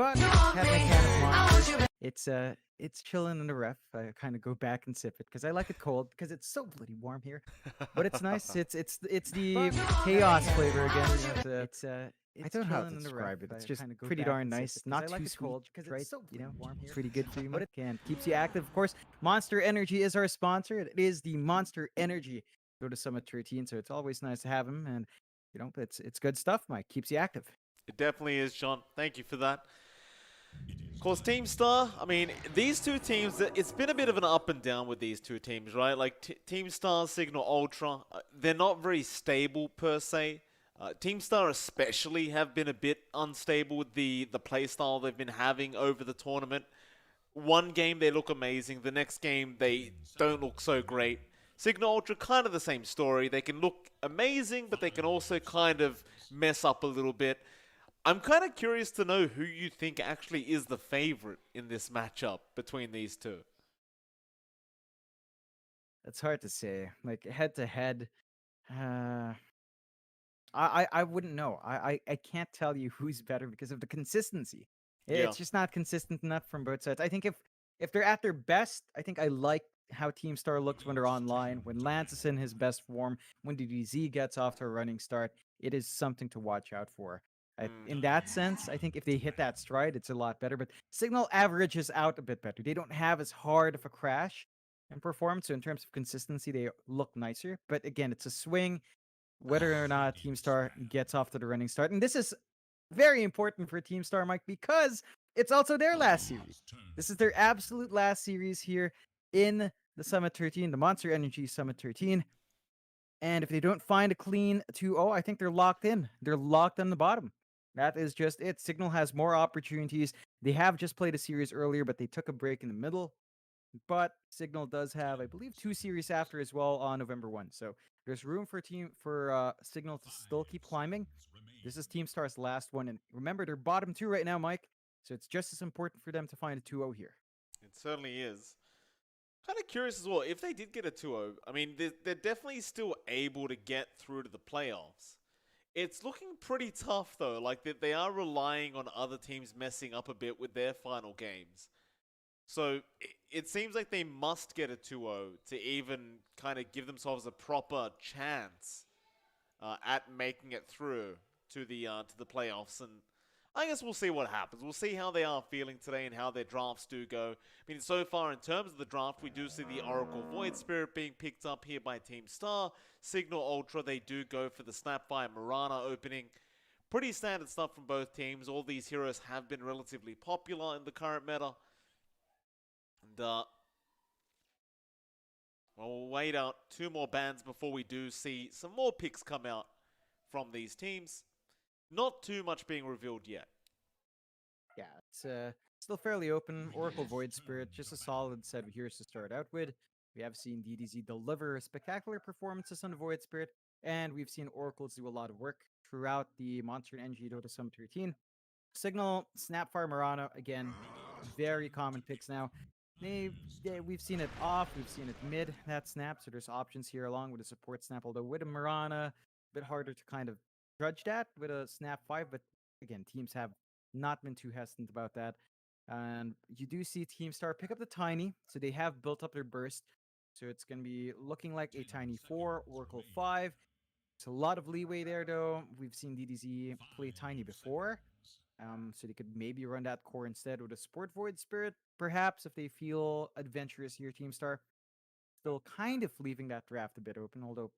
But have my can of monsters. It's chilling in the ref. I kind of go back and sip it because I like it cold because it's so bloody warm here. But it's nice. It's the chaos flavor again. I don't know how to describe it. It's just pretty darn nice. Not too sweet, right? You know, pretty good for you, Mike. And keeps you active. Of course, Monster Energy is our sponsor. It is the Monster Energy Dota Summit 13, so it's always nice to have him. And you know, it's good stuff, Mike. Keeps you active. It definitely is, John. Thank you for that. Of course, Team Star, I mean, these two teams, it's been a bit of an up and down with these two teams, right? Like, Team Star, Cignal, Ultra, they're not very stable per se. Team Star especially have been a bit unstable with the playstyle they've been having over the tournament. One game they look amazing, the next game they don't look so great. Cignal Ultra, kind of the same story. They can look amazing, but they can also kind of mess up a little bit. I'm kind of curious to know who you think actually is the favorite in this matchup between these two. It's hard to say. Like head to head, I wouldn't know. I can't tell you who's better because of the consistency. Yeah. It's just not consistent enough from both sides. I think if they're at their best, I think I like how Team Star looks when they're online. When Lance is in his best form, when DDZ gets off to a running start, it is something to watch out for. In that sense, I think if they hit that stride, it's a lot better. But Cignal averages out a bit better. They don't have as hard of a crash in performance. So in terms of consistency, they look nicer. But again, it's a swing whether or not Team Star gets off to the running start. And this is very important for Team Star, Mike, because it's also their last series. This is their absolute last series here in the Summit 13, the Monster Energy Summit 13. And if they don't find a clean 2-0, I think they're locked in. They're locked on the bottom. That is just it. Cignal has more opportunities. They have just played a series earlier, but they took a break in the middle. But Cignal does have, I believe, 2 series after as well on November 1. So there's room for Cignal to still keep climbing. This is Team Star's last one. And remember, they're bottom 2 right now, Mike. So it's just as important for them to find a 2-0 here. It certainly is. Kind of curious as well, if they did get a 2-0, I mean, they're definitely still able to get through to the playoffs. It's looking pretty tough, though. Like, they are relying on other teams messing up a bit with their final games. So it seems like they must get a 2-0 to even kind of give themselves a proper chance at making it through to the playoffs. And I guess we'll see what happens. We'll see how they are feeling today and how their drafts do go. I mean, so far in terms of the draft, we do see the Oracle Void Spirit being picked up here by Team Star. Cignal Ultra, they do go for the Snapfire Mirana opening. Pretty standard stuff from both teams. All these heroes have been relatively popular in the current meta. And, well, we'll wait out 2 more bans before we do see some more picks come out from these teams. Not too much being revealed yet. Yeah, it's still fairly open. Oracle Void Spirit, just a solid set of heroes to start out with. We have seen DDZ deliver spectacular performances on the Void Spirit, and we've seen Oracles do a lot of work throughout the Monster Energy Dota Summit 13. Cignal, Snapfire Mirana, again, very common picks now. We've seen it off, we've seen it mid, that snap, so there's options here along with a support snap, although with a Mirana, a bit harder to kind of judge that with a snap 5, but again, teams have not been too hesitant about that. And you do see Team Star pick up the Tiny, so they have built up their burst, so it's going to be looking like a Tiny 4, Oracle 5. It's a lot of leeway there, though. We've seen DDZ play Tiny before. So they could maybe run that core instead with a Sport Void Spirit, perhaps, if they feel adventurous here, Team Star. Still kind of leaving that draft a bit open, although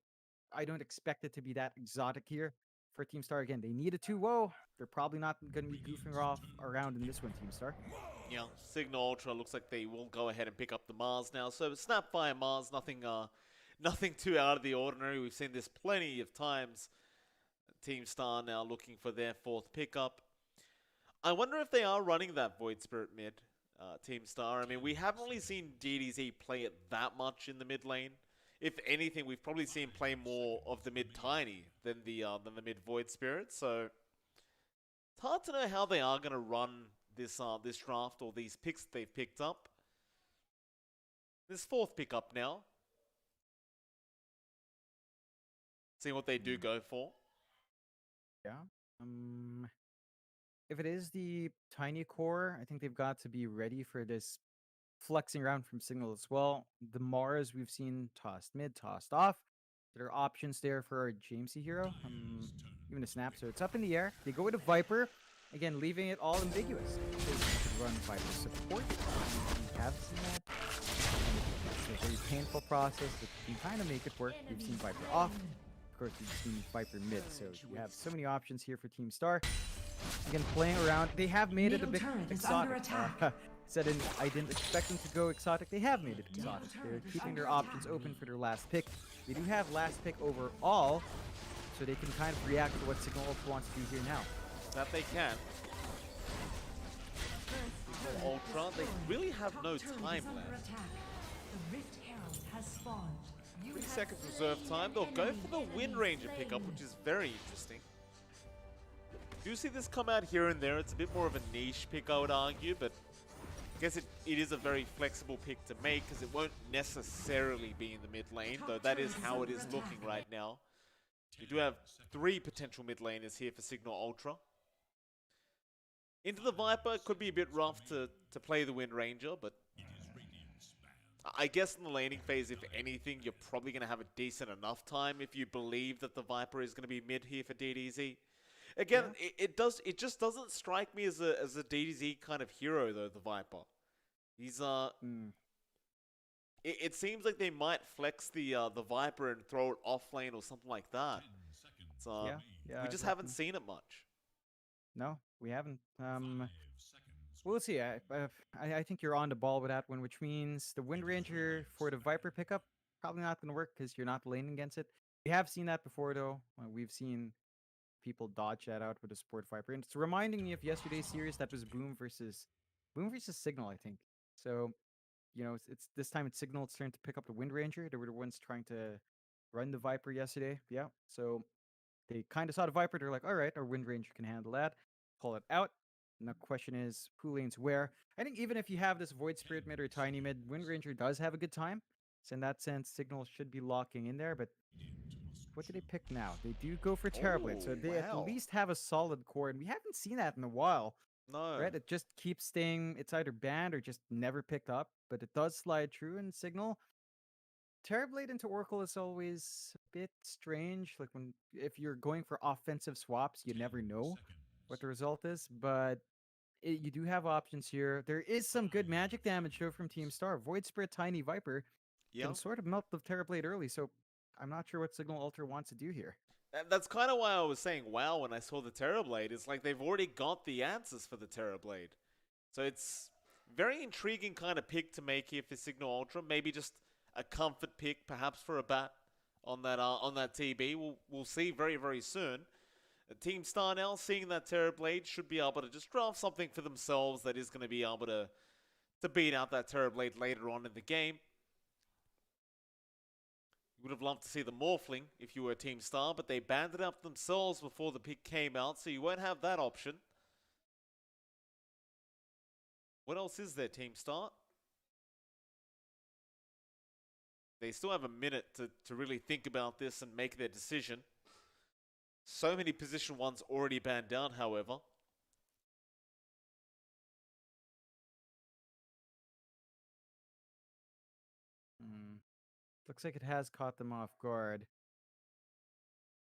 I don't expect it to be that exotic here for Team Star. Again, they need a 2-0. They're probably not going to be goofing off around in this one, Team Star. Yeah, Cignal Ultra looks like they will go ahead and pick up the Mars now. So Snapfire Mars, nothing too out of the ordinary. We've seen this plenty of times. Team Star now looking for their 4th pickup. I wonder if they are running that Void Spirit mid, Team Star. I mean, we haven't really seen DDZ play it that much in the mid lane. If anything, we've probably seen play more of the mid Tiny than the mid Void Spirit. So it's hard to know how they are going to run this draft or these picks they've picked up. This 4th pickup now. Seeing what they do go for. Yeah. if it is the tiny core, I think they've got to be ready for this flexing around from Cignal as well. The Mars we've seen tossed mid, tossed off. There are options there for our Jamesy hero. Even a snap, so it's up in the air. They go with a Viper, again leaving it all ambiguous. Because you could run Viper support. We have seen that. It's a very painful process, but you can kind of make it work. We've seen Viper off. Of course, we've seen Viper mid, so you have so many options here for Team Star. Again, playing around, they have made it a bit exotic. Said I didn't expect them to go exotic. They have made it exotic. They're keeping their options open for their last pick. They do have last pick overall, so they can kind of react to what Cignal Ultra wants to do here now. That they can. Cignal Ultra, they really have no time left. 3 seconds reserve time. They'll go for the Wind Ranger pickup, which is very interesting. Do see this come out here and there. It's a bit more of a niche pick, I would argue, but I guess it is a very flexible pick to make because it won't necessarily be in the mid lane, though that is how it is looking right now. You do have 3 potential mid laners here for Cignal Ultra. Into the Viper could be a bit rough to play the Wind Ranger, but I guess in the laning phase, if anything, you're probably going to have a decent enough time if you believe that the Viper is going to be mid here for DDZ. Again, yeah. It just doesn't strike me as a DDZ kind of hero though, the Viper. He's it seems like they might flex the Viper and throw it off lane or something like that. So we just haven't seen it much. No, we haven't. We'll see. I think you're on the ball with that one, which means the Wind Ranger for the Viper pickup probably not going to work because you're not laning against it. We have seen that before though. We've seen people dodge that out with a Sport Viper, and it's reminding me of yesterday's series that was Boom versus Cignal, I think. So, you know, it's this time it's Cignal's turn to pick up the Wind Ranger. They were the ones trying to run the Viper yesterday. Yeah, so they kind of saw the Viper. They're like, all right, our Wind Ranger can handle that. Pull it out. And the question is, who lanes where? I think even if you have this Void Spirit mid or Tiny mid, Wind Ranger does have a good time. So in that sense, Cignal should be locking in there, but what do they pick now? They do go for Terrorblade, so they at least have a solid core, and we haven't seen that in a while. No. Right? It just keeps staying, it's either banned or just never picked up, but it does slide through in Cignal. Terrorblade into Oracle is always a bit strange. Like if you're going for offensive swaps, you never know what the result is, but you do have options here. There is some good magic damage though from Team Star. Void Spirit, Tiny Viper can sort of melt the Terrorblade early, so I'm not sure what Cignal Ultra wants to do here. That's kind of why I was saying wow when I saw the Terrorblade. It's like they've already got the answers for the Terrorblade. So it's very intriguing kind of pick to make here for Cignal Ultra. Maybe just a comfort pick, perhaps for a bat on that TB. We'll see very, very soon. Team Star now seeing that Terrorblade should be able to just draft something for themselves that is going to be able to beat out that Terrorblade later on in the game. Would have loved to see the Morphling if you were Team Star, but they banned it up themselves before the pick came out, so you won't have that option. What else is there, Team Star? They still have a minute to really think about this and make their decision. So many position ones already banned out, however. Looks like it has caught them off guard.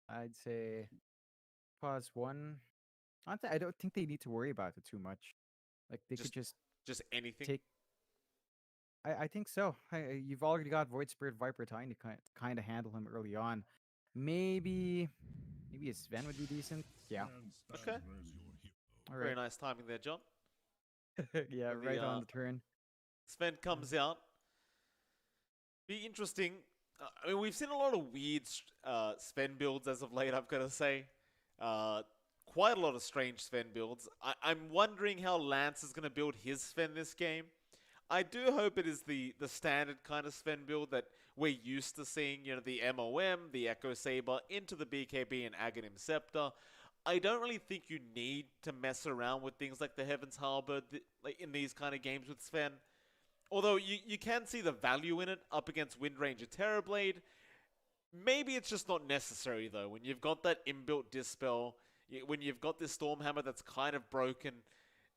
I'd say pause one. I don't think they need to worry about it too much. Like they could just anything. Take. I think so. You've already got Void Spirit Viper Tiny to kind of handle him early on. Maybe a Sven would be decent. Yeah. Okay. All right. Very nice timing there, John. Yeah, right on the turn. Sven comes out. Be interesting. I mean, we've seen a lot of weird Sven builds as of late, I've got to say. Quite a lot of strange Sven builds. I'm wondering how Lance is going to build his Sven this game. I do hope it is the standard kind of Sven build that we're used to seeing, you know, the MOM, the Echo Saber, into the BKB and Aghanim Scepter. I don't really think you need to mess around with things like the Heaven's Harbor like in these kind of games with Sven. Although you can see the value in it up against Wind Ranger Terrorblade. Maybe it's just not necessary though. When you've got that inbuilt Dispel, when you've got this Stormhammer that's kind of broken,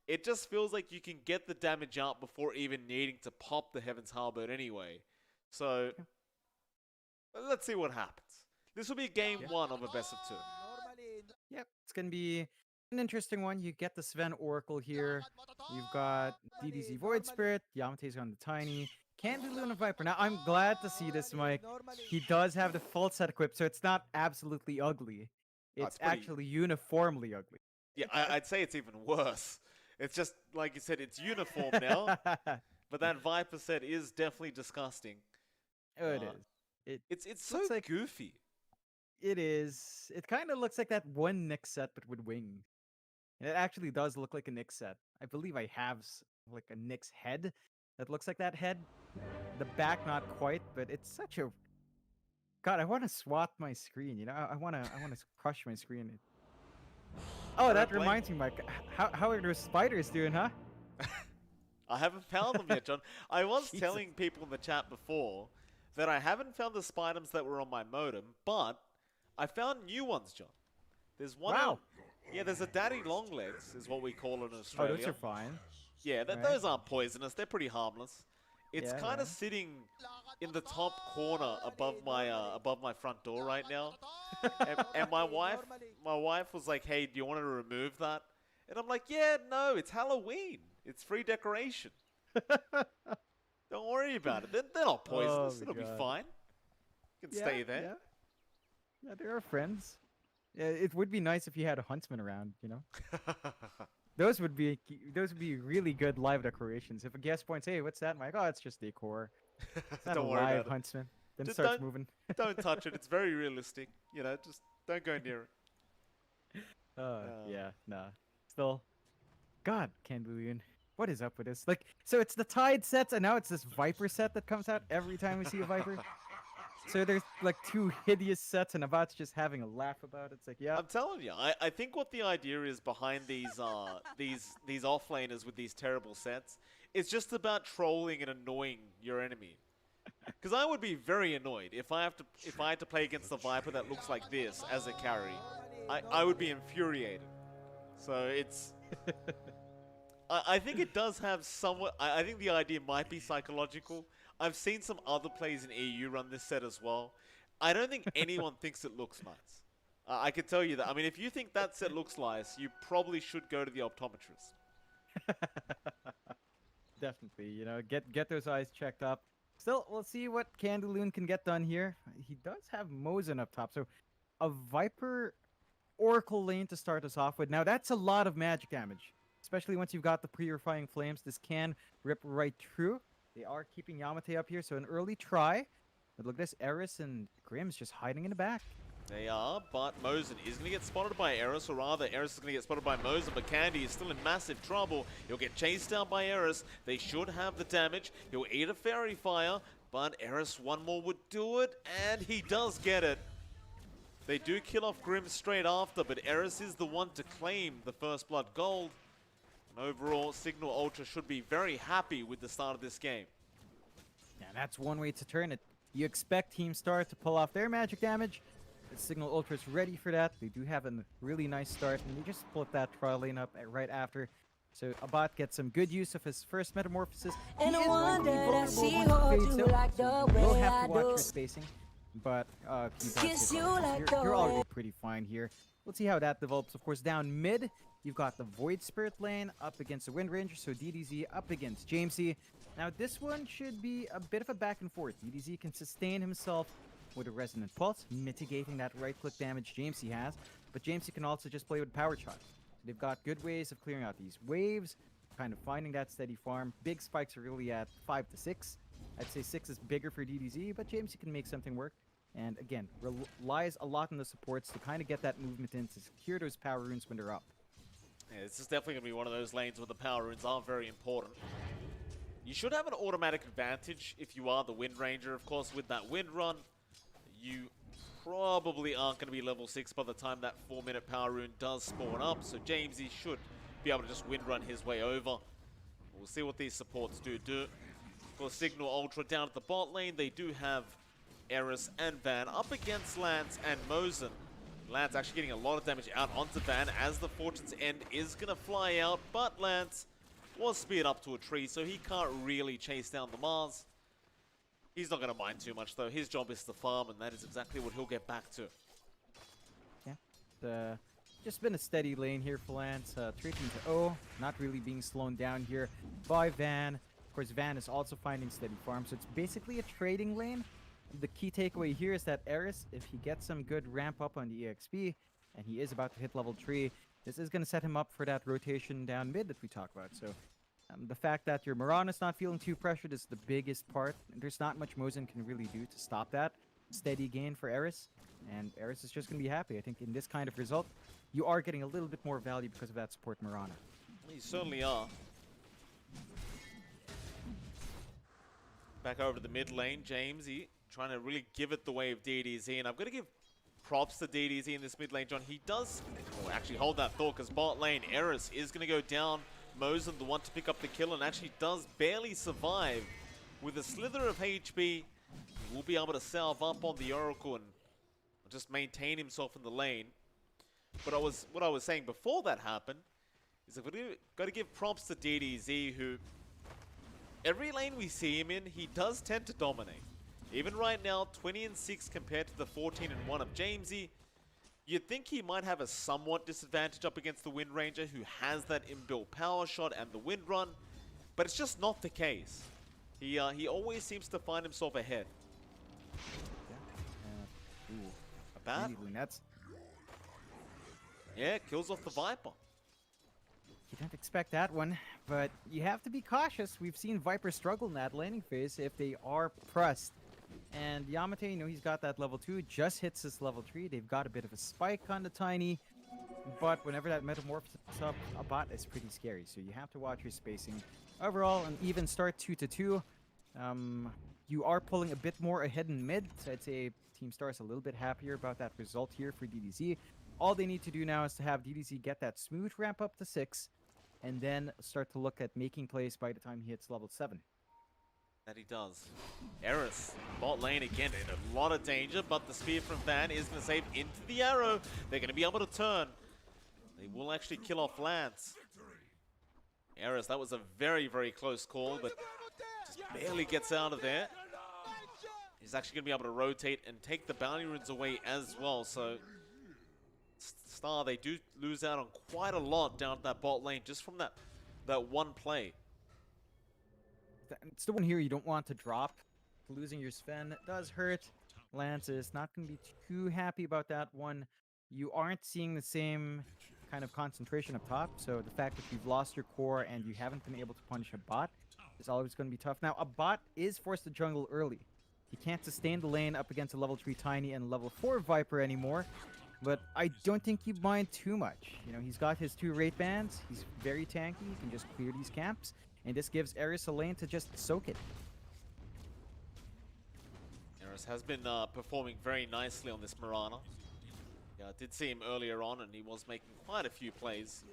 it just feels like you can get the damage out before even needing to pop the Heaven's Harbor anyway. So, let's see what happens. This will be game 1 of a best of 2. Yep, it's gonna be an interesting one. You get the Sven Oracle here. You've got DDZ Void Spirit. Yamate's on the Tiny. Candy Luna Viper. Now, I'm glad to see this, Mike. He does have the full set equipped, so it's not absolutely ugly. It's actually uniformly ugly. Yeah, I'd say it's even worse. It's just, like you said, it's uniform now. But that Viper set is definitely disgusting. Oh, it is. It's so like, goofy. It is. It kind of looks like that one Nyx set, but with wings. And it actually does look like a Nyx set. I believe I have like a Nyx head that looks like that head. The back, not quite, but it's such a... God, I want to swap my screen. You know, I want to crush my screen. Oh, that reminds me, Mike. How are those spiders doing, huh? I haven't found them yet, John. I was telling people in the chat before that I haven't found the spiders that were on my modem, but I found new ones, John. There's one. Wow. Yeah, there's a daddy longlegs, is what we call it in Australia. Oh, those are fine. Yeah, those aren't poisonous. They're pretty harmless. It's kind of sitting in the top corner above my front door right now. and my wife was like, "Hey, do you want to remove that?" And I'm like, "Yeah, no, it's Halloween. It's free decoration. Don't worry about it. They're not poisonous. It'll be fine. You can stay there." Yeah, they are friends. Yeah, it would be nice if you had a huntsman around, you know. Those would be really good live decorations. If a guest points, "Hey, what's that?" I'm like, "Oh, it's just decor. It's not Don't a worry live about huntsman." Then Just starts moving. Don't touch it. It's very realistic. You know, just don't go near it. Yeah, nah. Still, God, Candyloon, what is up with this? Like, so it's the Tide sets, and now it's this Viper set that comes out every time we see a Viper. So there's like 2 hideous sets, and Avat's just having a laugh about it. It's like, yeah. I'm telling you, I think what the idea is behind these these offlaners with these terrible sets is just about trolling and annoying your enemy. Because I would be very annoyed if I had to play against the Viper that looks like this as a carry. I would be infuriated. So it's. I think it does have somewhat. I think the idea might be psychological. I've seen some other players in EU run this set as well. I don't think anyone thinks it looks nice. I can tell you that. I mean, if you think that set looks nice, you probably should go to the optometrist. Definitely, you know, get those eyes checked up. Still, we'll see what Candyloon can get done here. He does have Mosin up top, so a Viper Oracle lane to start us off with. Now, that's a lot of magic damage, especially once you've got the Purifying Flames. This can rip right through. They are keeping Yamate up here, so an early try. But look at this, Eris and Grimm's just hiding in the back. They are, but Mosin is going to get spotted by Eris, or rather, Eris is going to get spotted by Mosin, but Candy is still in massive trouble. He'll get chased down by Eris. They should have the damage. He'll eat a Fairy Fire, but Eris one more would do it, and he does get it. They do kill off Grimm straight after, but Eris is the one to claim the First Blood Gold. And overall, Cignal Ultra should be very happy with the start of this game. Yeah, that's one way to turn it. You expect Team Star to pull off their magic damage. The Cignal Ultra's ready for that. They do have a really nice start, and they just split that trial lane up right after. So Abat gets some good use of his first Metamorphosis. He is going to be vulnerable when he fades out, so you will have to watch your spacing. But you're already pretty fine here. We'll see how that develops. Of course, down mid, you've got the Void Spirit lane up against the Wind Ranger, so DDZ up against Jamesy. Now, this one should be a bit of a back and forth. DDZ can sustain himself with a Resonant Pulse, mitigating that right-click damage Jamesy has, but Jamesy can also just play with Power Shot. So they've got good ways of clearing out these waves, kind of finding that steady farm. Big spikes are really at 5 to 6. I'd say 6 is bigger for DDZ, but Jamesy can make something work. And again, relies a lot on the supports to kind of get that movement in to secure those power runes when they're up. Yeah, this is definitely going to be one of those lanes where the power runes are very important. You should have an automatic advantage if you are the Wind Ranger. Of course, with that Wind Run, you probably aren't going to be level 6 by the time that 4-minute power rune does spawn up. So Jamesy should be able to just Wind Run his way over. We'll see what these supports do. Of course, Cignal Ultra down at the bot lane. They do have Eris and Van up against Lance and Mosin. Lance actually getting a lot of damage out onto Van as the Fortune's End is going to fly out, but Lance was speared up to a tree, so he can't really chase down the Mars. He's not going to mind too much, though. His job is to farm, and that is exactly what he'll get back to. Yeah. Just been a steady lane here for Lance. 13-0, not really being slowed down here by Van. Of course, Van is also finding steady farm, so it's basically a trading lane. The key takeaway here is that Eris, if he gets some good ramp up on the EXP, and he is about to hit level 3, this is going to set him up for that rotation down mid that we talk about. So the fact that your Mirana's not feeling too pressured is the biggest part. There's not much Mosin can really do to stop that. Steady gain for Eris, and Eris is just going to be happy. I think in this kind of result, you are getting a little bit more value because of that support Mirana. You certainly are. Back over to the mid lane, Jamesy trying to really give it the way of DDZ, and I've got to give props to DDZ in this mid lane, John. He does, actually hold that thought, because bot lane, Eris is going to go down. Mosin, the one to pick up the kill, and actually does barely survive. With a slither of HP, he will be able to salve up on the Oracle and just maintain himself in the lane. But what I was saying before that happened is I've got to give props to DDZ, who every lane we see him in, he does tend to dominate. Even right now, 20-6 compared to the 14-1 of Jamesy. You'd think he might have a somewhat disadvantage up against the Wind Ranger, who has that inbuilt power shot and the Wind Run, but it's just not the case. He always seems to find himself ahead. Yeah. A bat? Really nuts. Yeah, kills off the Viper. You don't expect that one, but you have to be cautious. We've seen Viper struggle in that laning phase if they are pressed. And Yamate, you know, he's got that level 2, just hits his level 3. They've got a bit of a spike on the Tiny, but whenever that metamorphs up, a bot is pretty scary, so you have to watch your spacing. Overall, an even start 2-2. You are pulling a bit more ahead in mid, so I'd say Team Star is a little bit happier about that result here for DDZ. All they need to do now is to have DDZ get that smooth ramp up to 6, and then start to look at making plays by the time he hits level 7. That he does. Eris, bot lane again in a lot of danger, but the spear from Van is going to save into the arrow. They're going to be able to turn. They will actually kill off Lance. Eris, that was a very, very close call, but just barely gets out of there. He's actually going to be able to rotate and take the bounty runes away as well, so Star, they do lose out on quite a lot down that bot lane just from that one play. It's the one here you don't want to drop. Losing your Sven does hurt. Lance is not going to be too happy about that one. You aren't seeing the same kind of concentration up top, so the fact that you've lost your core and you haven't been able to punish a bot is always going to be tough. Now, a bot is forced to jungle early. He can't sustain the lane up against a level 3 Tiny and level 4 Viper anymore, but I don't think you mind too much. You know, he's got his 2 rate bands. He's very tanky. He can just clear these camps. And this gives Eris a lane to just soak it. Eris has been performing very nicely on this Mirana. Yeah, I did see him earlier on, and he was making quite a few plays.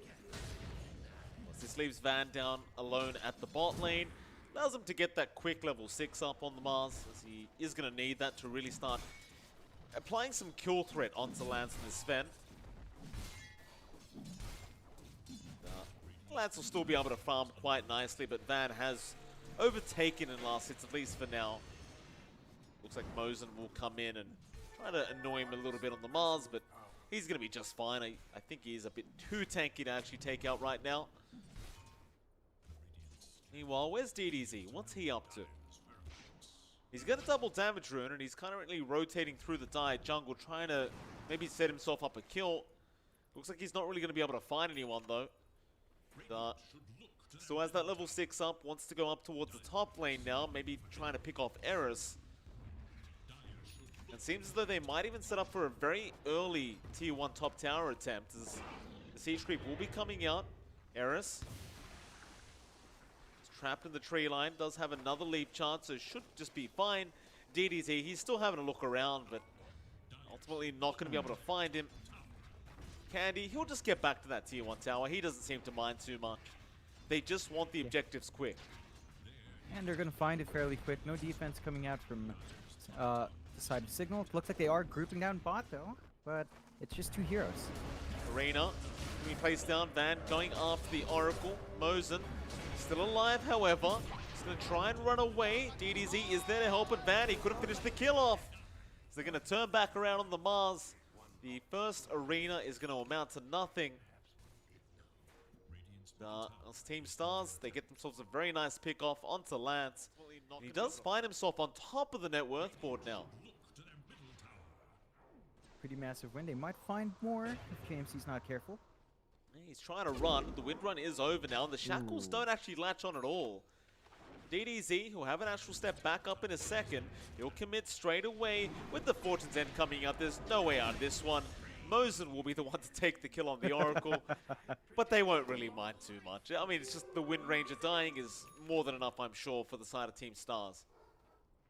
This leaves Van down alone at the bot lane. Allows him to get that quick level 6 up on the Mars, as he is going to need that to really start applying some kill threat onto Lance and his Sven. Lance will still be able to farm quite nicely, but Van has overtaken in last hits, at least for now. Looks like Mosin will come in and try to annoy him a little bit on the Mars, but he's going to be just fine. I think he is a bit too tanky to actually take out right now. Meanwhile, where's DDZ? What's he up to? He's got a double damage rune, and he's currently rotating through the Dire jungle, trying to maybe set himself up a kill. Looks like he's not really going to be able to find anyone, though. Still has that level 6 up, wants to go up towards the top lane now, maybe trying to pick off Eris. It seems as though they might even set up for a very early tier 1 top tower attempt, as the siege creep will be coming out. Eris is trapped in the tree line, does have another leap chance, so should just be fine. DDZ, he's still having a look around, but ultimately not going to be able to find him. Candy, he'll just get back to that tier 1 tower. He doesn't seem to mind too much. They just want the objectives quick. And they're going to find it fairly quick. No defense coming out from the side of Cignal. Looks like they are grouping down bot, though. but it's just 2 heroes. Arena being placed down. Van going after the Oracle. Mosen still alive, however. He's going to try and run away. DDZ is there to help it. Van, he couldn't finish the kill off. So they're going to turn back around on the Mars. The first Arena is going to amount to nothing. As Team Stars, they get themselves a very nice pick off onto Lance. And he does find himself on top of the net worth board now. Pretty massive win. They might find more if KMC's not careful. He's trying to run. The wind run is over now, and the shackles don't actually latch on at all. DDZ, who'll have an actual step back up in a second. He'll commit straight away with the Fortune's End coming out. There's no way out of this one. Mosen will be the one to take the kill on the Oracle, but they won't really mind too much. I mean, it's just the Wind Ranger dying is more than enough, I'm sure, for the side of Team Stars.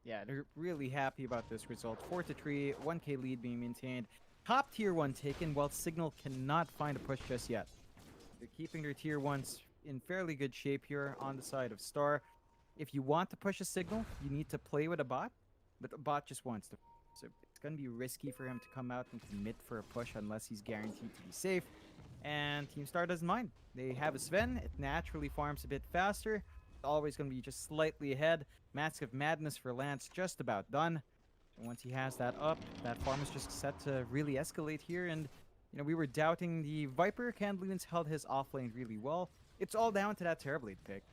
Yeah, they're really happy about this result. 4-3, 1k lead being maintained. Top tier 1 taken, while Cignal cannot find a push just yet. They're keeping their tier 1s in fairly good shape here on the side of Star. If you want to push a Cignal, you need to play with a bot, but the bot just wants to. So it's going to be risky for him to come out and commit for a push unless he's guaranteed to be safe. And Team Star doesn't mind. They have a Sven. It naturally farms a bit faster. It's always going to be just slightly ahead. Mask of Madness for Lance just about done. And once he has that up, that farm is just set to really escalate here. And, you know, we were doubting the Viper. Candloon's held his offlane really well. It's all down to that Terrorblade pick.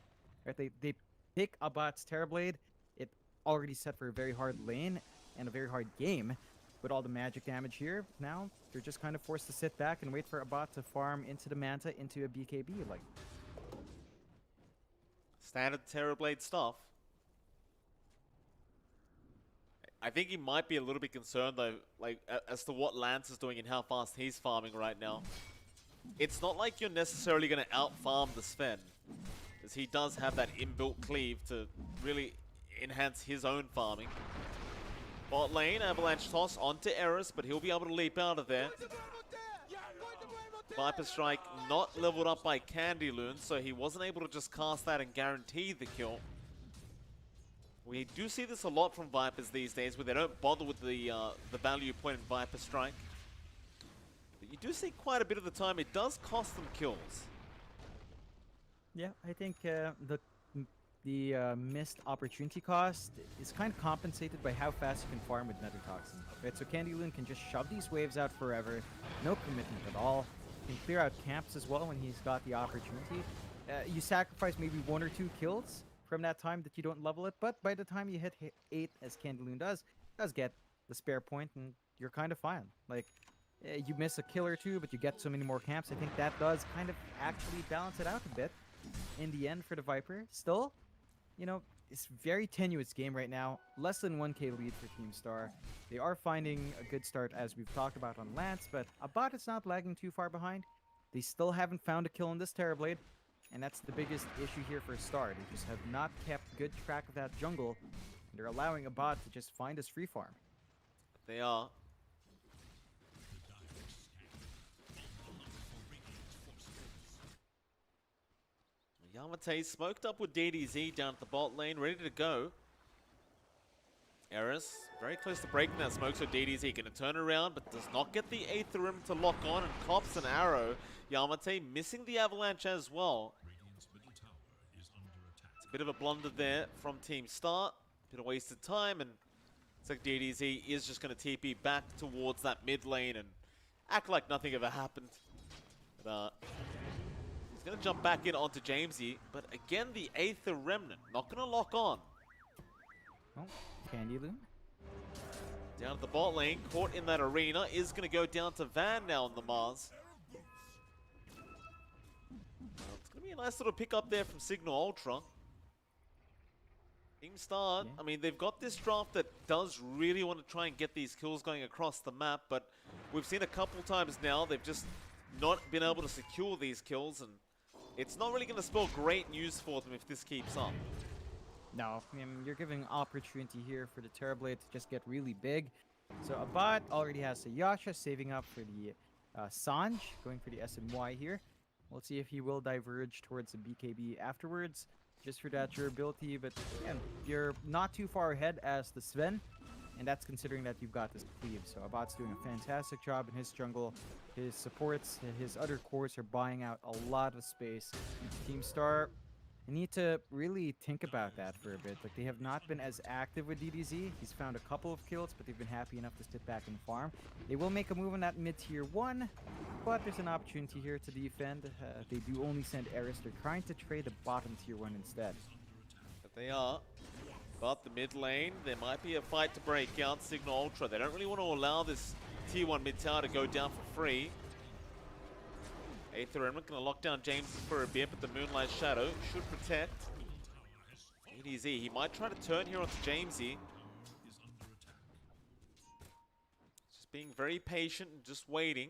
Right? They pick a bot's Terrorblade. It already set for a very hard lane and a very hard game with all the magic damage here. Now they're just kind of forced to sit back and wait for a bot to farm into the Manta into a BKB. Like standard Terrorblade stuff. I think he might be a little bit concerned though, like as to what Lance is doing and how fast he's farming right now. It's not like you're necessarily going to out-farm the Sven, as he does have that inbuilt cleave to really enhance his own farming. Bot lane, Avalanche toss onto Eris, but he'll be able to leap out of there. Viper Strike not leveled up by Candyloon, so he wasn't able to just cast that and guarantee the kill. We do see this a lot from Vipers these days, where they don't bother with the value point in Viper Strike. But you do see quite a bit of the time it does cost them kills. Yeah, I think the missed opportunity cost is kind of compensated by how fast you can farm with Nether Toxin. Right, so Candyloon can just shove these waves out forever, no commitment at all. He can clear out camps as well when he's got the opportunity. You sacrifice maybe 1 or 2 kills from that time that you don't level it, but by the time you hit 8, as Candyloon does get the spare point, and you're kind of fine. Like, you miss a kill or 2, but you get so many more camps. I think that does kind of actually balance it out a bit in the end for the Viper. Still, you know, it's very tenuous game right now. Less than 1k lead for Team Star. They are finding a good start, as we've talked about on Lance, but a bot is not lagging too far behind. They still haven't found a kill on this Terrorblade, and that's the biggest issue here for Star. They just have not kept good track of that jungle. They're allowing a bot to just find his free farm. They are. Yamate smoked up with DDZ down at the bot lane, ready to go. Eris very close to breaking that smoke, so DDZ going to turn around, but does not get the Aether to lock on and cops an arrow. Yamate missing the Avalanche as well. It's a bit of a blunder there from Team Star. Bit of wasted time, and it's like DDZ is just going to TP back towards that mid lane and act like nothing ever happened. But, he's going to jump back in onto Jamesy, but again, the Aether Remnant not going to lock on. Oh, Candyloon. Down at the bot lane, caught in that arena, is going to go down to Van now on the Mars. Well, it's going to be a nice little pick up there from Cignal Ultra. Team Star, Yeah. I mean, they've got this draft that does really want to try and get these kills going across the map, but we've seen a couple times now, they've just not been able to secure these kills, and it's not really going to spell great news for them if this keeps up. No, I mean, you're giving opportunity here for the Terrorblade to just get really big. So a bot already has a Yasha saving up for the Sanj, going for the SMY here. We'll see if he will diverge towards the BKB afterwards, just for that durability. But again, you're not too far ahead as the Sven, and that's considering that you've got this cleave. So Abad's doing a fantastic job in his jungle. His supports, his other cores are buying out a lot of space. Team Star, they need to really think about that for a bit. Like, they have not been as active with DDZ. He's found a couple of kills, but they've been happy enough to sit back and farm. They will make a move on that mid-tier 1, but there's an opportunity here to defend. They do only send Eris. They're trying to trade the bottom tier 1 instead. But they are. But the mid lane, there might be a fight to break out. Cignal Ultra, they don't really want to allow this tier 1 mid tower to go down for free. Aether Remnant going to lock down James for a bit, but the Moonlight Shadow should protect. EDZ, he might try to turn here onto Jamesy. Just being very patient and just waiting.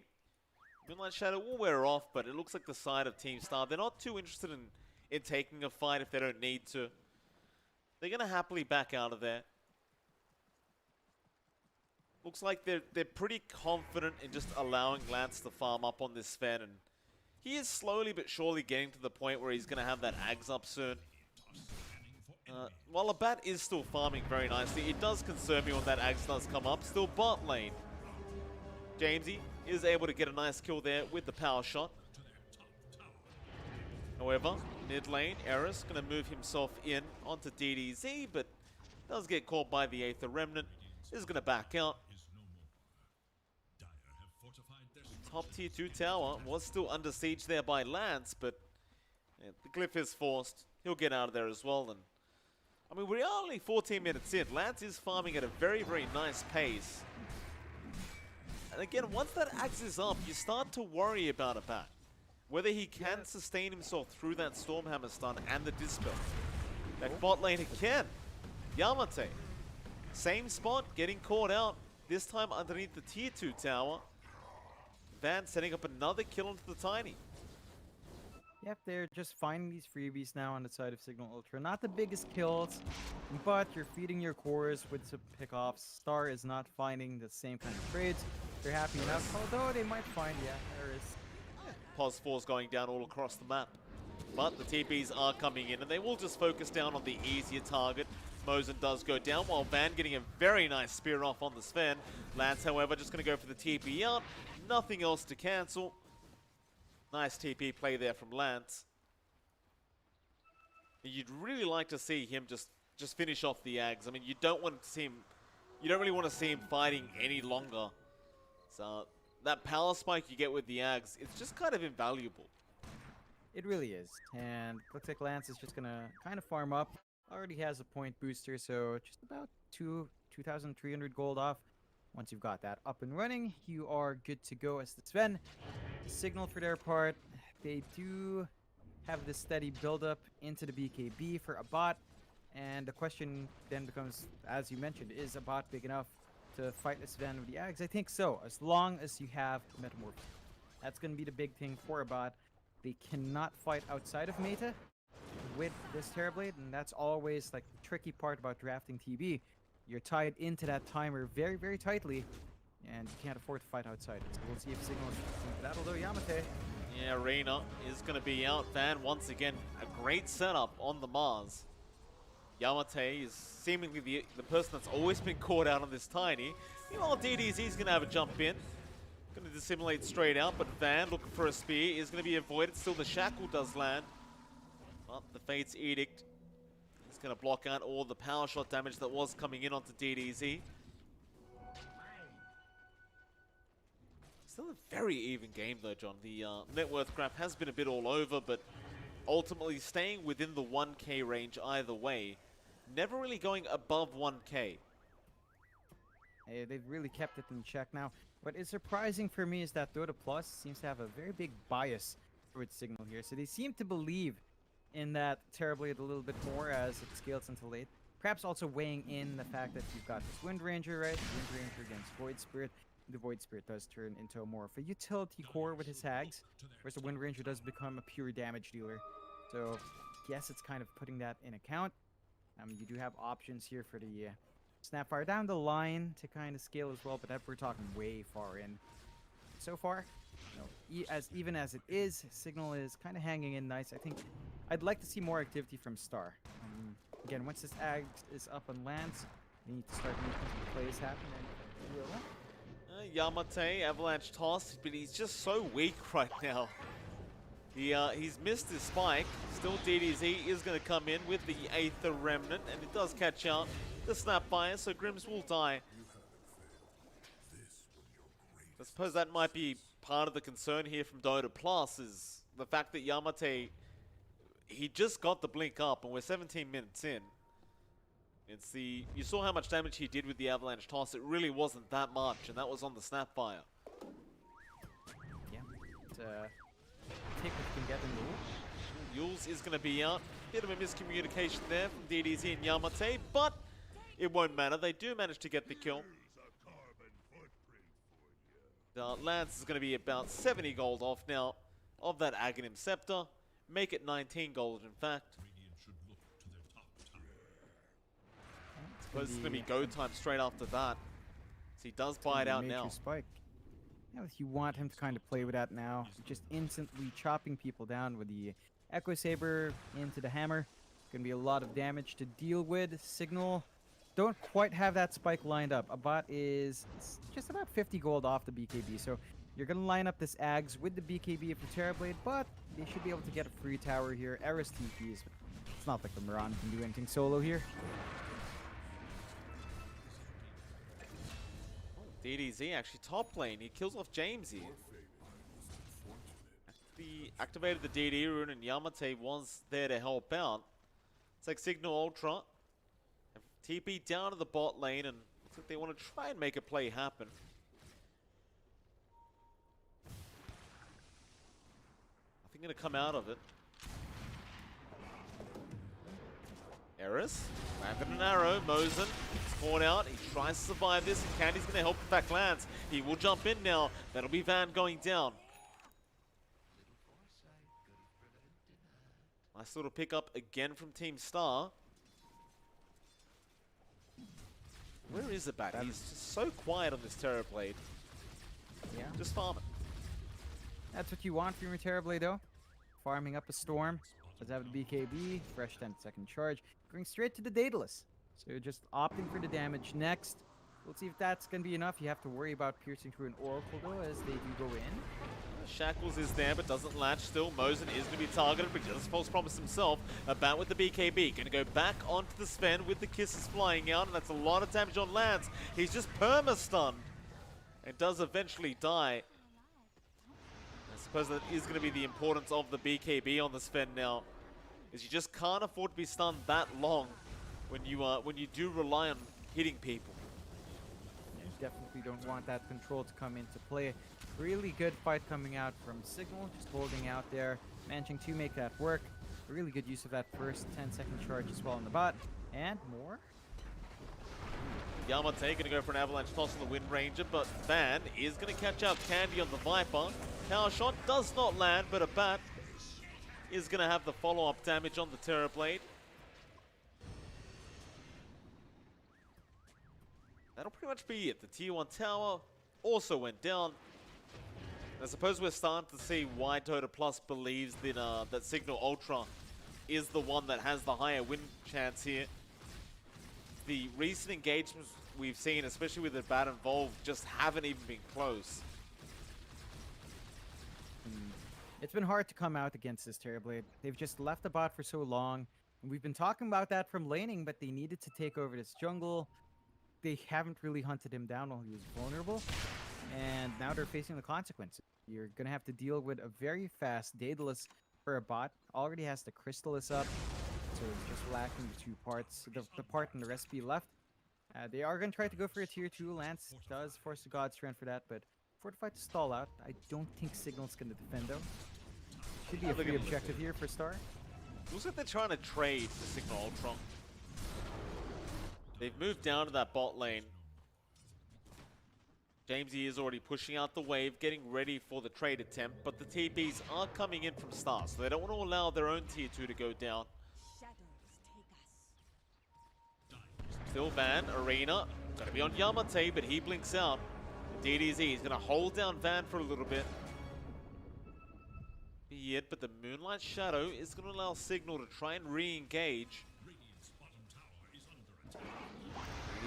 Moonlight Shadow will wear off, but it looks like the side of Team Star, they're not too interested in taking a fight if they don't need to. They're going to happily back out of there. Looks like they're pretty confident in just allowing Lance to farm up on this Sven, and he is slowly but surely getting to the point where he's going to have that Ags up soon. While Abat is still farming very nicely, it does concern me when that Ags does come up. Still bot lane. Jamesy is able to get a nice kill there with the power shot. However, mid lane, Eris going to move himself in onto DDZ, but does get caught by the Aether Remnant. Is going to back out. Top tier 2 tower was still under siege there by Lance, but yeah, the glyph is forced. He'll get out of there as well. And I mean, we are only 14 minutes in. Lance is farming at a very, very nice pace. And again, once that axe is up, you start to worry about Abat. Whether he can sustain himself through that Stormhammer stun and the Dispel. Back bot lane again. Yamate. Same spot, getting caught out. This time underneath the tier 2 tower. Van setting up another kill onto the Tiny. Yep, they're just finding these freebies now on the side of Cignal Ultra. Not the biggest kills, but you're feeding your cores with some pickoffs. Star is not finding the same kind of trades. They're happy enough, although they might find, there is. Pos 4's going down all across the map. But the TPs are coming in, and they will just focus down on the easier target. Mosin does go down, while Van getting a very nice spear off on the Sven. Lance, however, just going to go for the TP out. Nothing else to cancel. Nice TP play there from Lance. You'd really like to see him just finish off the Ags. I mean, you don't really want to see him fighting any longer. So that power spike you get with the Ags, it's just kind of invaluable. It really is. And looks like Lance is just gonna kind of farm up. Already has a point booster, so just about 2,300 gold off. Once you've got that up and running, you are good to go as the Sven. Cignal, for their part, they do have this steady build-up into the BKB for a bot. And the question then becomes, as you mentioned, is a bot big enough to fight a Sven with the Ags? I think so, as long as you have Metamorph. That's going to be the big thing for a bot. They cannot fight outside of meta with this Terrorblade, and that's always like the tricky part about drafting TB. You're tied into that timer very, very tightly, and you can't afford to fight outside. So we'll see if Cignal is into that, although Yamate. Yeah, Reina is going to be out. Van, once again, a great setup on the Mars. Yamate is seemingly the person that's always been caught out on this Tiny. Meanwhile, DDZ is going to have a jump in. Going to dissimulate straight out, but Van looking for a spear is going to be avoided. Still, the Shackle does land. But the Fate's Edict is going to block out all the power shot damage that was coming in onto DDZ. Still a very even game though, John. The net worth graph has been a bit all over, but ultimately staying within the 1k range either way. Never really going above 1k. Hey, they've really kept it in check now. What is surprising for me is that Dota Plus seems to have a very big bias towards Cignal here. So they seem to believe in that Terrorblade a little bit more as it scales until late. Perhaps also weighing in the fact that you've got this Wind Ranger, right? Wind Ranger against Void Spirit. The Void Spirit does turn into more of a utility core with his hags, whereas the Wind Ranger does become a pure damage dealer. So, yes, it's kind of putting that in account. You do have options here for the Snapfire down the line to kind of scale as well, but that we're talking way far in. So far, even as it is, Cignal is kind of hanging in nice. I think I'd like to see more activity from Star. Again, once this Ag is up on Lance, They need to start making some plays happen, and they will. Yamate, Avalanche toss, but he's just so weak right now. He's missed his spike. Still DDZ is going to come in with the Aether Remnant, and it does catch out the Snapfire, so Grims will die. I suppose that might be part of the concern here from Dota Plus, is the fact that Yamate, he just got the blink up, and we're 17 minutes in. You saw how much damage he did with the Avalanche toss. It really wasn't that much, and that was on the Snapfire. Yeah, take what you can get in the Yules is going to be out. Bit of a miscommunication there from DDZ and Yamate, but it won't matter. They do manage to get the kill. Lance is going to be about 70 gold off now of that Aghanim Scepter. Make it 19 gold, in fact. Suppose it's going to be go time straight after that. So he does buy it out now. Spike. Now, if you want him to kind of play with that now, just instantly chopping people down with the Echo Saber into the hammer. Going to be a lot of damage to deal with. Cignal don't quite have that spike lined up. Abat is just about 50 gold off the BKB, so you're going to line up this Ags with the BKB for Terrorblade, but they should be able to get a free tower here. Eris TPs. It's not like the Miran can do anything solo here. DDZ actually top lane. He kills off James here. Activated the DD rune, and Yamate was there to help out. It's like Cignal Ultra. TP down to the bot lane, and looks like they want to try and make a play happen. Nothing going to come out of it. Eris, landed an arrow. Mosen caught out. He tries to survive this, and Candy's going to help with back lands. He will jump in now. That'll be Van going down. Nice little pick up again from Team Star. Where is the bat? He's just so quiet on this Terrorblade. Yeah. Just farming. That's what you want from your Terrorblade, though. Farming up a storm. Let's have the BKB. Fresh 10-second charge. Going straight to the Daedalus. So you're just opting for the damage next. We'll see if that's going to be enough. You have to worry about piercing through an Oracle, though, as they do go in. Shackles is there, but doesn't latch still. Mosen is going to be targeted, but does false promise himself. About with the BKB. Going to go back onto the Sven with the kisses flying out, and that's a lot of damage on Lance. He's just perma-stunned. And does eventually die. I suppose that is going to be the importance of the BKB on the Sven now. Is you just can't afford to be stunned that long when you do rely on hitting people. You definitely don't want that control to come into play. Really good fight coming out from Cignal, just holding out there, managing to make that work. Really good use of that first 10-second charge as well on the bot. And more. Yamate going to go for an avalanche toss on the Wind Ranger, but Van is going to catch out Candy on the Viper. Power shot does not land, but a bat is going to have the follow-up damage on the Terrorblade. That'll pretty much be it. The Tier 1 tower also went down. I suppose we're starting to see why Dota Plus believes that, that Cignal Ultra is the one that has the higher win chance here. The recent engagements we've seen, especially with the bat involved, just haven't even been close. It's been hard to come out against this Terrorblade. They've just left the bot for so long. And we've been talking about that from laning, but they needed to take over this jungle. They haven't really hunted him down while he was vulnerable. And now they're facing the consequences. You're going to have to deal with a very fast Daedalus for a bot. Already has the Crystallis up. So it's just lacking the two parts. The part and the recipe left. They are going to try to go for a tier 2. Lance does force the God Strand for that, but Fortified to stall out. I don't think Signal's going to defend though. Should be a free objective here for Star. Looks like they're trying to trade the Cignal Ultra. They've moved down to that bot lane. Jamesy is already pushing out the wave, getting ready for the trade attempt, but the TPs are coming in from Star, so they don't want to allow their own tier 2 to go down. Still Van, Arena, gonna be on Yamate, but he blinks out. DDZ is gonna hold down Van for a little bit. Be it, but the Moonlight Shadow is gonna allow Cignal to try and re-engage.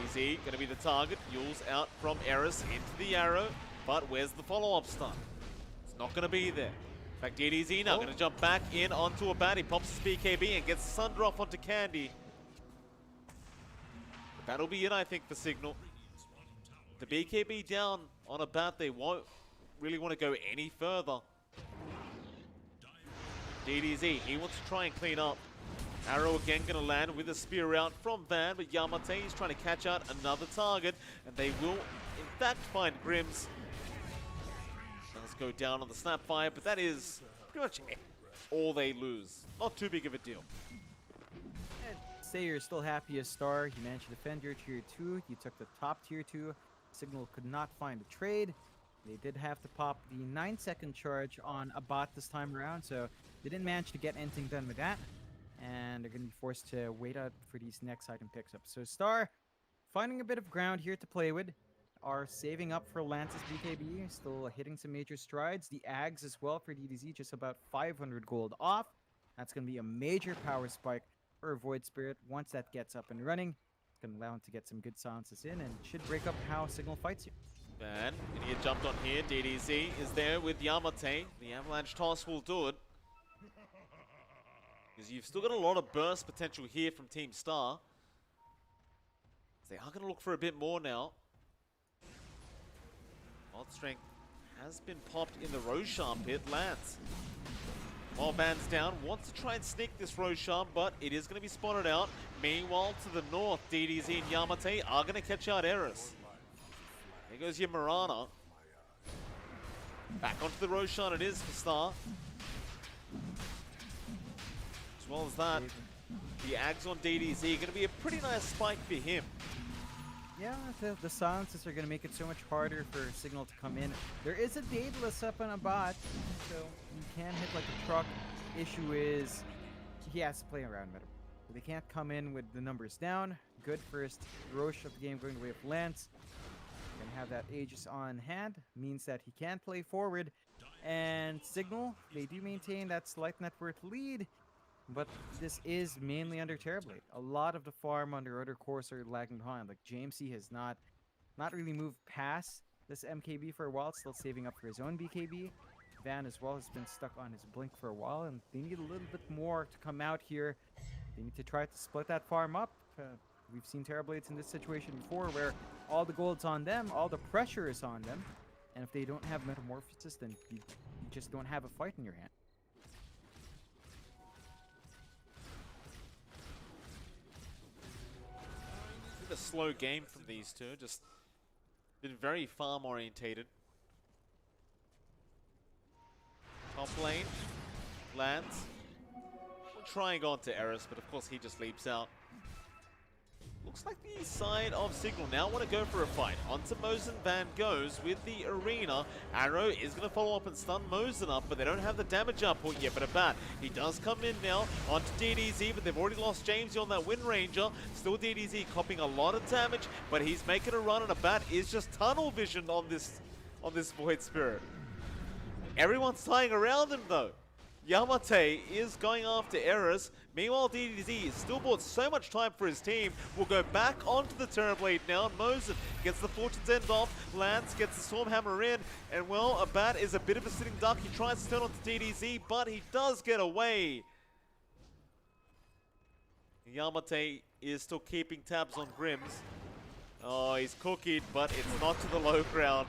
DDZ going to be the target. Yule's out from Eris into the arrow. But where's the follow-up stun? It's not going to be there. In fact, DDZ now going to jump back in onto a bat. He pops his BKB and gets the Sunder off onto Candy. That'll be it, I think, for Cignal. The BKB down on a bat, they won't really want to go any further. DDZ, he wants to try and clean up. Arrow again going to land with a spear out from Van, but Yamate is trying to catch out another target, and they will, in fact, find Grims. Does go down on the Snapfire, but that is pretty much all they lose. Not too big of a deal. Say you're still happy as Star. You managed to defend your tier 2. You took the top tier 2. Cignal could not find a trade. They did have to pop the 9-second charge on a bot this time around, so they didn't manage to get anything done with that. And they're going to be forced to wait out for these next item picks up. So Star, finding a bit of ground here to play with, are saving up for Lance's BKB, still hitting some major strides. The Ags as well for DDZ, just about 500 gold off. That's going to be a major power spike for Void Spirit. Once that gets up and running, it's going to allow him to get some good silences in and should break up how Cignal fights you. Van, gonna get jumped on here. DDZ is there with Yamate. The Avalanche Toss will do it. Because you've still got a lot of burst potential here from Team Star. They are going to look for a bit more now. Mod strength has been popped in the Roshan pit. Lance, while Van's down, wants to try and sneak this Roshan, but it is going to be spotted out. Meanwhile, to the north, DDZ and Yamate are going to catch out Eris. There goes your Mirana. Back onto the Roshan it is for Star. As well as that, the Ags on DDZ going to be a pretty nice spike for him. Yeah, the silences are going to make it so much harder for Cignal to come in. There is a Daedalus up on a bot, so you can hit like a truck. Issue is he has to play around meta. So they can't come in with the numbers down. Good first Roche of the game going away with Lance. Going to have that Aegis on hand. Means that he can play forward. And Cignal, they do maintain that slight net worth lead. But this is mainly under Terrorblade. A lot of the farm under other cores are lagging behind. Like JMC has not really moved past this MKB for a while. It's still saving up for his own BKB. Van as well has been stuck on his blink for a while, and they need a little bit more to come out here. They need to try to split that farm up. We've seen Terrorblades in this situation before, where all the gold's on them, all the pressure is on them, and if they don't have Metamorphosis, then you just don't have a fight in your hand. A slow game from these two, just been very farm orientated. Top lane, Lance. We'll try and go on to Eris, but of course he just leaps out. Looks like the side of Cignal now want to go for a fight. Onto Mosin Van goes with the arena. Arrow is going to follow up and stun Mosin up, but they don't have the damage output yet. But a bat, he does come in now onto DDZ, but they've already lost Jamesy on that Wind Ranger. Still DDZ copping a lot of damage, but he's making a run, and a bat is just tunnel vision on this Void Spirit. Everyone's tying around him though. Yamate is going after Eris. Meanwhile, DDZ has still bought so much time for his team. Will go back onto the Terrorblade now. Mosin gets the Fortune's End off. Lance gets the Stormhammer in. And well, a bat is a bit of a sitting duck. He tries to turn onto DDZ, but he does get away. Yamate is still keeping tabs on Grims. Oh, he's cookied, but it's not to the low ground.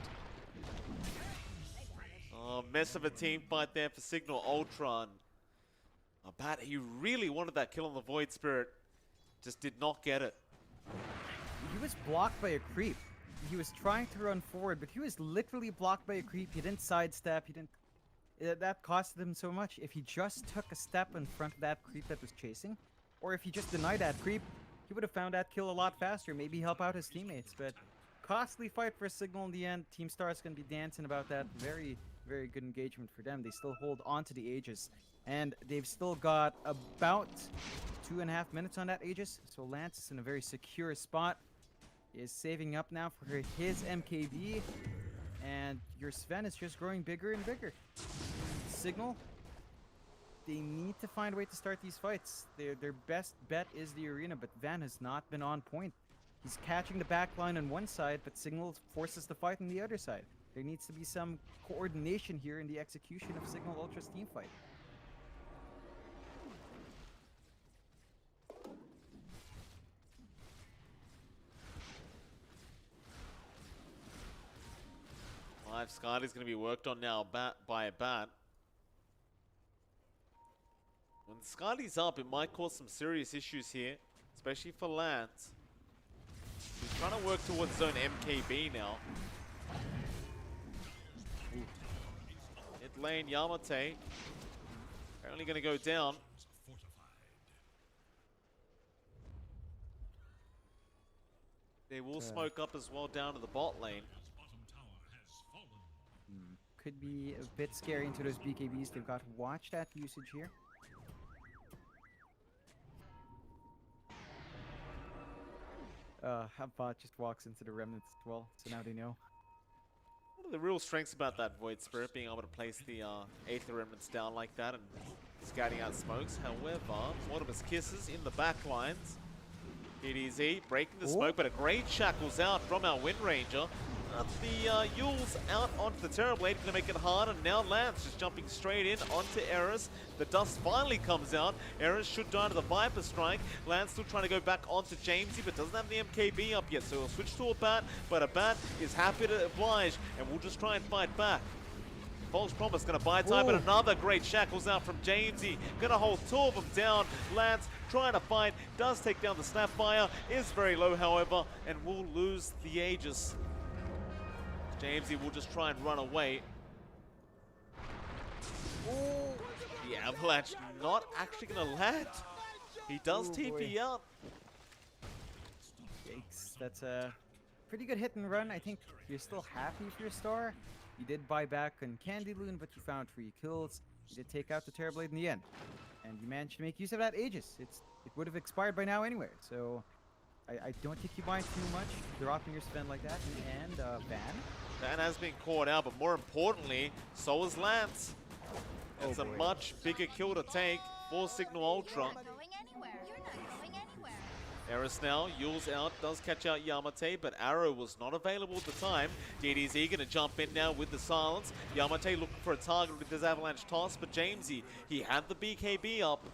Oh, mess of a team fight there for Cignal Ultron. A bat, he really wanted that kill on the Void Spirit. Just did not get it. He was blocked by a creep. He was trying to run forward, but he was literally blocked by a creep. He didn't sidestep. He didn't. That costed him so much. If he just took a step in front of that creep that was chasing, or if he just denied that creep, he would have found that kill a lot faster. Maybe help out his teammates. But costly fight for Cignal in the end. Team Star is going to be dancing about that. Very good engagement for them. They still hold on to the Aegis, and they've still got about 2.5 minutes on that Aegis. So Lance is in a very secure spot. He is saving up now for his MKB, and your Sven is just growing bigger and bigger. Cignal, they need to find a way to start these fights. Their best bet is the arena, but Van has not been on point. He's catching the back line on one side, but Cignal forces the fight on the other side. There needs to be some coordination here in the execution of Cignal Ultra's team fight. Live Scotty's going to be worked on now by a bat. When Scotty's up, it might cause some serious issues here, especially for Lance. He's trying to work towards zone MKB now. Mid lane Yamate. Apparently going to go down. They will smoke up as well down to the bot lane. Could be a bit scary into those BKBs. They've got watch that usage here. Bot just walks into the remnants as well, so now they know. One of the real strengths about that Void Spirit, being able to place the Aether Remnants down like that and scouting out smokes. However, Mortimer's Kisses in the back lines. DDZ breaking the smoke, but a great shackles out from our Wind Ranger. The Yule's out onto the Terrorblade, going to make it hard, and now Lance just jumping straight in onto Eris. The dust finally comes out. Eris should die to the Viper Strike. Lance still trying to go back onto Jamesy, but doesn't have the MKB up yet, so he'll switch to a bat, but a bat is happy to oblige, and we'll just try and fight back. False Promise going to buy time, but another great shackles out from Jamesy. Going to hold two of them down. Lance trying to fight, does take down the Snapfire, is very low, however, and will lose the Aegis. Jamesy will just try and run away. The Avalanche not actually going to land. He does TP out. Yikes, that's a pretty good hit and run. I think you're still happy for your star. You did buy back on Candy Loon, but you found 3 kills. You did take out the Terrorblade in the end. And you managed to make use of that Aegis. It would have expired by now anyway, so I don't think you mind too much dropping your spend like that. And Van. Van has been caught out, but more importantly, so is Lance. It's a much bigger kill to take for Cignal Ultra. Eris now, Yule's out, does catch out Yamate, but Arrow was not available at the time. DDZ gonna jump in now with the silence. Yamate looking for a target with his Avalanche toss, but Jamesy, he had the BKB up.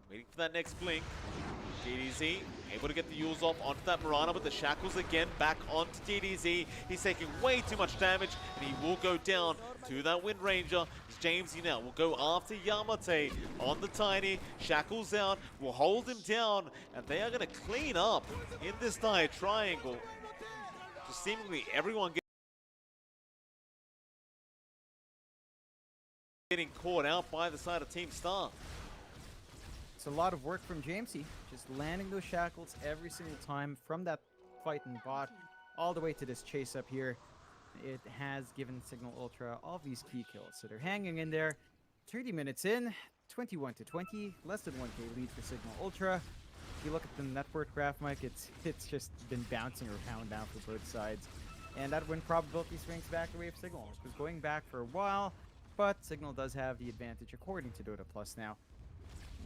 Waiting for that next blink. DDZ able to get the Yules off onto that Mirana, but the shackles again back onto DDZ. He's taking way too much damage, and he will go down to that Wind Ranger. Jamesy now will go after Yamate on the Tiny. Shackles out, will hold him down, and they are going to clean up in this dire triangle. Just seemingly everyone getting caught out by the side of Team Star. It's a lot of work from Jamesy, just landing those shackles every single time from that fight in bot all the way to this chase up here. It has given Cignal Ultra all these key kills, so they're hanging in there. 30 minutes in, 21-20, less than 1k lead for Cignal Ultra. If you look at the net worth graph, Mike, it's just been bouncing around now for both sides. And that win probability swings back the way of Cignal. It was going back for a while, but Cignal does have the advantage according to DOTA Plus now.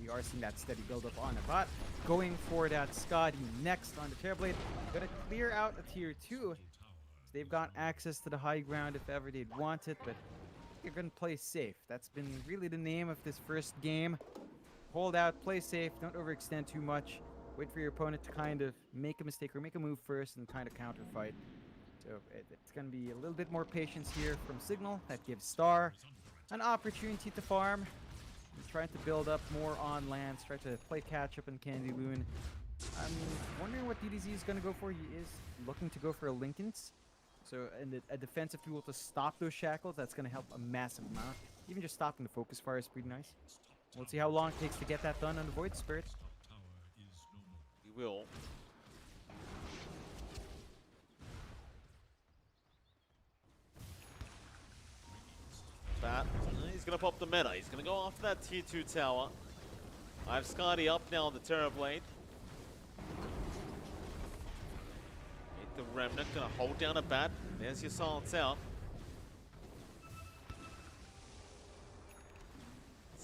We are seeing that steady build up on the bot. Going for that Scotty next on the Terrorblade. Gonna clear out a tier 2. So they've got access to the high ground if ever they'd want it, but they're gonna play safe. That's been really the name of this first game. Hold out, play safe, don't overextend too much. Wait for your opponent to kind of make a mistake or make a move first and kind of counter fight. So it's gonna be a little bit more patience here from Cignal. That gives Star an opportunity to farm. He's trying to build up more on Lance, try to play catch up in Candy Loon. I'm wondering what DDZ is going to go for. He is looking to go for a Linken's. So a defensive tool to stop those shackles, that's going to help a massive amount. Even just stopping the focus fire is pretty nice. We'll see how long it takes to get that done on the Void Spirit. He will. He's going to pop the meta. He's going to go after that tier 2 tower. I have Scotty up now on the Terrorblade. Hit the Remnant. Going to hold down a bat. There's your silence out.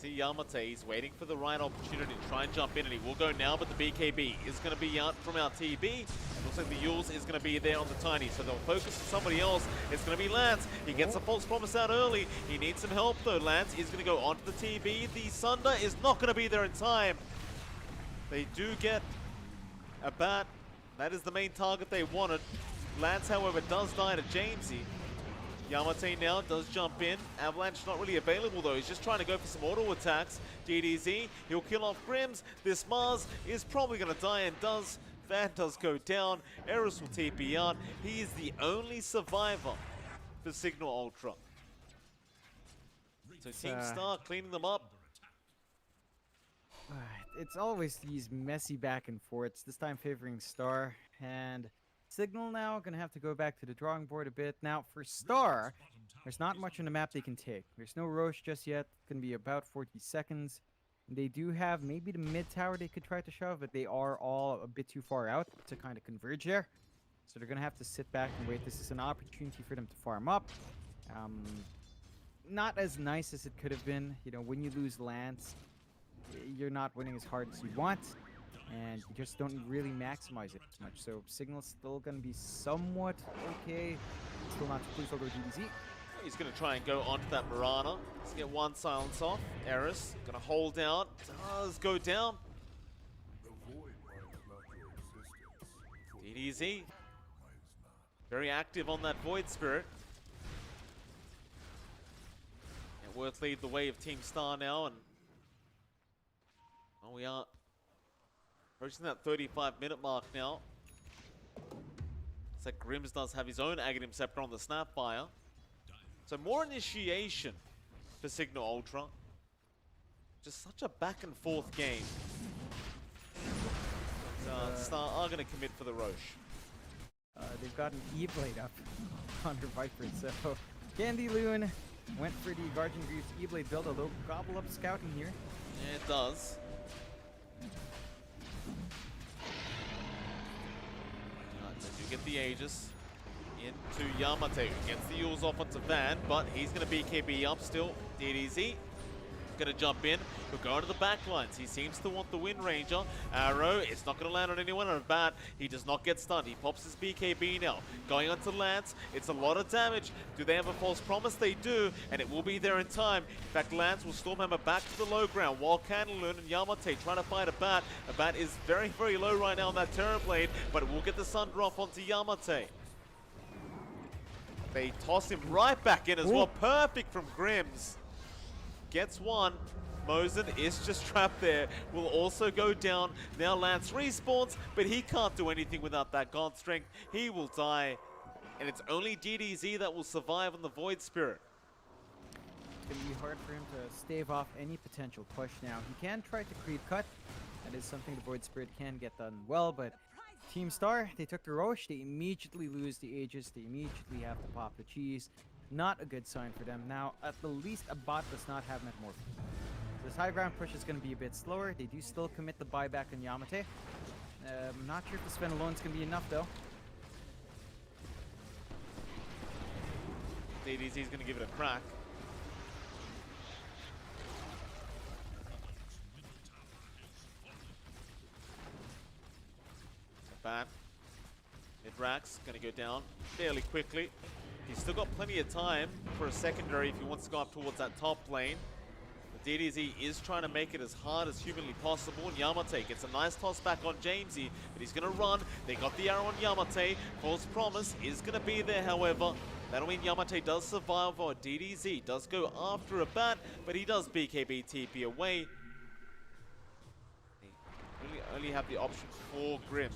see Yamate, he's waiting for the right opportunity to try and jump in, and he will go now, but the BKB is going to be out from our TB. It looks like the Yules is going to be there on the Tiny, so they'll focus on somebody else. It's going to be Lance. He gets a false promise out early. He needs some help, though. Lance is going to go onto the TB. The Sunder is not going to be there in time. They do get a bat. That is the main target they wanted. Lance, however, does die to Jamesy. Yamate now does jump in. Avalanche not really available though. He's just trying to go for some auto attacks. DDZ, he'll kill off Grims. This Mars is probably going to die and does. Van does go down. Eris will TP out. He is the only survivor for Cignal Ultra. So Team Star cleaning them up. It's always these messy back and forths, this time favoring Star, and Cignal now gonna have to go back to the drawing board a bit. Now for Star, there's not much on the map they can take. There's no Roche just yet. It's gonna be about 40 seconds. They do have maybe the mid tower they could try to shove, but they are all a bit too far out to kind of converge there. So they're gonna have to sit back and wait. This is an opportunity for them to farm up. Not as nice as it could have been. You know, when you lose Lance, you're not winning as hard as you want, and you just don't really maximize it as much. So Cignal's still going to be somewhat okay. Still not too pleased, although DDZ. He's going to try and go onto that Mirana. Let's get one silence off. Eris going to hold out. Does go down. DDZ. Very active on that Void Spirit. And Worth lead the way of Team Star now, and we are approaching that 35-minute mark now. Looks like Grims does have his own Aghanim Scepter on the Snapfire. So more initiation for Cignal Ultra. Just such a back and forth game. Star are going to commit for the Roche. They've got an E-Blade up on her Viper, so Candy Loon went for the Guardian Greaves E-Blade build, although gobble up scouting here. Yeah, it does. They do get the Aegis into Yamate, who gets the Yules off onto Van, but he's going to BKB up still. DDZ going to jump in. He'll go into the back lines. He seems to want the Wind Ranger. Arrow, it's not going to land on anyone on a bat. He does not get stunned. He pops his BKB now. Going onto Lance. It's a lot of damage. Do they have a false promise? They do, and it will be there in time. In fact, Lance will Stormhammer back to the low ground while Candleloon and Yamate trying to fight a bat. A bat is very, very low right now on that Terrorblade, but it will get the Sunder off onto Yamate. They toss him right back in as well. Perfect from Grims. Gets one. Mosen is just trapped there. Will also go down. Now Lance respawns, but he can't do anything without that God Strength. He will die. And it's only DDZ that will survive on the Void Spirit. It's going to be hard for him to stave off any potential push now. He can try to creep cut. That is something the Void Spirit can get done well, but Team Star, they took the Roche. They immediately lose the Aegis. They immediately have to pop the cheese. Not a good sign for them. Now, at the least, a bot does not have Metamorphosis. This high ground push is going to be a bit slower. They do still commit the buyback on Yamate. I'm not sure if the Sven alone is going to be enough, though. DDZ is going to give it a crack. Bad. Midrax going to go down fairly quickly. He's still got plenty of time for a secondary if he wants to go up towards that top lane. The DDZ is trying to make it as hard as humanly possible, and Yamate gets a nice toss back on Jamesy, but he's going to run. They got the arrow on Yamate. False promise is going to be there, however. That'll mean Yamate does survive, or DDZ does go after a bat, but he does BKB TP away. They only have the option for Grims.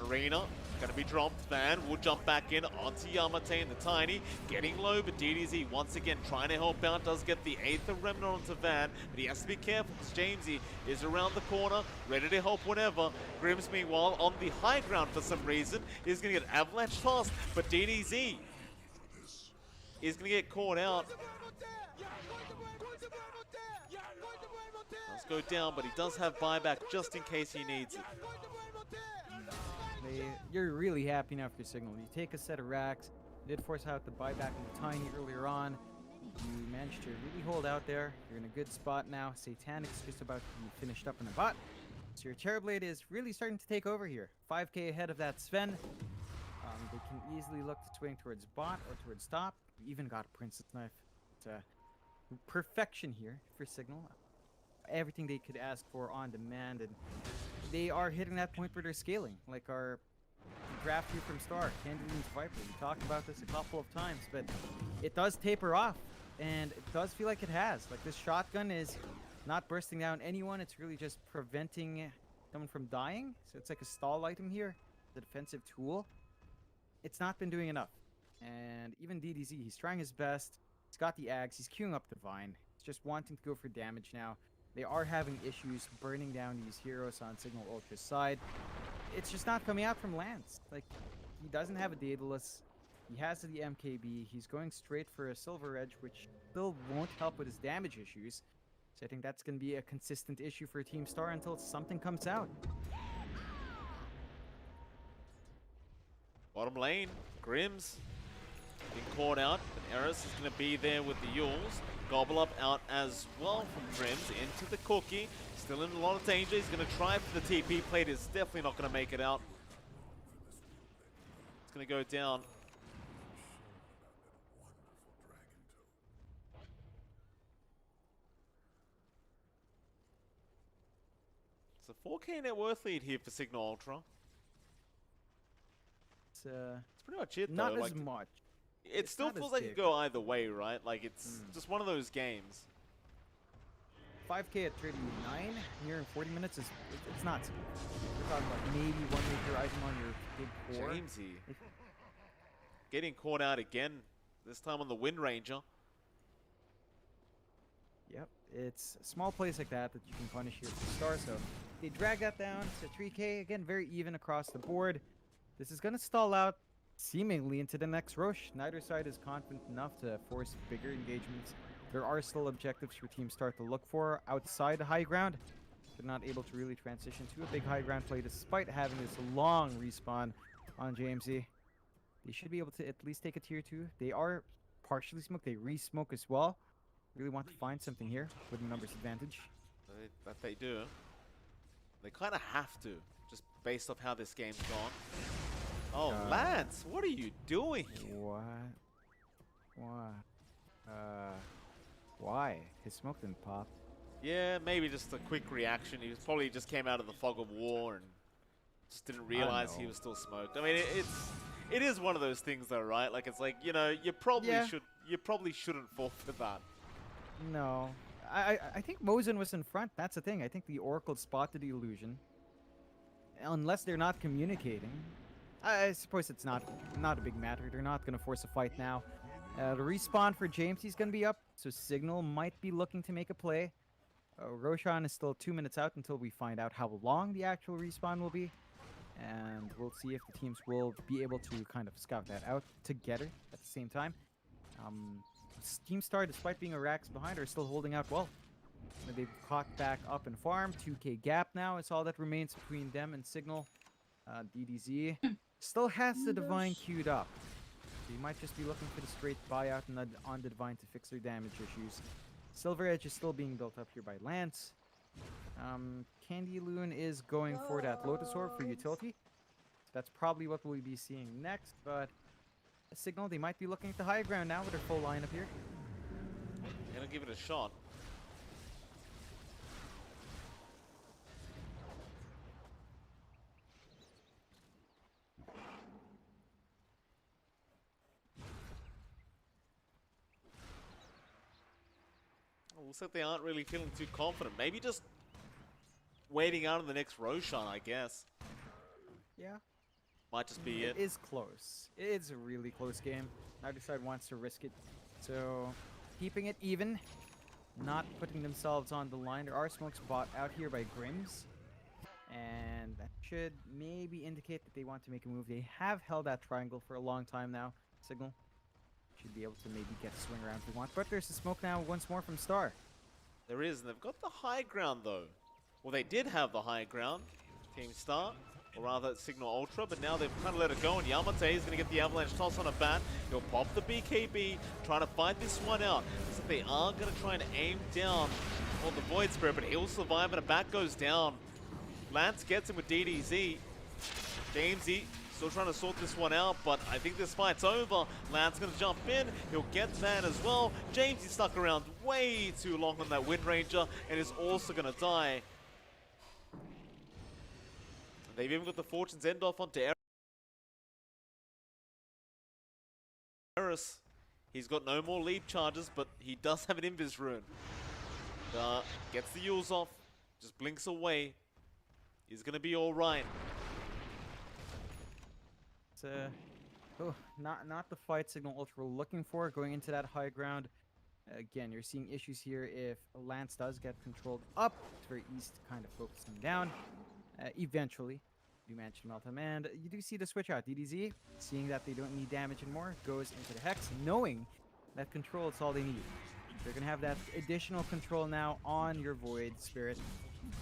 Arena going to be dropped. Van will jump back in onto Yamate and the Tiny. Getting low, but DDZ once again trying to help out. Does get the Aether Remnant onto Van, but he has to be careful because Jamesy is around the corner, ready to help whenever. Grims, meanwhile, on the high ground for some reason, is going to get avalanche tossed, but DDZ is going to get caught out. Does go down, but he does have buyback just in case he needs it. You're really happy now for your Cignal. You take a set of racks. Did force out the buyback on the Tiny earlier on. You managed to really hold out there. You're in a good spot now. Satanic's just about to be finished up in the bot. So your Terrorblade is really starting to take over here. 5k ahead of that Sven. They can easily look to swing towards bot or towards top. We even got a Princess Knife. It's perfection here for Cignal. Everything they could ask for on demand, and they are hitting that point where they're scaling. Like our draft here from Star, Candyman's Viper. We talked about this a couple of times, but it does taper off, and it does feel like it has. Like this shotgun is not bursting down anyone. It's really just preventing someone from dying. So it's like a stall item here, the defensive tool. It's not been doing enough. And even DDZ, he's trying his best. He's got the Ags. He's queuing up Divine. He's just wanting to go for damage now. They are having issues burning down these heroes on Cignal Ultra's side. It's just not coming out from Lance. Like, he doesn't have a Daedalus. He has the MKB. He's going straight for a Silver Edge, which still won't help with his damage issues. So I think that's going to be a consistent issue for Team Star until something comes out. Bottom lane, Grims being caught out, but Eris is going to be there with the Yules. Gobble up out as well from Grims into the Cookie. Still in a lot of danger. He's going to try for the TP. Plate is definitely not going to make it out. It's going to go down. It's a 4k net worth lead here for Cignal Ultra. It's It's pretty much it, though. not Like, as much. it still not as feels like it big. could go either way, right? Like, it's just one of those games. 5k at 39 here in 40 minutes is it's not significant. We're talking about maybe one major item on your big core. Jamesy getting caught out again, this time on the Wind Ranger. Yep, it's a small plays like that you can punish here for Star. So they drag that down to 3k again, very even across the board. This is going to stall out seemingly into the next rush. Neither side is confident enough to force bigger engagements. There are still objectives for Team Star to look for outside the high ground. They're not able to really transition to a big high ground play despite having this long respawn on JMZ. They should be able to at least take a tier 2. They are partially smoked. They re-smoke as well. Really want to find something here with a numbers advantage. That they do. They kind of have to, just based off how this game's gone. Oh, Lance, what are you doing? What? Why? His smoke didn't pop. Yeah, maybe just a quick reaction. He was probably just came out of the fog of war and just didn't realize he was still smoked. I mean, it is one of those things, though, right? Like, it's like, you know, you probably shouldn't fall for that. No. I think Mosin was in front. That's the thing. I think the Oracle spotted the illusion. Unless they're not communicating. I suppose it's not a big matter. They're not going to force a fight now. The respawn for James, he's going to be up. So Cignal might be looking to make a play. Roshan is still 2 minutes out until we find out how long the actual respawn will be. And we'll see if the teams will be able to kind of scout that out together at the same time. Team Star, despite being a racks behind, are still holding out well. They've caught back up in farm. 2k gap now is all that remains between them and Cignal. DDZ still has the Divine queued up. They might just be looking for the straight buyout and on the Divine to fix their damage issues. Silver Edge is still being built up here by Lance. Candy Loon is going for that Lotus Orb for utility. So that's probably what we'll be seeing next, but Cignal, they might be looking at the high ground now with their full lineup here. Gonna give it a shot. Looks like they aren't really feeling too confident. Maybe just waiting out on the next Roshan, I guess. Yeah. Might just be it. It is close. It's a really close game. Neither side wants to risk it. So, keeping it even. Not putting themselves on the line. There are smokes bought out here by Grims. And that should maybe indicate that they want to make a move. They have held that triangle for a long time now. Cignal should be able to maybe get a swing around if they want. But there's the smoke now once more from Star. There is, and they've got the high ground, though. Well, they did have the high ground. Team Star. or rather Cignal Ultra, but now they've kind of let it go, and Yamate is going to get the Avalanche toss on a bat. He'll pop the BKB, trying to fight this one out. So they are going to try and aim down on the Void Spirit, but he'll survive, and a bat goes down. Lance gets him with DDZ. Jamesy still trying to sort this one out, but I think this fight's over. Lance going to jump in. He'll get Van as well. Jamesy stuck around way too long on that Wind Ranger and is also going to die. They've even got the Fortune's End off onto Eris. He's got no more lead charges, but he does have an Invis rune. Gets the Yules off, just blinks away. He's going to be all right. Not the fight Cignal Ultra we're looking for going into that high ground. Again, you're seeing issues here if Lance does get controlled up. It's very easy to kind of focus him down. Eventually, you mentioned Meltem, and you do see the switch out. DDZ, seeing that they don't need damage anymore, goes into the Hex, knowing that control is all they need. They're going to have that additional control now on your Void Spirit,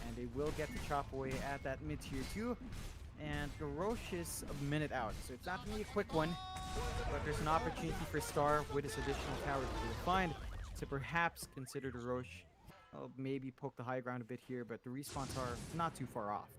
and they will get to chop away at that mid-tier 2. And Garrosh is a minute out, so it's not going to be a quick one, but there's an opportunity for Star with his additional tower to find to perhaps consider Garrosh. I'll maybe poke the high ground a bit here, but the respawns are not too far off.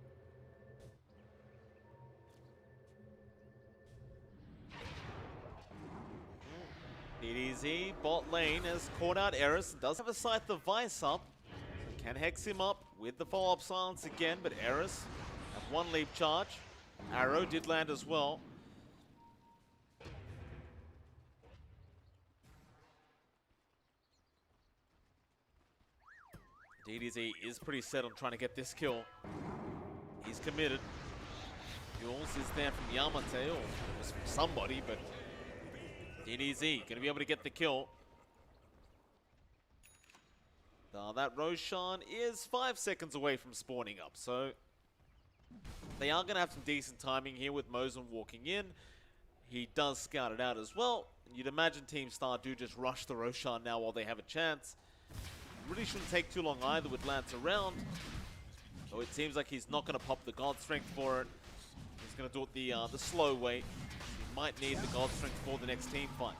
DDZ, bot lane, has caught out Eris, does have a Scythe of Vice up, so can hex him up with the follow-up silence again, but Eris have one leap charge. Arrow did land as well. DDZ is pretty set on trying to get this kill. He's committed. Jules is there from Yamate, or it was from somebody, but DDZ gonna be able to get the kill. That Roshan is 5 seconds away from spawning up, so they are going to have some decent timing here with Mosin walking in. He does scout it out as well. You'd imagine Team Star do just rush the Roshan now while they have a chance. Really shouldn't take too long either with Lance around. So it seems like he's not going to pop the God Strength for it. He's going to do it the slow way. He might need the God Strength for the next team fight.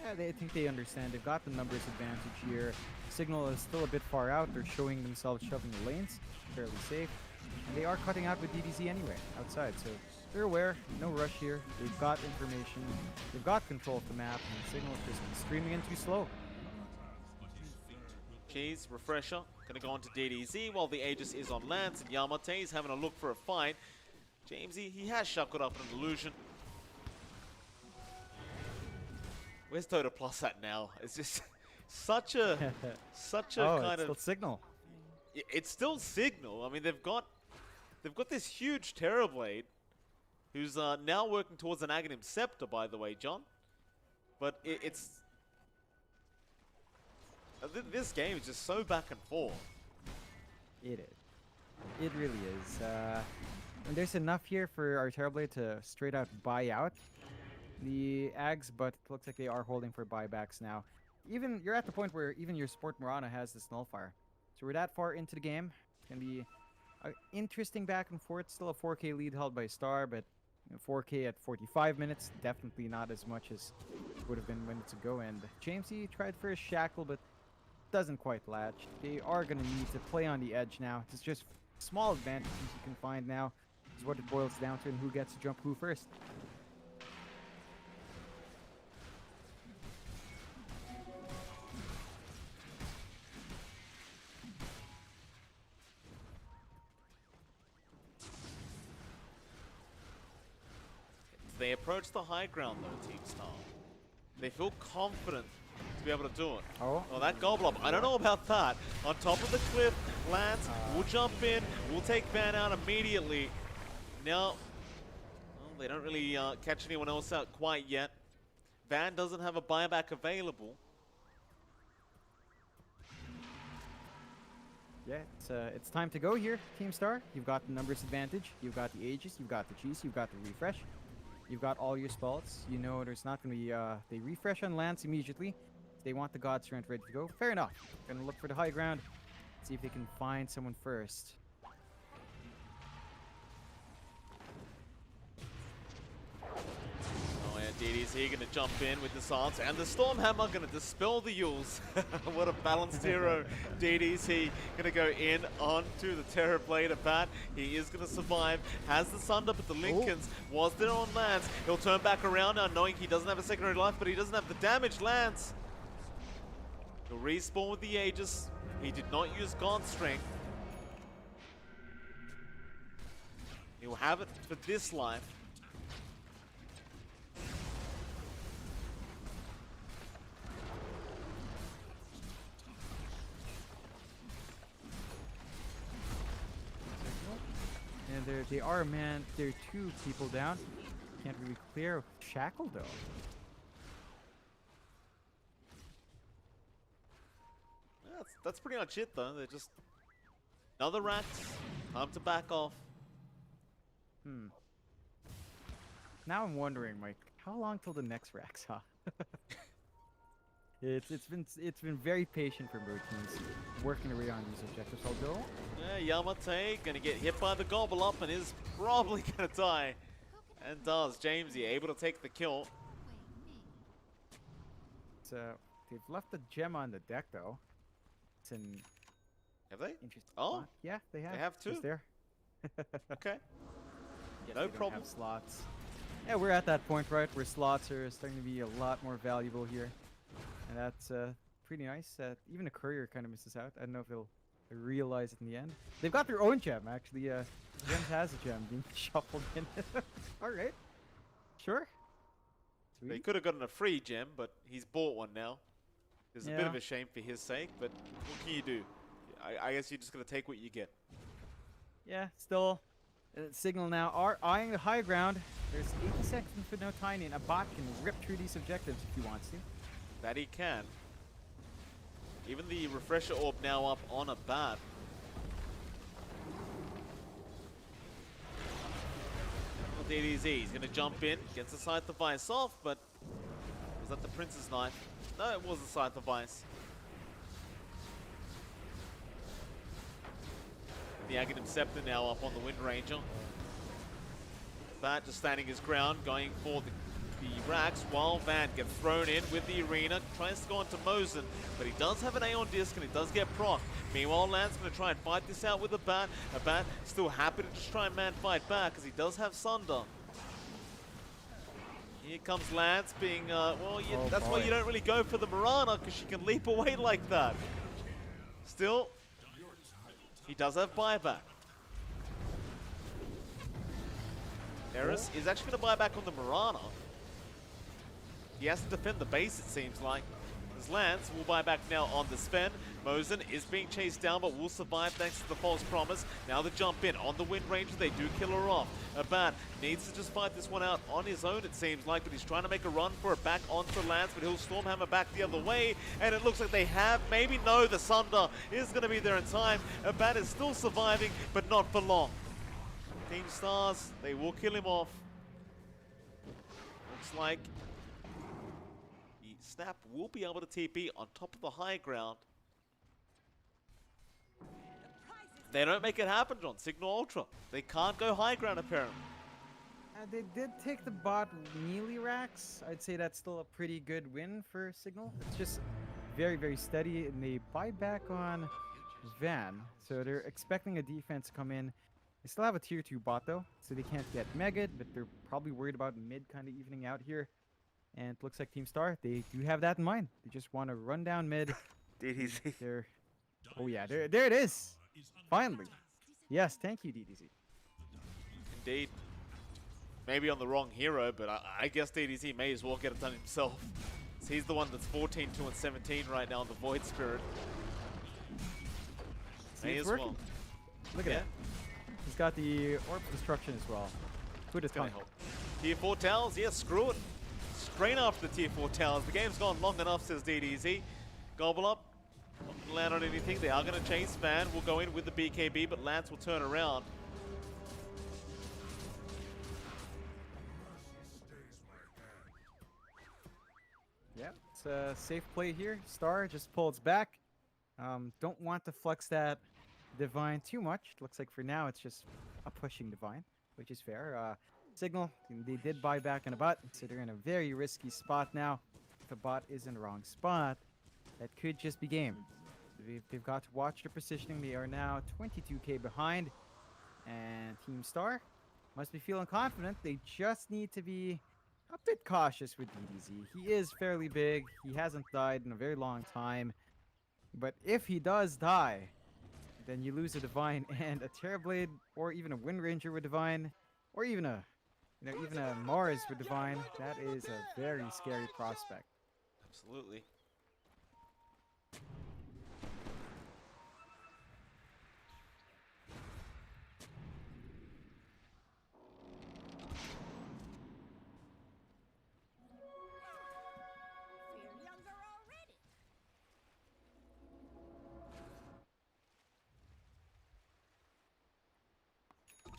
Yeah, I think they understand. They've got the numbers advantage here. Cignal is still a bit far out. They're showing themselves shoving the lanes. Fairly safe. And they are cutting out with DDZ anyway, outside. So they're aware. No rush here. They've got information. They've got control of the map. And Cignal's just streaming in too slow. Cheese, refresher. Gonna go on to DDZ while the Aegis is on Lance. And Yamate is having a look for a fight. Jamesy, he has shuckled up an illusion. Where's DOTA Plus at now? It's just such a kind it's of still Cignal. It's still Cignal. I mean, they've got this huge Terrorblade, who's now working towards an Aghanim Scepter, by the way, John. But this game is just so back and forth. It is. It really is. And there's enough here for our Terrorblade to straight out buy out the Ags, but it looks like they are holding for buybacks now. Even you're at the point where even your Sport Mirana has this Nullifier. So we're that far into the game. It's going to be an interesting back and forth. Still a 4K lead held by Star, but 4K at 45 minutes. Definitely not as much as it would have been minutes ago. And Jamesy tried for a Shackle, but doesn't quite latch. They are going to need to play on the edge now. It's just small advantages you can find now is what it boils down to, and who gets to jump who first. They approach the high ground though, Team Star. They feel confident to be able to do it. Oh, that Goblob, I don't know about that. On top of the cliff, Lance will jump in, will take Van out immediately. Now, well, they don't really catch anyone else out quite yet. Van doesn't have a buyback available. Yeah, it's time to go here, Team Star. You've got the numbers advantage. You've got the Aegis. You've got the cheese. You've got the refresh. You've got all your spells. You know there's not going to be... they refresh on Lance immediately. They want the God Strength ready to go. Fair enough. Going to look for the high ground. See if they can find someone first. DDC going to jump in with the silence, and the Stormhammer going to dispel the Yules. What a balanced hero. DDC going to go in onto the Terrorblade of Bat. He is going to survive. Has the Sunder, but the Lincolns was there on Lance. He'll turn back around now, knowing he doesn't have a secondary life, but he doesn't have the damage. Lance. He'll respawn with the Aegis. He did not use Gaunt Strength. He'll have it for this life. And they are man. There are 2 people down. Can't really clear. Shackle though. That's pretty much it though. They're just another Rax. Time to back off. Now I'm wondering, Mike, how long till the next Rax, huh? It's been very patient for both teams, working away on these objectives. Although, yeah, Yamate gonna get hit by the Gobble Up and is probably gonna die, and does. Jamesy able to take the kill. it's, they've left the gem on the deck though. It's an Have they? interesting. Oh, spot. Yeah, they have. they have Just 2. there. Okay. Yes, No they don't problem. have slots. Yeah, we're at that point, right, where slots are starting to be a lot more valuable here, and that's pretty nice. Even a courier kind of misses out. I don't know if they'll realize it in the end. They've got their own gem, actually. Gems has a gem being shuffled in. All right, sure. They Sweet. could have gotten a free gem, but he's bought one now. It's a bit of Yeah. a shame for his sake, but what can you do? I guess you're just gonna take what you get. Yeah, still. Cignal now are eyeing the high ground. There's 80 seconds for no tiny, and a bot can rip through these objectives if he wants to. That he can. Even the refresher orb now up on a bat. DDZ, he's going to jump in, gets the Scythe of Vice off, but was that the Prince's Knife? No, it was the Scythe of Vice. The Aghanim Scepter now up on the Wind Ranger. Bat just standing his ground, going for the Rax, while Van gets thrown in with the Arena, tries to go onto Mosin, but he does have an Aeon Disc and it does get proc. Meanwhile, Lance going to try and fight this out with a Bat. A Bat still happy to just try and man fight back because he does have Sunder. Here comes Lance being, well, that's why you don't really go for the Mirana, because she can leap away like that. Still, he does have buyback. Eris is actually going to buy back on the Mirana. He has to defend the base, it seems like. As Lance will buy back now on the Sven. Mosin is being chased down, but will survive thanks to the false promise. Now the jump in on the Wind Ranger, they do kill her off. Aban needs to just fight this one out on his own, it seems like, but he's trying to make a run for it back onto Lance, but he'll Stormhammer back the other way, and it looks like they have, maybe no, the Sunder is going to be there in time. Aban is still surviving, but not for long. Team Stars, they will kill him off. Looks like the Snap will be able to TP on top of the high ground. They don't make it happen, John. Cignal Ultra. They can't go high ground, apparently. They did take the bot melee racks. I'd say that's still a pretty good win for Cignal. It's just very, very steady, and they buy back on Van. So they're expecting a defense to come in. They still have a tier 2 bot, though, so they can't get megged, but they're probably worried about mid kind of evening out here. And it looks like Team Star, they do have that in mind. They just want to run down mid. DDZ. They're... Oh, yeah, there it is. Finally. Yes, thank you, DDZ. Indeed. Maybe on the wrong hero, but I guess DDZ may as well get it done himself. So he's the one that's 14, 2, and 17 right now in the Void Spirit. May it's as working. well. Look at that. He's got the Orb Destruction as well. Who'd have Gonna thought? help. Tier 4 towers, yeah, screw it. Straight after the Tier 4 towers. The game's gone long enough, says DDZ. Gobble up. Not gonna land on anything. They are going to chase. Van will go in with the BKB, but Lance will turn around. Yeah, it's a safe play here. Star just pulls back. Don't want to flex that Divine too much. Looks like for now it's just a pushing Divine, which is fair. Cignal, they did buy back on a bot, so they're in a very risky spot now. If a bot is in the wrong spot, that could just be game. They've got to watch their positioning. They are now 22k behind, and Team Star must be feeling confident. They just need to be a bit cautious with DDZ. He is fairly big. He hasn't died in a very long time. But if he does die, then you lose a Divine and a Terrorblade, or even a Wind Ranger with Divine, or even a even a Mars with Divine. That is a very scary prospect. Absolutely.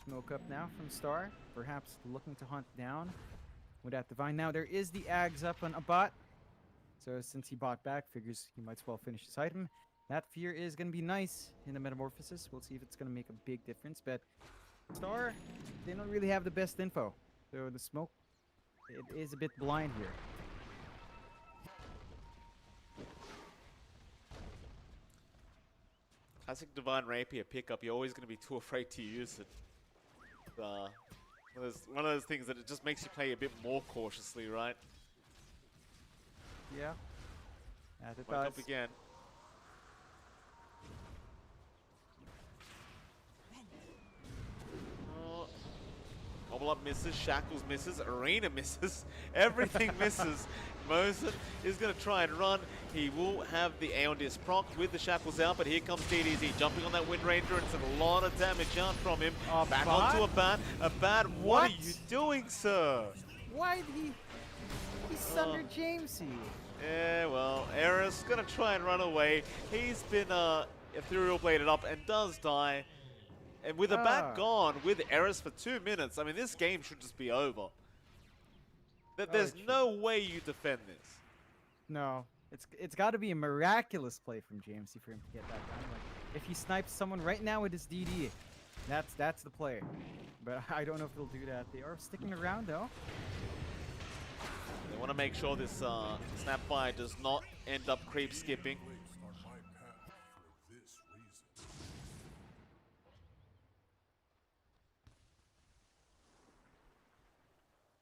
Smoke up now from Star, perhaps looking to hunt down with that Divine. Now there is the Ags up on a bot, so since he bought back, figures he might as well finish his item. That Fear is going to be nice in the Metamorphosis. We'll see if it's going to make a big difference, but Star, they don't really have the best info. So the smoke, it is a bit blind here. Classic Divine Rapier pickup. You're always going to be too afraid to use it. One of those things that it just makes you play a bit more cautiously, right? Yeah. As it Wake does. up again. Oh. Gobble up misses, Shackles misses, Arena misses, everything misses. Mosen is going to try and run. He will have the Aeon Disc procced with the Shackles out, but here comes DDZ jumping on that Wind Ranger, and it's a lot of damage out from him. Back onto a bat. A bat, what are you doing, sir? Why did he sundered Jamesy? Yeah, well, Eris going to try and run away. He's been ethereal bladed up and does die. And with a bat gone, with Eris for 2 minutes, I mean, this game should just be over. There's no way you defend this. No, it's got to be a miraculous play from Jamesy for him to get that done. Like, if he snipes someone right now with his DD, that's the play. But I don't know if they'll do that. They are sticking around though. They want to make sure this Snapfire does not end up creep skipping.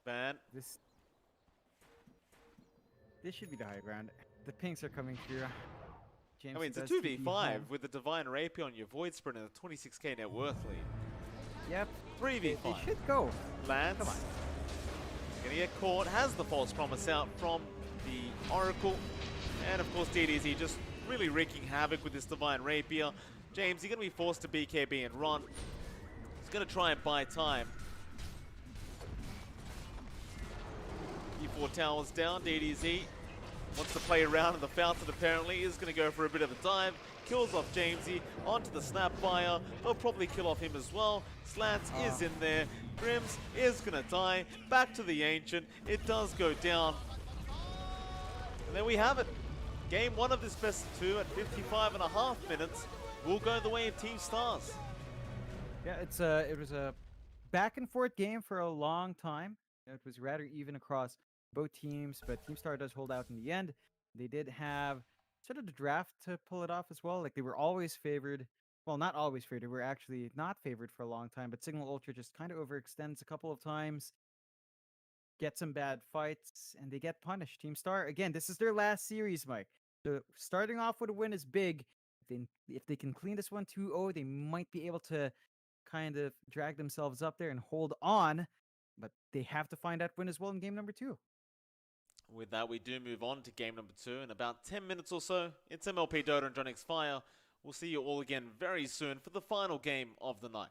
Ban. This should be the high ground. The pinks are coming through. I mean, it's a 2v5 with the Divine Rapier on your Void Sprint and a 26k net worth lead. Yep. 3v5. They should go. Lands. Come on. Gonna get caught. Has the false promise out from the Oracle. And of course, DDZ just really wreaking havoc with this Divine Rapier. James, you're gonna be forced to BKB and run. He's gonna try and buy time. E4 towers down. DDZ wants to play around in the fountain apparently. Is going to go for a bit of a dive. Kills off Jamesy. Onto the Snapfire. They'll probably kill off him as well. Slants is in there. Grims is going to die. Back to the Ancient. It does go down. And there we have it. Game 1 of this best of 2 at 55.5 minutes will go the way of Team Stars. Yeah, it was a back and forth game for a long time. It was rather even across both teams, but Team Star does hold out in the end. They did have sort of the draft to pull it off as well. Like, they were always favored. Well, not always favored. They were actually not favored for a long time, but Cignal Ultra just kind of overextends a couple of times, get some bad fights, and they get punished. Team Star, again, this is their last series, Mike. So starting off with a win is big. If they can clean this one 2-0, they might be able to kind of drag themselves up there and hold on. But they have to find that win as well in game number 2. With that, we do move on to game number 2 in about 10 minutes or so. It's MLP Dota and Jonix Fire. We'll see you all again very soon for the final game of the night.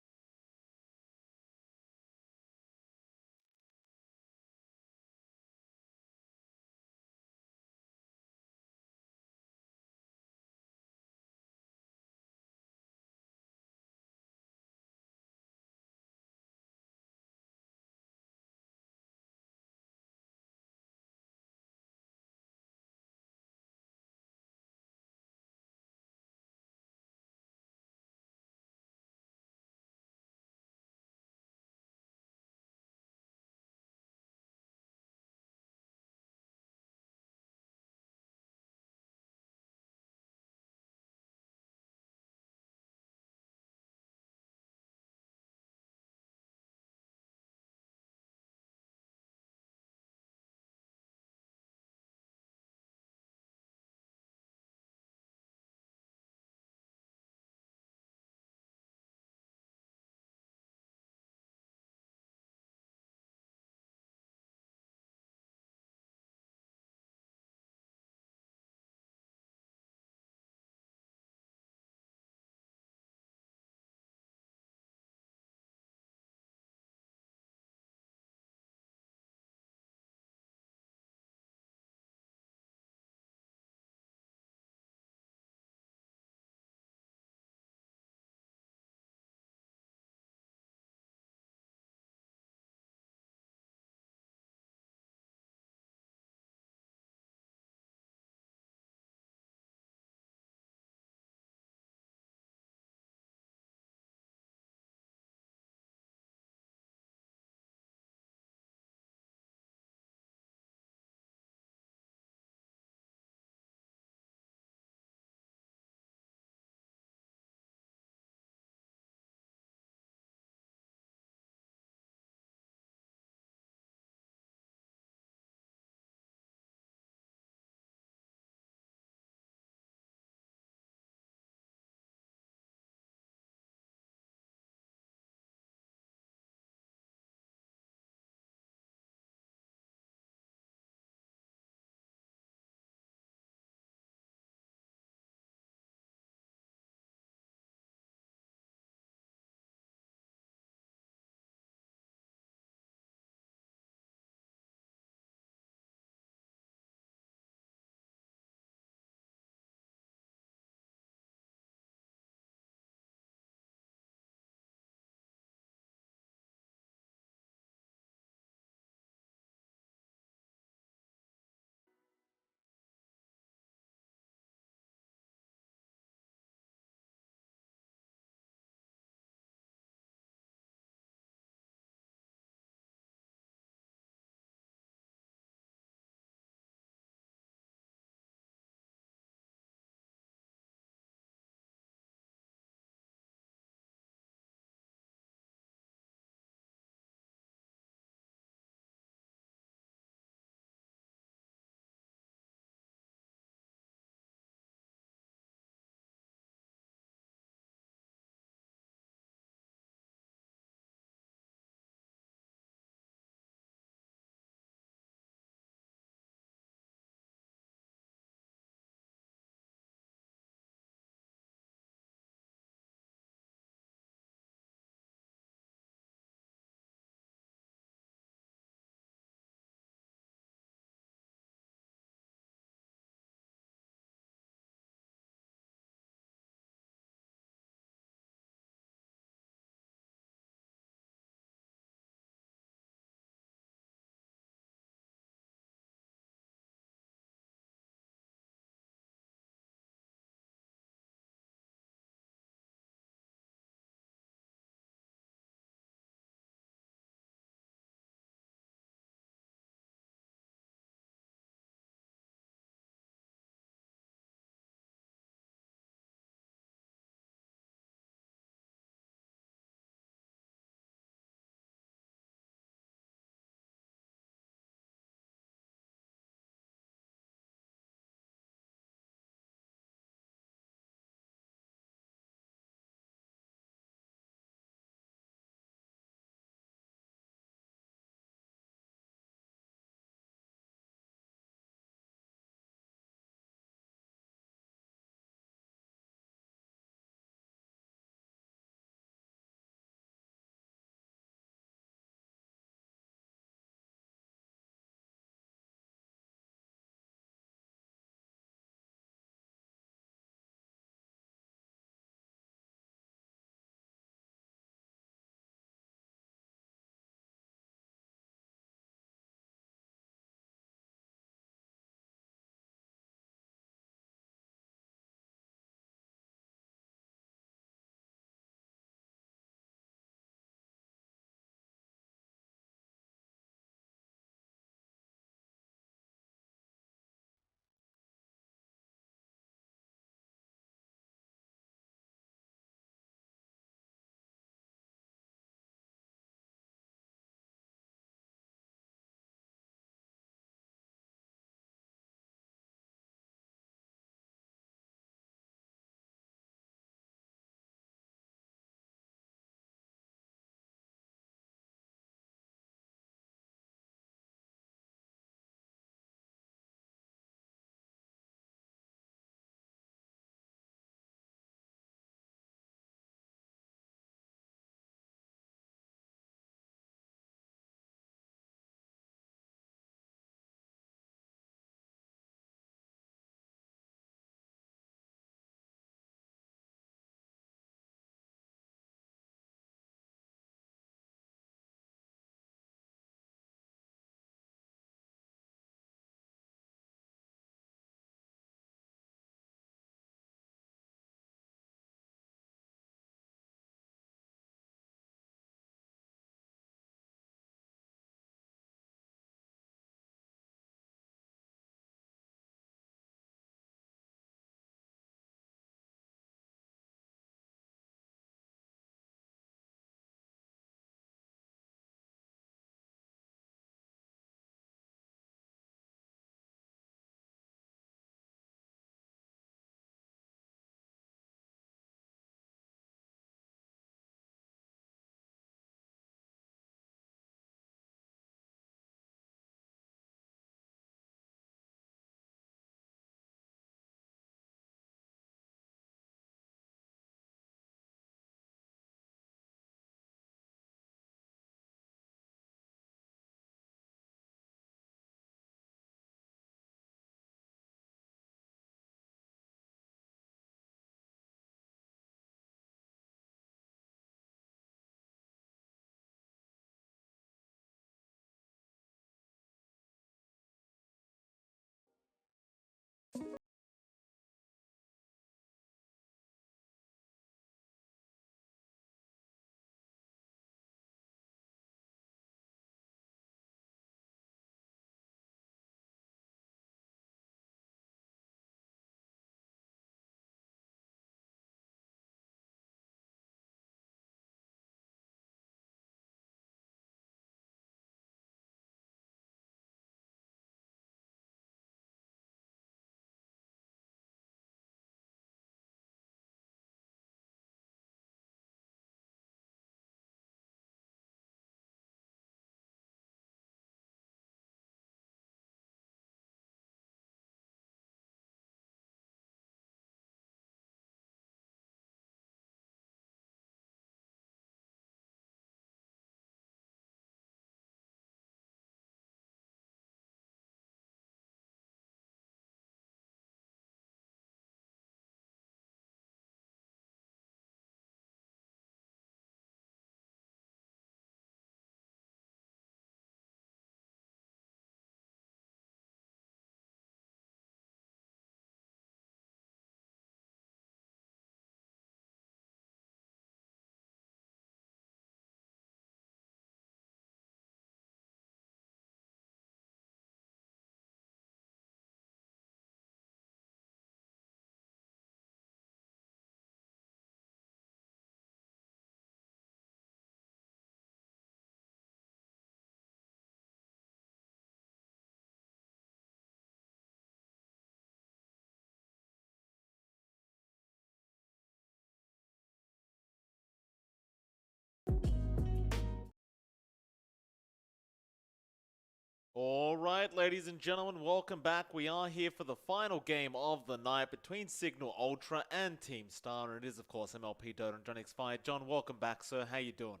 All right, ladies and gentlemen, welcome back. We are here for the final game of the night between Cignal Ultra and Team Star, and it is, of course, MLP Dota and John X Fire. John, welcome back, sir. How you doing?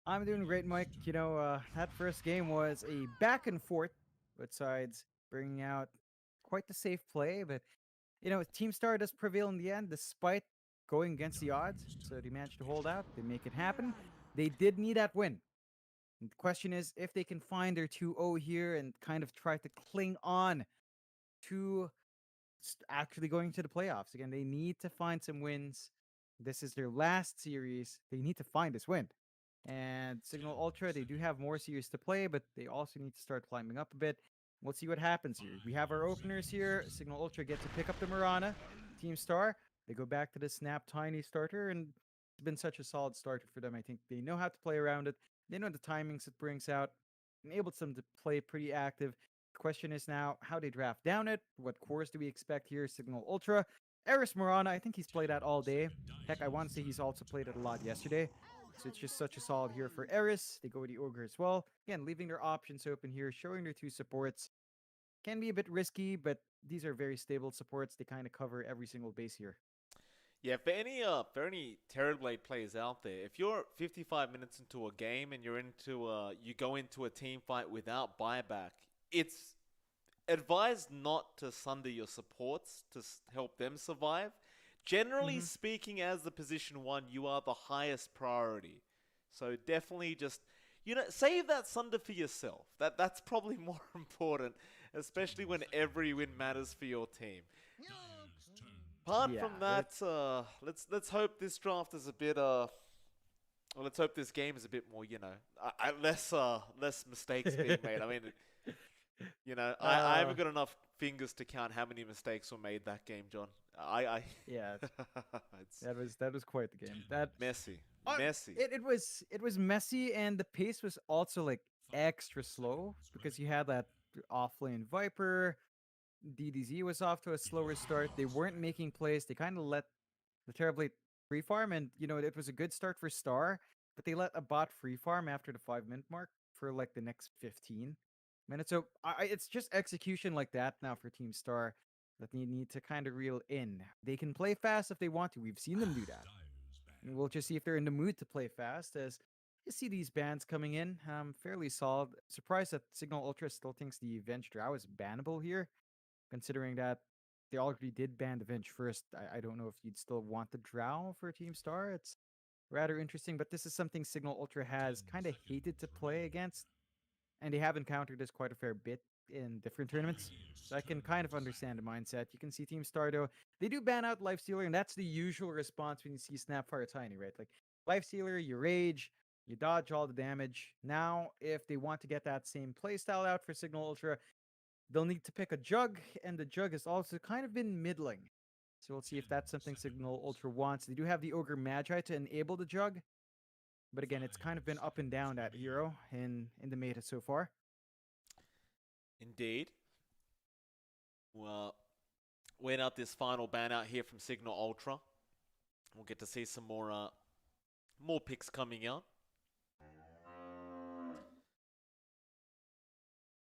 I'm doing great, Mike. That first game was a back and forth, both sides bringing out quite the safe play, but Team Star does prevail in the end despite going against the odds. So they managed to hold out, they make it happen. They did need that win. And the question is if they can find their 2-0 here and kind of try to cling on to actually going to the playoffs. Again, they need to find some wins. This is their last series. They need to find this win. And Signal Ultra, they do have more series to play, but they also need to start climbing up a bit. We'll see what happens here. We have our openers here. Signal Ultra get to pick up the Mirana. Team Star, they go back to the Snap Tiny starter, and it's been such a solid starter for them. I think they know how to play around it. They know the timings it brings out. Enables them to play pretty active. The question is now how they draft down it. What cores do we expect here? Signal Ultra. Eris Morana, I think he's played that all day. Heck, I want to say he's also played it a lot yesterday. So it's just such a solid here for Eris. They go with the Ogre as well. Again, leaving their options open here, showing their two supports. Can be a bit risky, but these are very stable supports. They kind of cover every single base here. Yeah, for any Terrorblade players out there, if you're 55 minutes into a game and you go into a team fight without buyback, it's advised not to sunder your supports to help them survive. Generally Mm-hmm. speaking, as the position one, you are the highest priority. So definitely just save that sunder for yourself. That's probably more important, especially when every win matters for your team. Apart Yeah, from that, let's hope this draft is a bit well, let's hope this game is a bit more, less mistakes being made. I mean, I uh, haven't got enough fingers to count how many mistakes were made that game, John. I yeah, it's that was quite the game. That messy, uh, messy. it was messy, and the pace was also like extra slow because you had that offlane Viper. DDZ was off to a slower start. They weren't making plays. They kind of let the Terrorblade free farm, and it was a good start for Star, but they let a bot free farm after the 5 minute mark for like the next 15 minutes. So it's just execution like that now for Team Star that they need to kind of reel in. They can play fast if they want to. We've seen them do that. And we'll just see if they're in the mood to play fast as you see these bans coming in. Fairly solid. Surprised that Signal Ultra still thinks the Avenge Drow is bannable here, considering that they already did ban the Venge first. I don't know if you'd still want the Drow for Team Star. It's rather interesting, but this is something Signal Ultra has kind of hated to play against, and they have encountered this quite a fair bit in different tournaments. So I can kind of understand the mindset. You can see Team Star, though, they do ban out Lifestealer, and that's the usual response when you see Snapfire Tiny, right? Like, Lifestealer, you rage, you dodge all the damage. Now, if they want to get that same playstyle out for Signal Ultra, they'll need to pick a Jug, and the Jug has also kind of been middling. So we'll see if that's something Signal Ultra wants. They do have the Ogre Magi to enable the Jug, but again, it's kind of been up and down that hero in the meta so far. Indeed. Well, wait out this final ban out here from Signal Ultra. We'll get to see some more picks coming out.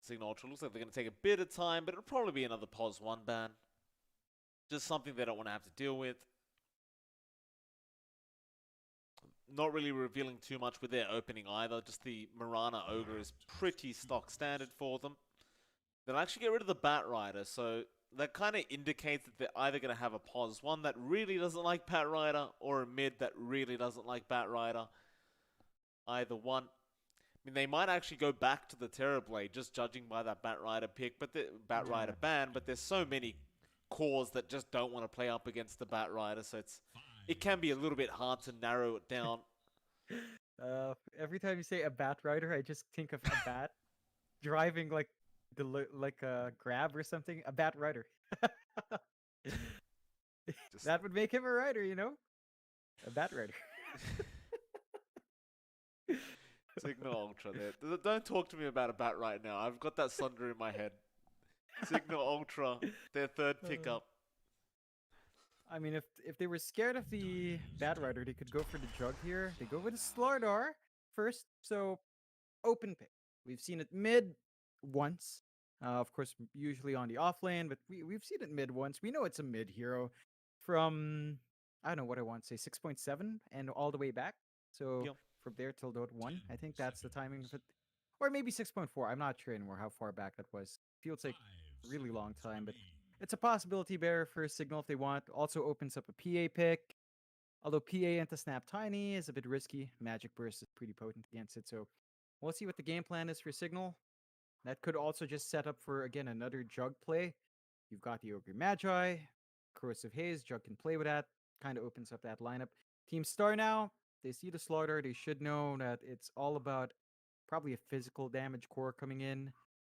Signal Ultra looks like they're going to take a bit of time, but it'll probably be another pos 1 ban. Just something they don't want to have to deal with. Not really revealing too much with their opening either. Just the Mirana Ogre is pretty stock standard for them. They'll actually get rid of the Bat Rider, so that kind of indicates that they're either going to have a pos 1 that really doesn't like Bat Rider, or a mid that really doesn't like Bat Rider. Either one. I mean, they might actually go back to the Terrorblade, just judging by that Bat Rider pick, but the Bat Rider ban. But there's so many cores that just don't want to play up against the Bat Rider, so it can be a little bit hard to narrow it down. Every time you say a Bat Rider, I just think of a bat driving like like a grab or something. A Bat Rider. Just That would make him a rider, a Bat Rider. Signal Ultra there. Don't talk to me about a bat right now. I've got that Sunder in my head. Signal Ultra, their third pickup. I mean, if they were scared of the Bat Rider, they could go for the Jug here. They go with the Slardar first, so open pick. We've seen it mid once. Of course, usually on the off lane, but we've seen it mid once. We know it's a mid hero from, I don't know what I want to say, 6.7 and all the way back. So Yep. from there till Dota 1, I think that's the timing of it. Or maybe 6.4. I'm not sure anymore how far back that was. Feels like a really long time, but it's a possibility bearer for Cignal if they want. Also opens up a PA pick. Although PA into Snap Tiny is a bit risky. Magic Burst is pretty potent against it, so we'll see what the game plan is for Cignal. That could also just set up for, again, another Jug play. You've got the Ogre Magi, Corrosive Haze, Jug can play with that. Kind of opens up that lineup. Team Star now, they see the Slaughter. They should know that it's all about probably a physical damage core coming in.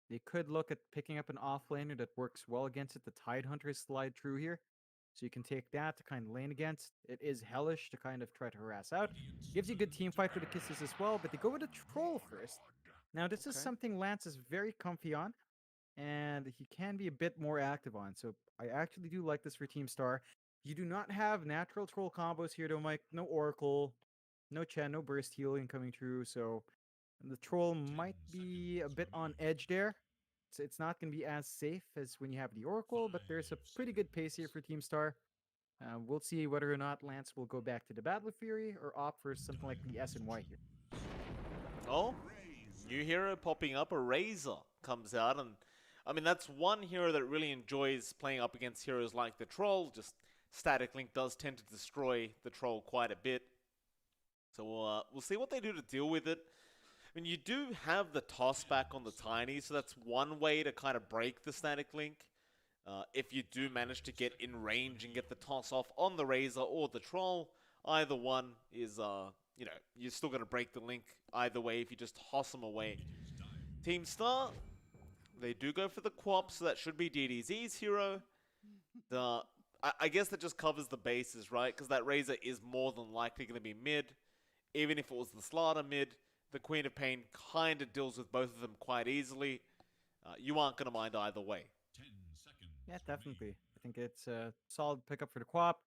They could look at picking up an offlaner that works well against it. The Tide Hunters slide through here. So you can take that to kind of lane against. It is hellish to kind of try to harass out. Gives you a good team fight with the kisses as well, but they go with a troll first. Now, this is Okay. something Lance is very comfy on, and he can be a bit more active on. So I actually do like this for Team Star. You do not have natural troll combos here, though, Mike. No Oracle, no Chen, no Burst healing coming through. So the troll might be a bit on edge there. So it's not going to be as safe as when you have the Oracle, but there's a pretty good pace here for Team Star. We'll see whether or not Lance will go back to the Battle of Fury or opt for something like the S and Y here. Oh, new hero popping up, a Razor comes out, and I mean that's one hero that really enjoys playing up against heroes like the Troll. Just Static Link does tend to destroy the Troll quite a bit, so we'll see what they do to deal with it. I mean, you do have the toss back on the Tiny, so that's one way to kind of break the Static Link. If you do manage to get in range and get the toss off on the Razor or the Troll, either one is, you're still going to break the link either way if you just toss them away. Team Star, they do go for the Quap, so that should be DDZ's hero. I guess that just covers the bases, right? Because that Razor is more than likely going to be mid. Even if it was the Slaughter mid, the Queen of Pain kind of deals with both of them quite easily. You aren't going to mind either way. Yeah, definitely. I think it's a solid pickup for the Quap.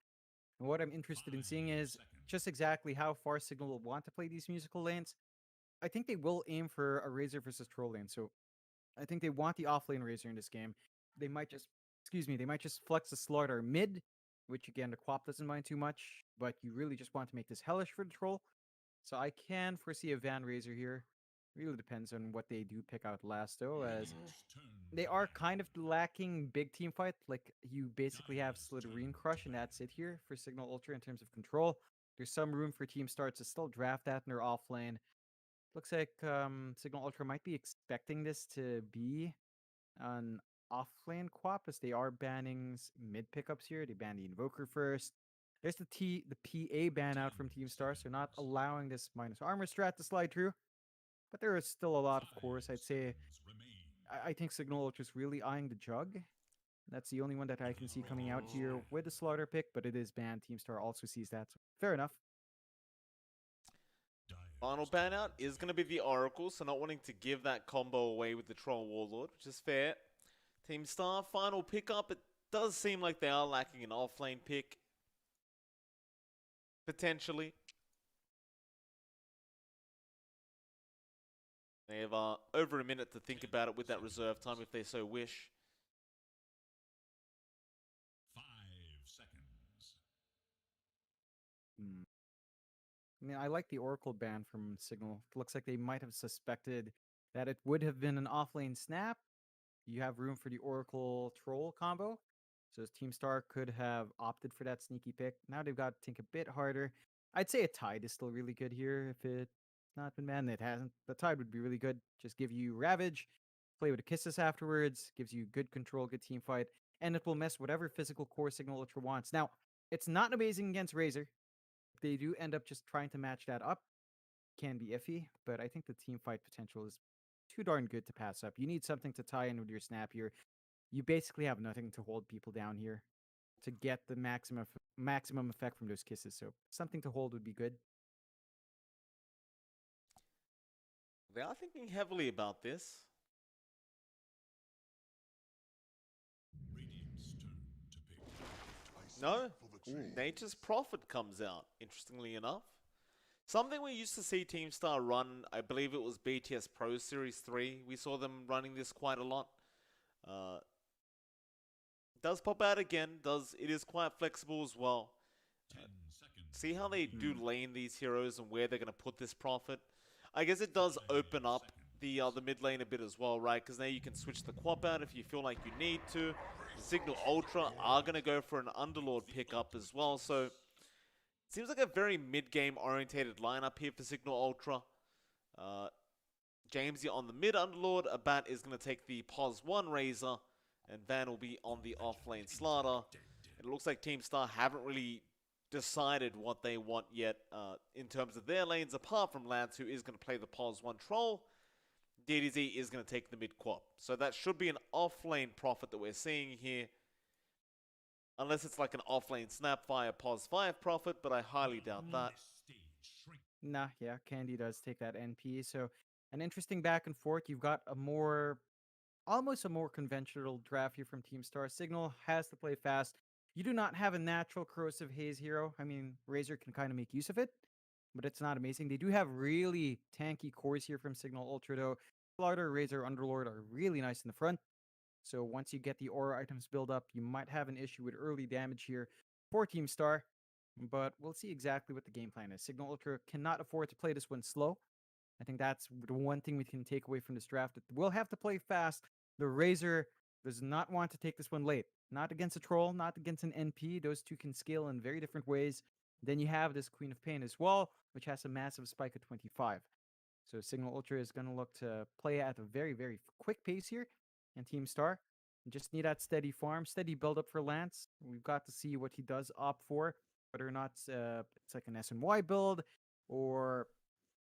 And what I'm interested in seeing is just exactly how far Cignal will want to play these musical lanes. I think they will aim for a Razor versus Troll lane. So I think they want the offlane Razor in this game. They might just, they might just flex the Slaughter mid, which again, the Quap doesn't mind too much, but you really just want to make this hellish for the Troll. So I can foresee a Van Razor here. Really depends on what they do pick out last, though, as they are kind of lacking big team fight. Like, you basically have Slitherin Crush, and that's it here for Cignal Ultra in terms of control. There's some room for Team Star to still draft that in their offlane. Looks like Cignal Ultra might be expecting this to be an offlane Quap, as they are banning mid pickups here. They ban the Invoker first. There's the PA ban out from Team Star, so not allowing this minus armor strat to slide through. But there is still a lot, of course. I'd say I think Cignal Ultra's really eyeing the Jug. That's the only one that I can see coming out here with the Slaughter pick, but it is banned. Team Star also sees that, so fair enough. Final ban out is going to be the Oracle, so not wanting to give that combo away with the Troll Warlord, which is fair. Team Star, final pickup. It does seem like they are lacking an offlane pick. Potentially. They have over a minute to think about it with that reserve time if they so wish. 5 seconds. I mean, I like the Oracle ban from Cignal. Looks like they might have suspected that it would have been an offlane snap. You have room for the Oracle Troll combo. So Team Star could have opted for that sneaky pick. Now they've got to think a bit harder. I'd say a Tide is still really good here. If it's not been banned, it hasn't. The Tide would be really good. Just give you Ravage, play with the Kisses afterwards, gives you good control, good team fight, and it will mess whatever physical core Cignal Ultra wants. Now, it's not amazing against Razor. If they do end up just trying to match that up, can be iffy, but I think the team fight potential is too darn good to pass up. You need something to tie in with your snap here. You basically have nothing to hold people down here to get the maximum effect from those kisses. So something to hold would be good. They are thinking heavily about this. Radiant's turn to pick. No, Nature's Prophet comes out, interestingly enough. Something we used to see Team Star run, I believe it was BTS Pro Series 3. We saw them running this quite a lot. Does pop out again. It is quite flexible as well. 10 seconds. See how they do lane these heroes and where they're going to put this profit. I guess it does open up the mid lane a bit as well, right? Because now you can switch the Quap out if you feel like you need to. Cignal Ultra are going to go for an Underlord pickup as well. So it seems like a very mid-game orientated lineup here for Cignal Ultra. Jamesy on the mid Underlord. Abat is going to take the Pos 1 Razor. And Van will be on the off-lane Slaughter. It looks like Team Star haven't really decided what they want yet in terms of their lanes, apart from Lance, who is going to play the Pos 1 Troll. DDZ is going to take the mid-quap. So that should be an off-lane profit that we're seeing here. Unless it's like an off-lane Snapfire Pos 5 profit, but I highly doubt that. Nah, yeah, Candy does take that NP. So an interesting back and forth. You've got almost a more conventional draft here from Team Star. Cignal has to play fast. You do not have a natural corrosive haze hero. I mean, Razor can kind of make use of it, but it's not amazing. They do have really tanky cores here from Cignal Ultra, though. Slaughter, Razor, Underlord are really nice in the front. So once you get the aura items build up, you might have an issue with early damage here for Team Star. But we'll see exactly what the game plan is. Cignal Ultra cannot afford to play this one slow. I think that's the one thing we can take away from this draft. We'll have to play fast. The Razor does not want to take this one late. Not against a Troll, not against an NP. Those two can scale in very different ways. Then you have this Queen of Pain as well, which has a massive spike of 25. So Cignal Ultra is going to look to play at a very, very quick pace here. And Team Star just need that steady farm, steady build up for Lance. We've got to see what he does opt for, whether or not it's like an SNY build or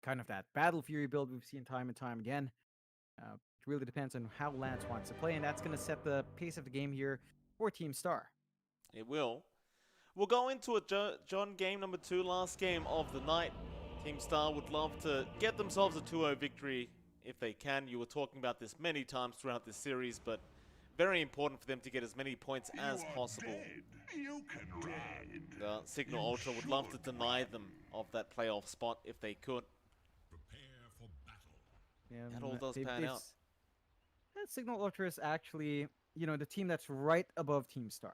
kind of that Battle Fury build we've seen time and time again. It really depends on how Lance wants to play, and that's going to set the pace of the game here for Team Star. It will. We'll go into it, John. Game number 2, last game of the night. Team Star would love to get themselves a 2-0 victory if they can. You were talking about this many times throughout this series, but very important for them to get as many points as possible. Cignal Ultra would love to deny them of that playoff spot if they could. Prepare for battle. Yeah, That all does pan out. Cignal Ultra is actually, the team that's right above Team Star.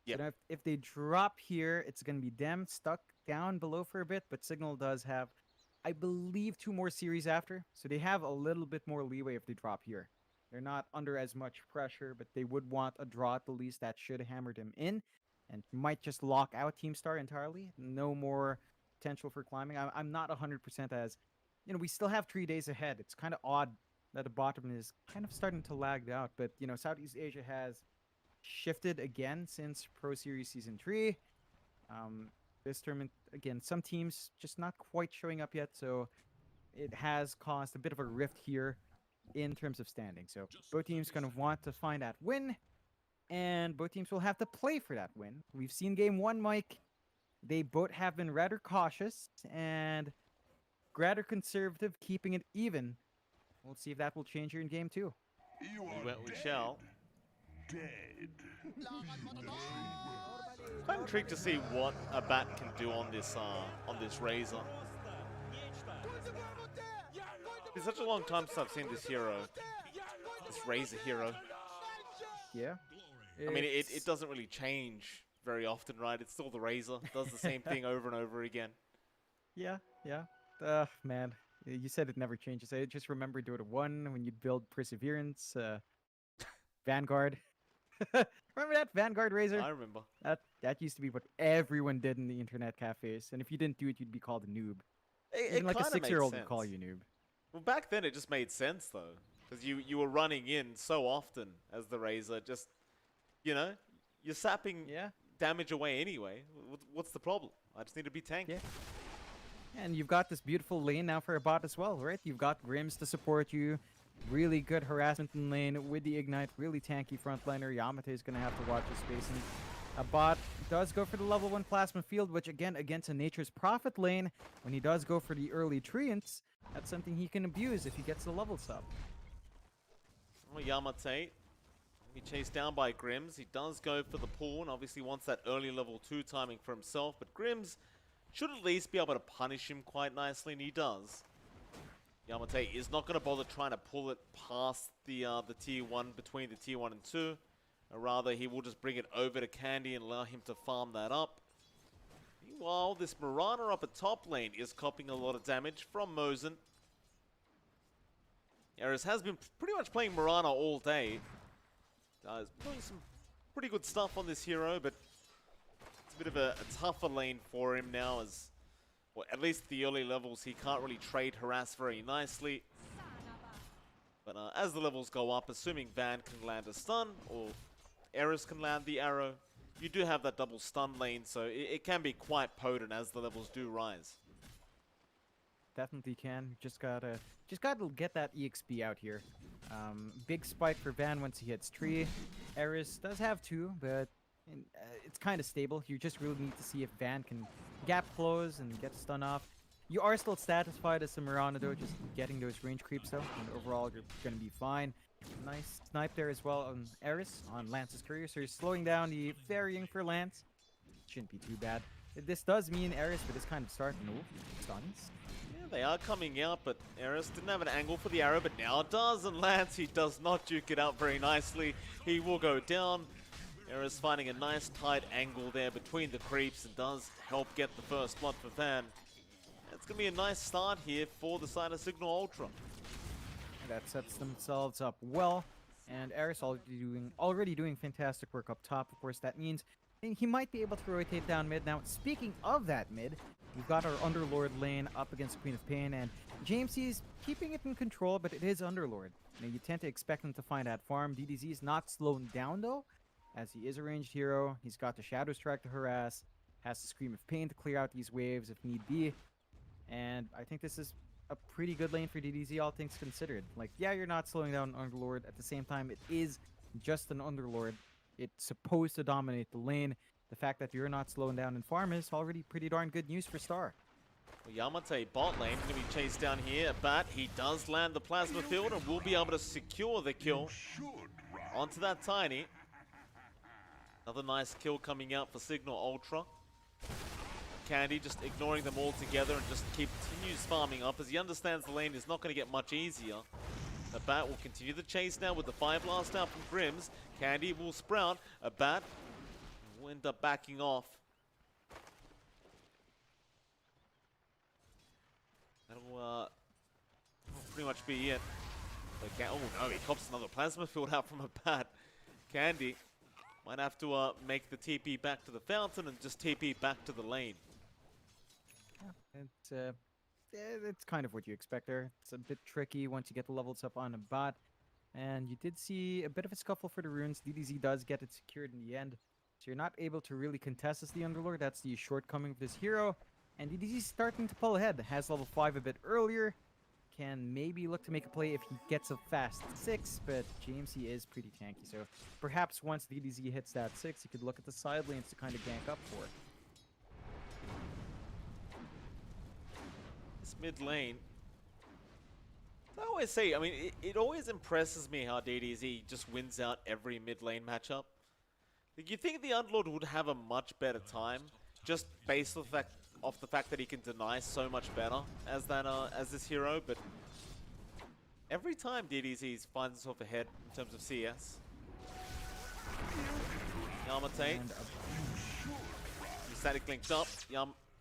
Yep. So if they drop here, it's going to be them stuck down below for a bit, but Cignal does have, I believe, 2 more series after. So they have a little bit more leeway if they drop here. They're not under as much pressure, but they would want a draw at the least that should hammer them in and might just lock out Team Star entirely. No more potential for climbing. I'm not 100% as, we still have 3 days ahead. It's kind of odd that the bottom is kind of starting to lag out, but, Southeast Asia has shifted again since Pro Series Season 3. This tournament, again, some teams just not quite showing up yet, so it has caused a bit of a rift here in terms of standing. So both teams kind of want to find that win, and both teams will have to play for that win. We've seen Game 1, Mike. They both have been rather cautious and rather conservative, keeping it even. We'll see if that will change here in Game 2. We shall. Quite intrigued to see what Abat can do on this Razor. It's such a long time since I've seen this hero, this Razor hero. Yeah. I mean, it doesn't really change very often, right? It's still the Razor. It does the same thing over and over again. Yeah. Man, you said it never changes. I just remember Dota 1 when you'd build Perseverance, Vanguard. Remember that Vanguard Razor? I remember. That used to be what everyone did in the internet cafes, and if you didn't do it, you'd be called a noob. Even like a 6-year-old would call you noob. Well, back then it just made sense though, because you were running in so often as the Razor. Just you're sapping damage away anyway. What's the problem? I just need to be tanked. Yeah. And you've got this beautiful lane now for a bot as well, right? You've got Grims to support you. Really good harassment in lane with the Ignite. Really tanky frontliner. Yamate is going to have to watch his spacing. A bot does go for the level 1 Plasma Field, which again, against a Nature's Prophet lane, when he does go for the early Treants, that's something he can abuse if he gets the levels up. Well, Yamate, be chased down by Grims. He does go for the pull and obviously wants that early level 2 timing for himself, but Grims should at least be able to punish him quite nicely, and he does. Yamate is not going to bother trying to pull it past the tier 1, between the tier 1 and 2. Or rather, he will just bring it over to Candy and allow him to farm that up. Meanwhile, this Mirana up at top lane is copying a lot of damage from Mosin. Eris has been pretty much playing Mirana all day. He's doing some pretty good stuff on this hero, but it's a bit of a tougher lane for him now, as well, at least at the early levels, he can't really trade harass very nicely. But as the levels go up, assuming Van can land a stun, or Eris can land the arrow, you do have that double stun lane, so it can be quite potent as the levels do rise. Definitely can. Just gotta get that EXP out here. Big spike for Van once he hits tree. Eris does have 2, but it's kind of stable. You just really need to see if Van can gap close and get stun off. You are still satisfied as a Mirana though, just getting those range creeps though, and overall you're gonna be fine. Nice snipe there as well on Eris, on Lance's courier, so you're slowing down the varying for Lance. Shouldn't be too bad. This does mean Eris with this kind of start, no stuns. Yeah, they are coming out, but Eris didn't have an angle for the arrow, but now it does, and Lance, he does not duke it out very nicely. He will go down. Eris finding a nice tight angle there between the creeps and does help get the first blood for Van. It's going to be a nice start here for the side of Cignal Ultra. That sets themselves up well, and Eris already doing fantastic work up top. Of course, that means he might be able to rotate down mid. Now, speaking of that mid, we've got our Underlord lane up against Queen of Pain, and JMC's keeping it in control, but it is Underlord. Now, you tend to expect him to find that farm. DDZ is not slowing down, though, as he is a ranged hero. He's got the Shadow Strike to harass, has the Scream of Pain to clear out these waves if need be, and I think this is a pretty good lane for DDZ, all things considered. Like, yeah, you're not slowing down Underlord. At the same time, it is just an Underlord. It's supposed to dominate the lane. The fact that you're not slowing down in farm is already pretty darn good news for Star. Well, Yamate bot lane going to be chased down here, but he does land the plasma field and will be able to secure the kill onto that Tiny. Another nice kill coming out for Cignal Ultra. Candy just ignoring them all together and just continues farming up as he understands the lane is not going to get much easier. The Bat will continue the chase now with the Fire Blast out from Grims. Candy will sprout. A Bat will end up backing off. That'll pretty much be it. Oh no, he cops another Plasma Field out from a Bat. Candy might have to make the TP back to the fountain and just TP back to the lane. Yeah, it's kind of what you expect there. It's a bit tricky once you get the levels up on a bot. And you did see a bit of a scuffle for the runes. DDZ does get it secured in the end. So you're not able to really contest as the Underlord. That's the shortcoming of this hero. And DDZ starting to pull ahead. Has level 5 a bit earlier. Can maybe look to make a play if he gets a fast 6. But JMC is pretty tanky. So perhaps once DDZ hits that 6, he could look at the side lanes to kind of gank up for it. Mid lane. I always say, I mean, it always impresses me how DDZ just wins out every mid lane matchup. Like, you think the Underlord would have a much better time, just based off the fact that he can deny so much better as this hero, but every time DDZ finds himself ahead in terms of CS. Yamate. Static linked up.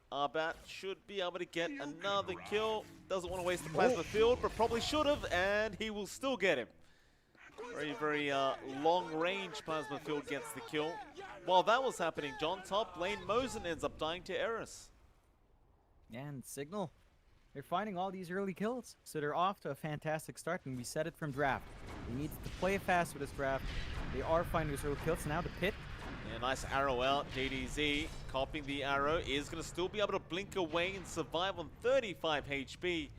Arbat should be able to get another kill. Doesn't want to waste the plasma field, but probably should have, and he will still get him. Very long-range plasma field gets the kill. While that was happening, John top lane Mosin ends up dying to Eris. And Cignal, they're finding all these early kills, so they're off to a fantastic start, and we said it from draft. They need to play fast with this draft. They are finding those early kills. Now the pit. Yeah, nice arrow out. DDZ copying the arrow is going to still be able to blink away and survive on 35 HP.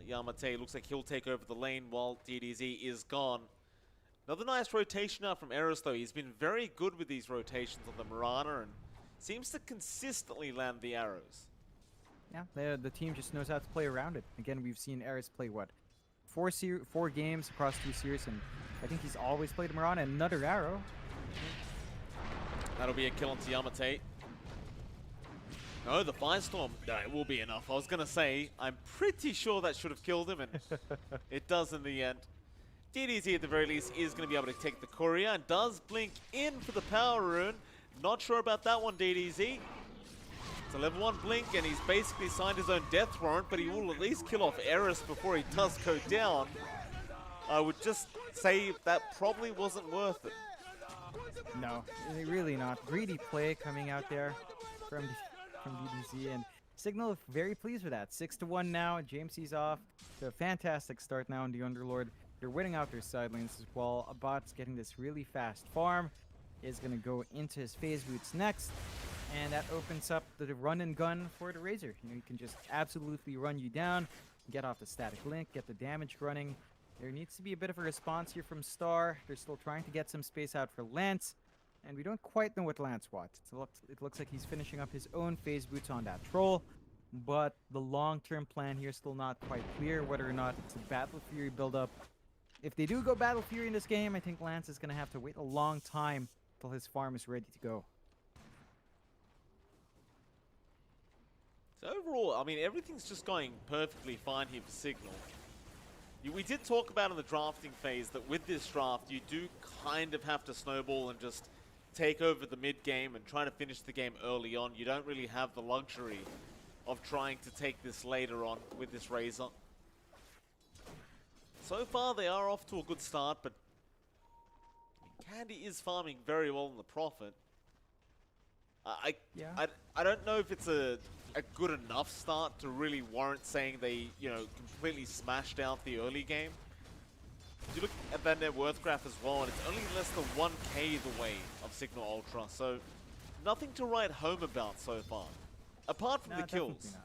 Yamate looks like he'll take over the lane while DDZ is gone. Another nice rotation out from Eris though. He's been very good with these rotations on the Mirana and seems to consistently land the arrows. Yeah, the team just knows how to play around it. Again, we've seen Eris play, what, 4 games across 2 series, and I think he's always played Mirana. Another arrow. That'll be a kill onto Yamate. No, the Firestorm, no, it will be enough. I was going to say, I'm pretty sure that should have killed him, and it does in the end. DDZ at the very least is going to be able to take the courier, and does blink in for the power rune. Not sure about that one, DDZ. It's a level 1 blink, and he's basically signed his own death warrant, but he will at least kill off Eris before he does go down. I would just say that probably wasn't worth it. No, really not. Greedy play coming out there from DDZ, and Cignal very pleased with that. 6-1 now. Jamesy's off to a fantastic start now in the Underlord. They're winning out their side lanes as well. Abbat's getting this really fast farm. Is going to go into his phase boots next, and that opens up the run and gun for the Razor. You know, he can just absolutely run you down, get off the static link, get the damage running. There needs to be a bit of a response here from Star. They're still trying to get some space out for Lance, and we don't quite know what Lance wants. It looks like he's finishing up his own phase boots on that troll, but the long-term plan here is still not quite clear, whether or not it's a Battle Fury build-up. If they do go Battle Fury in this game, I think Lance is going to have to wait a long time until his farm is ready to go. So overall, I mean, everything's just going perfectly fine here for Cignal. We did talk about in the drafting phase that with this draft, you do kind of have to snowball and just take over the mid game and try to finish the game early on. You don't really have the luxury of trying to take this later on with this Razor. So far, they are off to a good start, but Candy is farming very well in the Prophet. I don't know if it's a good enough start to really warrant saying they, you know, completely smashed out the early game. You look at that net worth graph as well, and it's only less than 1k the way of Cignal Ultra, so nothing to write home about so far, apart from the kills.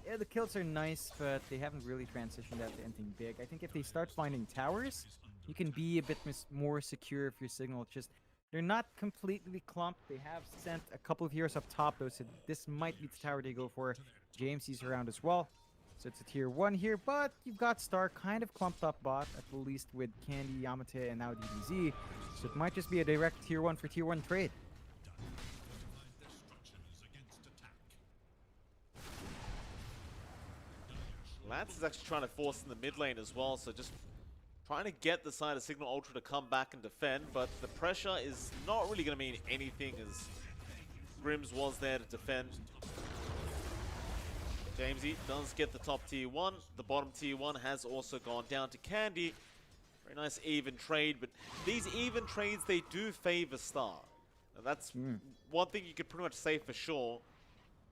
Yeah, the kills are nice, but they haven't really transitioned out to anything big. I think if they start finding towers, you can be a bit more secure if your Cignal. It's just they're not completely clumped. They have sent a couple of heroes up top, though, so this might be the tower they go for. Jamesy's around as well. So it's a tier 1 here, but you've got Star kind of clumped up bot, at least with Candy, Yamate, and now DBZ. So it might just be a direct tier 1 for tier 1 trade. Lance is actually trying to force in the mid lane as well, so just trying to get the side of Cignal Ultra to come back and defend, but the pressure is not really going to mean anything as Grims was there to defend. Jamesy does get the top tier 1. The bottom tier 1 has also gone down to Candy. Very nice even trade, but these even trades, they do favor Star. And that's one thing you could pretty much say for sure,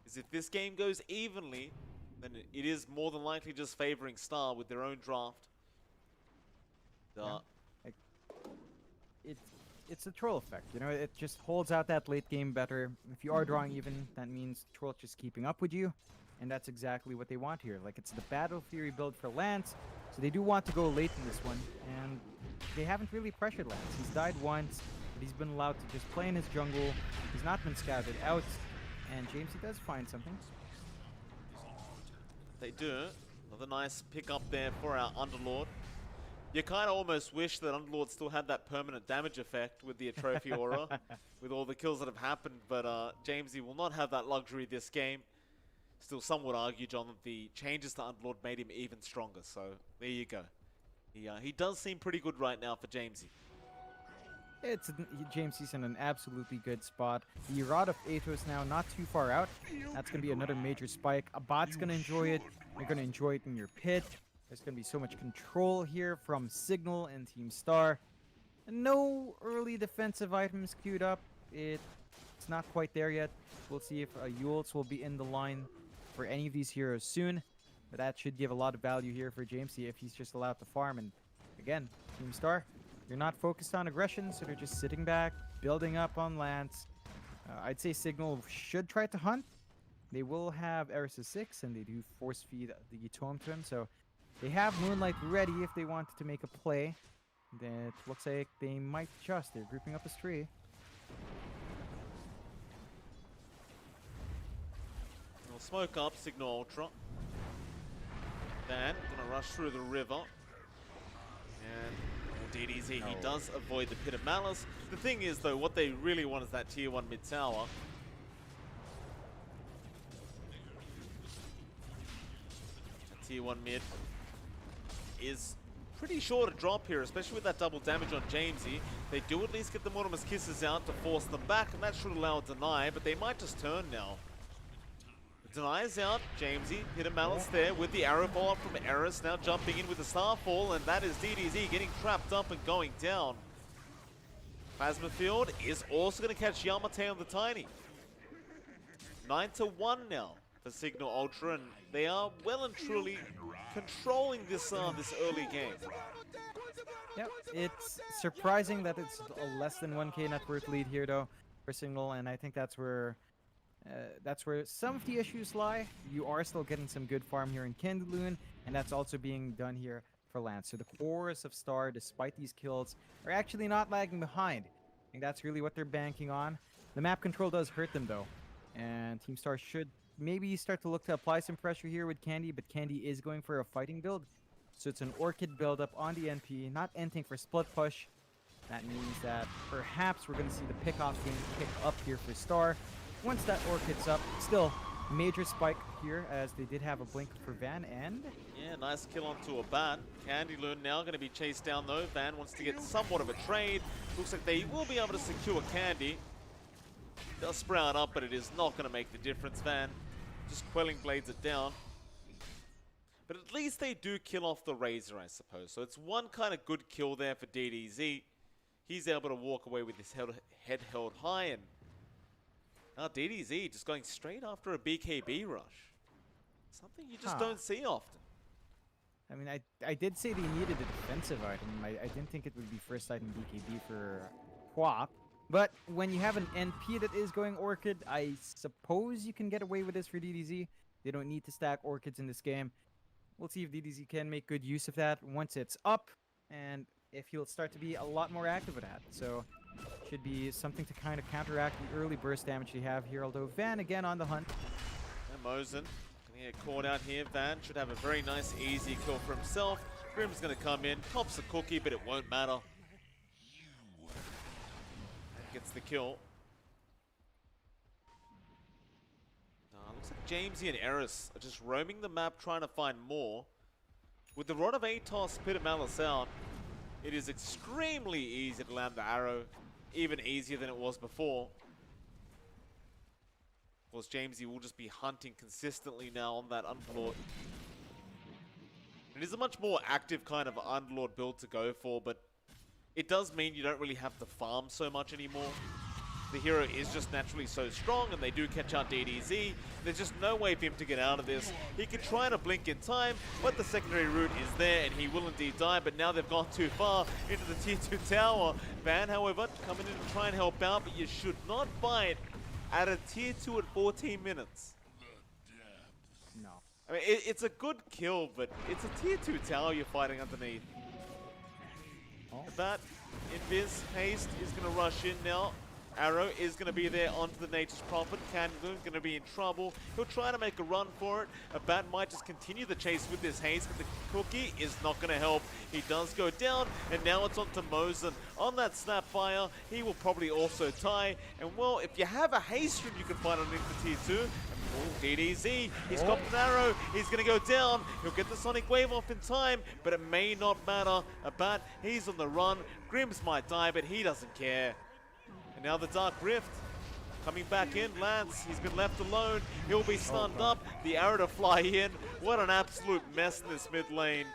is if this game goes evenly, then it is more than likely just favoring Star with their own draft. It's a troll effect, you know, it just holds out that late game better. If you are drawing even, that means the troll's just keeping up with you, and that's exactly what they want here. Like, it's the Battle Fury build for Lance, so they do want to go late in this one, and they haven't really pressured Lance. He's died once, but he's been allowed to just play in his jungle. He's not been scouted out, and Jamesy does find something. They do. Another nice pick up there for our Underlord. You kind of almost wish that Underlord still had that permanent damage effect with the Atrophy Aura, with all the kills that have happened, but Jamesy will not have that luxury this game. Still, some would argue, John, that the changes to Underlord made him even stronger, so there you go. He does seem pretty good right now for Jamesy. Jamesy's in an absolutely good spot. The Rod of Athos now not too far out. That's going to be another major spike. A bot's going to enjoy it. You're going to enjoy it in your pit. There's going to be so much control here from Cignal and Team Star. No early defensive items queued up. It's not quite there yet. We'll see if Yules will be in the line for any of these heroes soon. But that should give a lot of value here for Jamesy if he's just allowed to farm. And again, Team Star, you're not focused on aggression, so they're just sitting back, building up on Lance. I'd say Cignal should try to hunt. They will have Eris 6, and they do force feed the tome to him, so they have Moonlight ready if they wanted to make a play. That looks like they might just. They're grouping up this tree. We'll smoke up Cignal Ultra. Then, gonna rush through the river. And DDZ, he does avoid the Pit of Malice. The thing is, though, what they really want is that tier 1 mid-tower. Tier 1 mid is pretty sure to drop here, especially with that double damage on Jamesy. They do at least get the Mortimer's Kisses out to force them back, and that should allow a deny, but they might just turn now. Deny is out. Jamesy hit a Malice there with the arrow follow-up from Eris, now jumping in with the Starfall, and that is DDZ getting trapped up and going down. Plasma Field is also going to catch Yamate on the Tiny. 9-1 now for Cignal Ultra, and they are well and truly controlling this this early game. Yep, it's surprising that it's a less than 1k net worth lead here though for Cignal, and I think that's where some of the issues lie. You are still getting some good farm here in Kindloon, and that's also being done here for Lance. So the cores of Star, despite these kills, are actually not lagging behind. I think that's really what they're banking on. The map control does hurt them though, and Team Star should maybe start to look to apply some pressure here with Candy, but Candy is going for a fighting build. So it's an Orchid build up on the NP, not ending for split push. That means that perhaps we're going to see the pick-off game pick up here for Star. Once that Orchid's up, still major spike here as they did have a blink for Van, and yeah, nice kill onto a Bat. Candyloon now going to be chased down though. Van wants to get somewhat of a trade. Looks like they will be able to secure Candy. They'll sprout up, but it is not going to make the difference. Van just quelling blades it down. But at least they do kill off the Razor, I suppose. So it's one kind of good kill there for DDZ. He's able to walk away with his head held high, and now DDZ just going straight after a BKB rush. Something you just don't see often. I mean, I did say they needed a defensive item. I didn't think it would be first item BKB for Quap. But when you have an NP that is going Orchid, I suppose you can get away with this for DDZ. They don't need to stack Orchids in this game. We'll see if DDZ can make good use of that once it's up, and if he'll start to be a lot more active with that. So, should be something to kind of counteract the early burst damage they have here, although Van again on the hunt. And Mosin gonna get caught out here. Van should have a very nice, easy kill for himself. Grim's gonna come in, pops a cookie, but it won't matter. Gets the kill. Looks like Jamesy and Eris are just roaming the map trying to find more. With the Rod of Atos spit of Malice out, it is extremely easy to land the arrow, even easier than it was before. Of course, Jamesy will just be hunting consistently now on that Underlord. It is a much more active kind of Underlord build to go for, but it does mean you don't really have to farm so much anymore. The hero is just naturally so strong, and they do catch out DDZ. There's just no way for him to get out of this. He could try to blink in time, but the secondary route is there, and he will indeed die, but now they've gone too far into the tier 2 tower. Van, however, coming in to try and help out, but you should not fight at a tier 2 at 14 minutes. No. I mean, it's a good kill, but it's a tier 2 tower you're fighting underneath. Oh. Bat, Invis, Haste is going to rush in now. Arrow is going to be there onto the Nature's Prophet. Candyloon going to be in trouble. He'll try to make a run for it. A Bat might just continue the chase with this haste, but the cookie is not going to help. He does go down, and now it's onto Mosin. On that Snapfire, he will probably also tie. And well, if you have a haste room, you can fight underneath the tier 2. Oh, DDZ, he's got an arrow, he's going to go down, he'll get the Sonic Wave off in time, but it may not matter. A Bat, he's on the run, Grims might die, but he doesn't care. And now the Dark Rift coming back in. Lance, he's been left alone. He'll be stunned up. The arrow to fly in. What an absolute mess in this mid lane.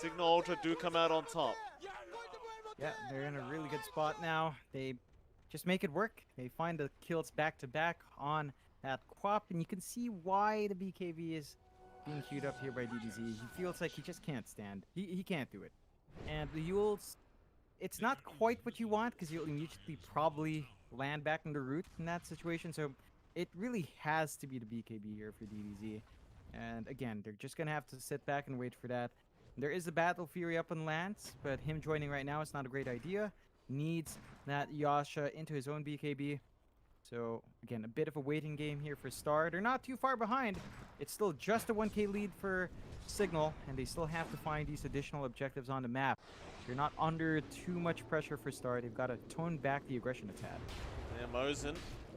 Cignal Ultra do come out on top. Yeah, they're in a really good spot now. They just make it work. They find the kills back to back on that Quap, and you can see why the BKB is being queued up here by DDZ. He feels like he just can't stand. He can't do it. And the Yules, it's not quite what you want, because you'll immediately probably land back in the root in that situation. So it really has to be the BKB here for DDZ. And again, they're just going to have to sit back and wait for that. There is a Battle Fury up on Lance, but him joining right now is not a great idea. Needs that Yasha into his own BKB. So again, a bit of a waiting game here for Star. They're not too far behind. It's still just a 1k lead for Cignal, and they still have to find these additional objectives on the map. They're not under too much pressure for Star. They've got to tone back the aggression a tad. Yeah, Mosin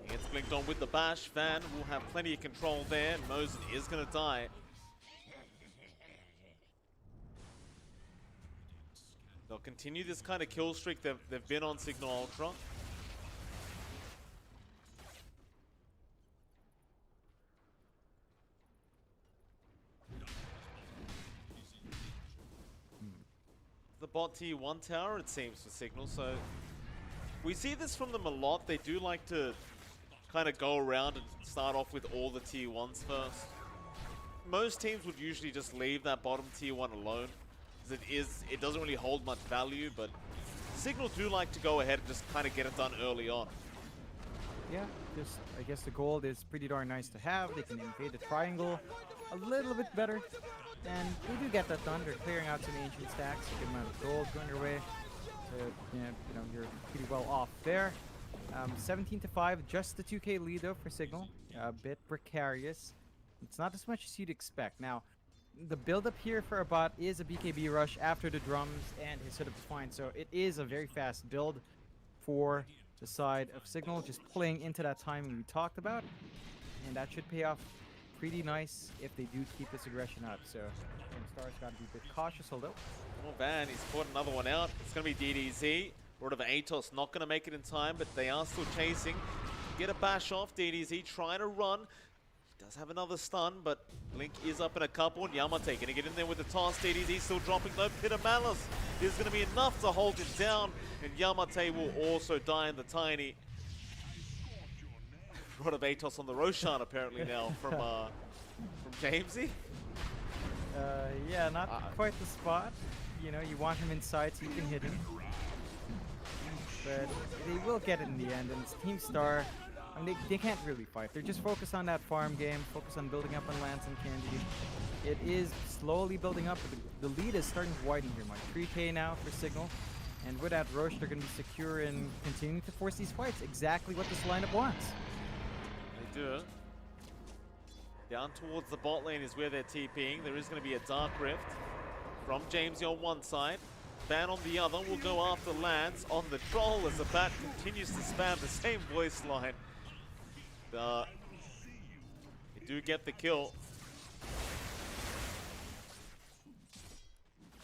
gets blinked on with the bash. Van will have plenty of control there. Mosin is going to die. They'll continue this kind of kill streak they've been on Cignal Ultra. The bot tier 1 tower, it seems, for Cignal, so we see this from them a lot. They do like to kind of go around and start off with all the tier 1s first. Most teams would usually just leave that bottom tier 1 alone, because it doesn't really hold much value, but Cignal do like to go ahead and just kind of get it done early on. Yeah, just I guess the gold is pretty darn nice to have. They can invade the triangle a little bit better, and they do get that done. They're clearing out some ancient stacks, a good amount of gold going their way. So you're pretty well off there. 17-5, just the 2K lead though for Cignal. A bit precarious. It's not as much as you'd expect. Now, the build-up here for a bot is a BKB rush after the drums and his setup is fine. So it is a very fast build for the side of Cignal, just playing into that timing we talked about. And that should pay off pretty nice if they do keep this aggression up. So Star's got to be a bit cautious, although. Oh man, he's caught another one out. It's going to be DDZ. Lord of Atos not going to make it in time, but they are still chasing. Get a bash off. DDZ trying to run. Does have another stun, but Blink is up in a couple, and Yamate going to get in there with the toss. DDZ still dropping, no Pit of Malice is going to be enough to hold him down, and Yamate will also die in the tiny. Rod of Atos on the Roshan apparently now from Jamesy. Yeah, not quite the spot. You know, you want him inside so you can hit him. But they will get it in the end, and it's Team Star. I mean, they can't really fight. They're just focused on that farm game, focused on building up on Lance and Candy. It is slowly building up, but the lead is starting to widen here, Mike. 3K now for Cignal. And with that Roche, they're going to be secure in continuing to force these fights. Exactly what this lineup wants. They do. Down towards the bot lane is where they're TPing. There is going to be a Dark Rift from Jamesy on one side. Ban on the other will go after Lance on the troll as the bat continues to spam the same voice line. They do get the kill.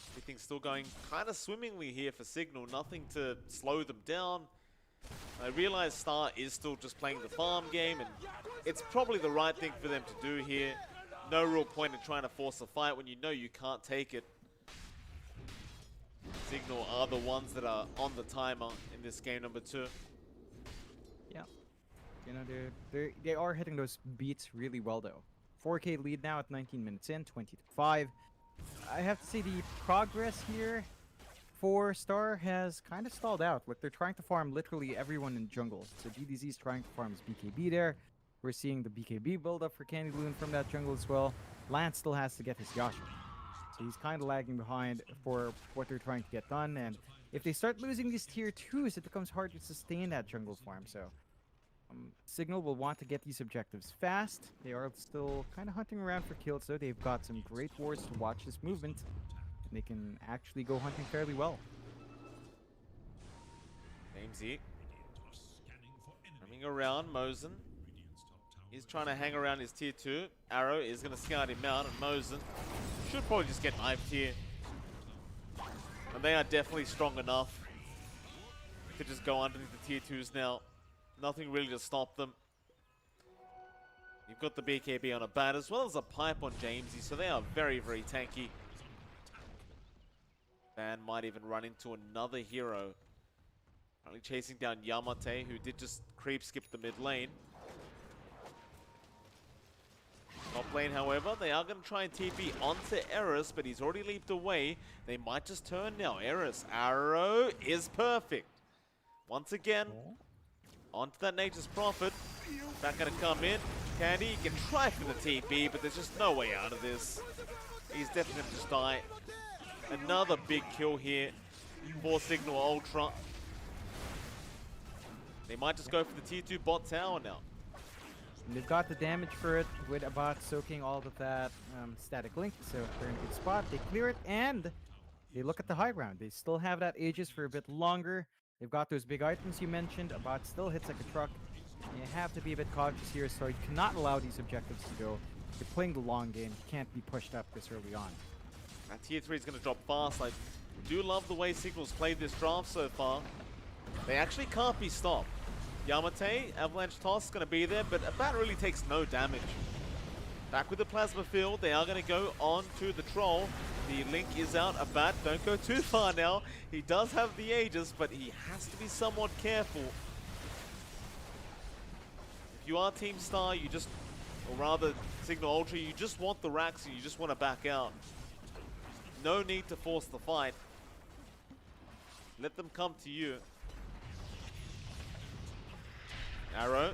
Everything's still going kind of swimmingly here for Cignal. Nothing to slow them down. I realize Star is still just playing the farm game, and it's probably the right thing for them to do here. No real point in trying to force a fight when you know you can't take it. Cignal are the ones that are on the timer in this game number 2. Yeah. You know, they are hitting those beats really well though. 4K lead now at 19 minutes in, 20-5. I have to say the progress here for Star has kind of stalled out. Like, they're trying to farm literally everyone in jungle. So DDZ is trying to farm his BKB there. We're seeing the BKB build up for Candy Loon from that jungle as well. Lance still has to get his Yasha. So he's kind of lagging behind for what they're trying to get done. And if they start losing these tier 2s, it becomes hard to sustain that jungle farm. So Cignal will want to get these objectives fast. They are still kind of hunting around for kills, though. They've got some great wards to watch this movement. And they can actually go hunting fairly well. Jamesy coming around Mosin. He's trying to hang around his tier 2. Arrow is going to scout him out, and Mosin should probably just get knifed here. And they are definitely strong enough to just go underneath the tier 2s now. Nothing really to stop them. You've got the BKB on a bat as well as a pipe on Jamesy, so they are very, very tanky. Van might even run into another hero. Currently chasing down Yamate, who did just creep skip the mid lane. Top lane, however, they are going to try and TP onto Eris, but he's already leaped away. They might just turn now. Eris, arrow is perfect. Once again, onto that Nature's Prophet. Back going to come in. Candy, he can try for the TP, but there's just no way out of this. He's definitely going to just die. Another big kill here for Cignal Ultra. They might just go for the tier 2 bot tower now. And they've got the damage for it with a bot soaking all of that static link, so they're in a good spot. They clear it, and they look at the high ground. They still have that Aegis for a bit longer. They've got those big items you mentioned. A bot still hits like a truck. And you have to be a bit cautious here, so you cannot allow these objectives to go. You're playing the long game. You can't be pushed up this early on. That tier 3 is going to drop fast. I do love the way Cignal's played this draft so far. They actually can't be stopped. Yamate, Avalanche Toss is going to be there, but a bat really takes no damage. Back with the Plasma Field, they are going to go on to the Troll. The Link is out, a bat, don't go too far now. He does have the Aegis, but he has to be somewhat careful. If you are Team Star, you just, or rather Cignal Ultra, you just want the racks and you just want to back out. No need to force the fight. Let them come to you. Arrow.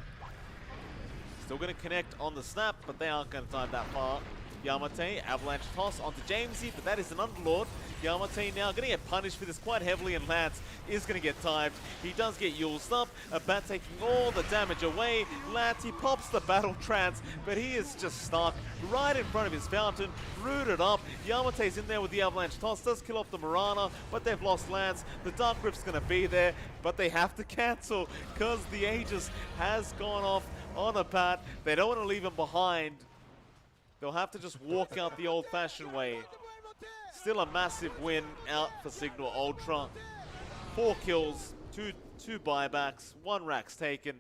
Still going to connect on the snap, but they aren't going to time that far. Yamate, Avalanche Toss onto Jamesy, but that is an Underlord. Yamate now going to get punished for this quite heavily, and Lance is going to get timed. He does get Yulesed up, a bat taking all the damage away. Lance, he pops the Battle Trance, but he is just stuck right in front of his fountain, rooted up. Yamate's in there with the Avalanche Toss, does kill off the Marana, but they've lost Lance. The Dark Rift's going to be there, but they have to cancel because the Aegis has gone off on a bat. They don't want to leave him behind. They'll have to just walk out the old-fashioned way. Still a massive win out for Cignal Ultra. 4 kills, two buybacks, 1 racks taken.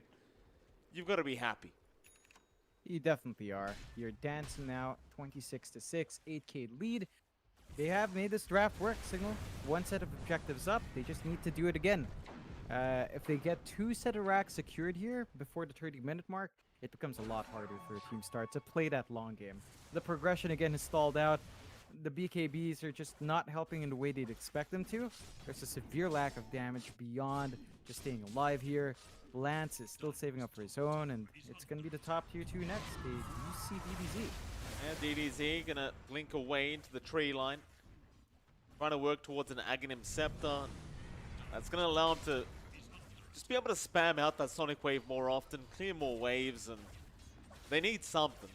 You've got to be happy. You definitely are. You're dancing now, 26-6, 8K lead. They have made this draft work, Cignal. 1 set of objectives up. They just need to do it again. If they get 2 set of racks secured here before the 30-minute mark, it becomes a lot harder for Team Star to play that long game. The progression again has stalled out. The BKBs are just not helping in the way they'd expect them to. There's a severe lack of damage beyond just staying alive here. Lance is still saving up for his own, and it's going to be the top tier 2 next. They UC DBZ. And DDZ going to blink away into the tree line. Trying to work towards an Aghanim Scepter. That's going to allow him to just be able to spam out that Sonic Wave more often, clear more waves, and they need something,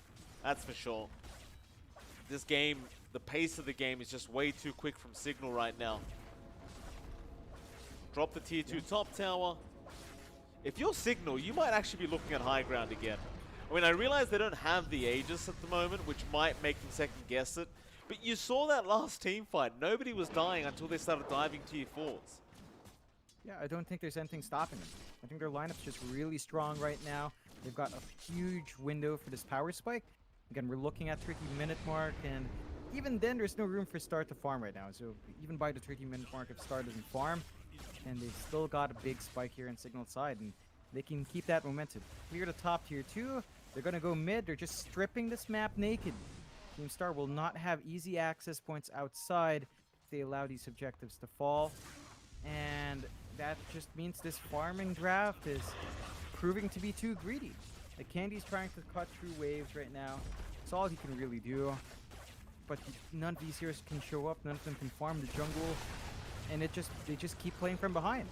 that's for sure. This game, the pace of the game is just way too quick from Cignal right now. Drop the tier 2 top tower. If you're Cignal, you might actually be looking at high ground again. I mean, I realize they don't have the Aegis at the moment, which might make them second guess it, but you saw that last team fight. Nobody was dying until they started diving tier 4s. Yeah, I don't think there's anything stopping them. I think their lineup's just really strong right now. They've got a huge window for this power spike. Again, we're looking at 30-minute mark, and even then, there's no room for Star to farm right now. So even by the 30-minute mark, if Star doesn't farm, and they've still got a big spike here in Cignal's side, and they can keep that momentum. Clear the top tier 2. They're going to go mid. They're just stripping this map naked. Team Star will not have easy access points outside if they allow these objectives to fall. And that just means this farming draft is proving to be too greedy. The Candy's trying to cut through waves right now. It's all he can really do. But none of these heroes can show up. None of them can farm the jungle. And they just keep playing from behind.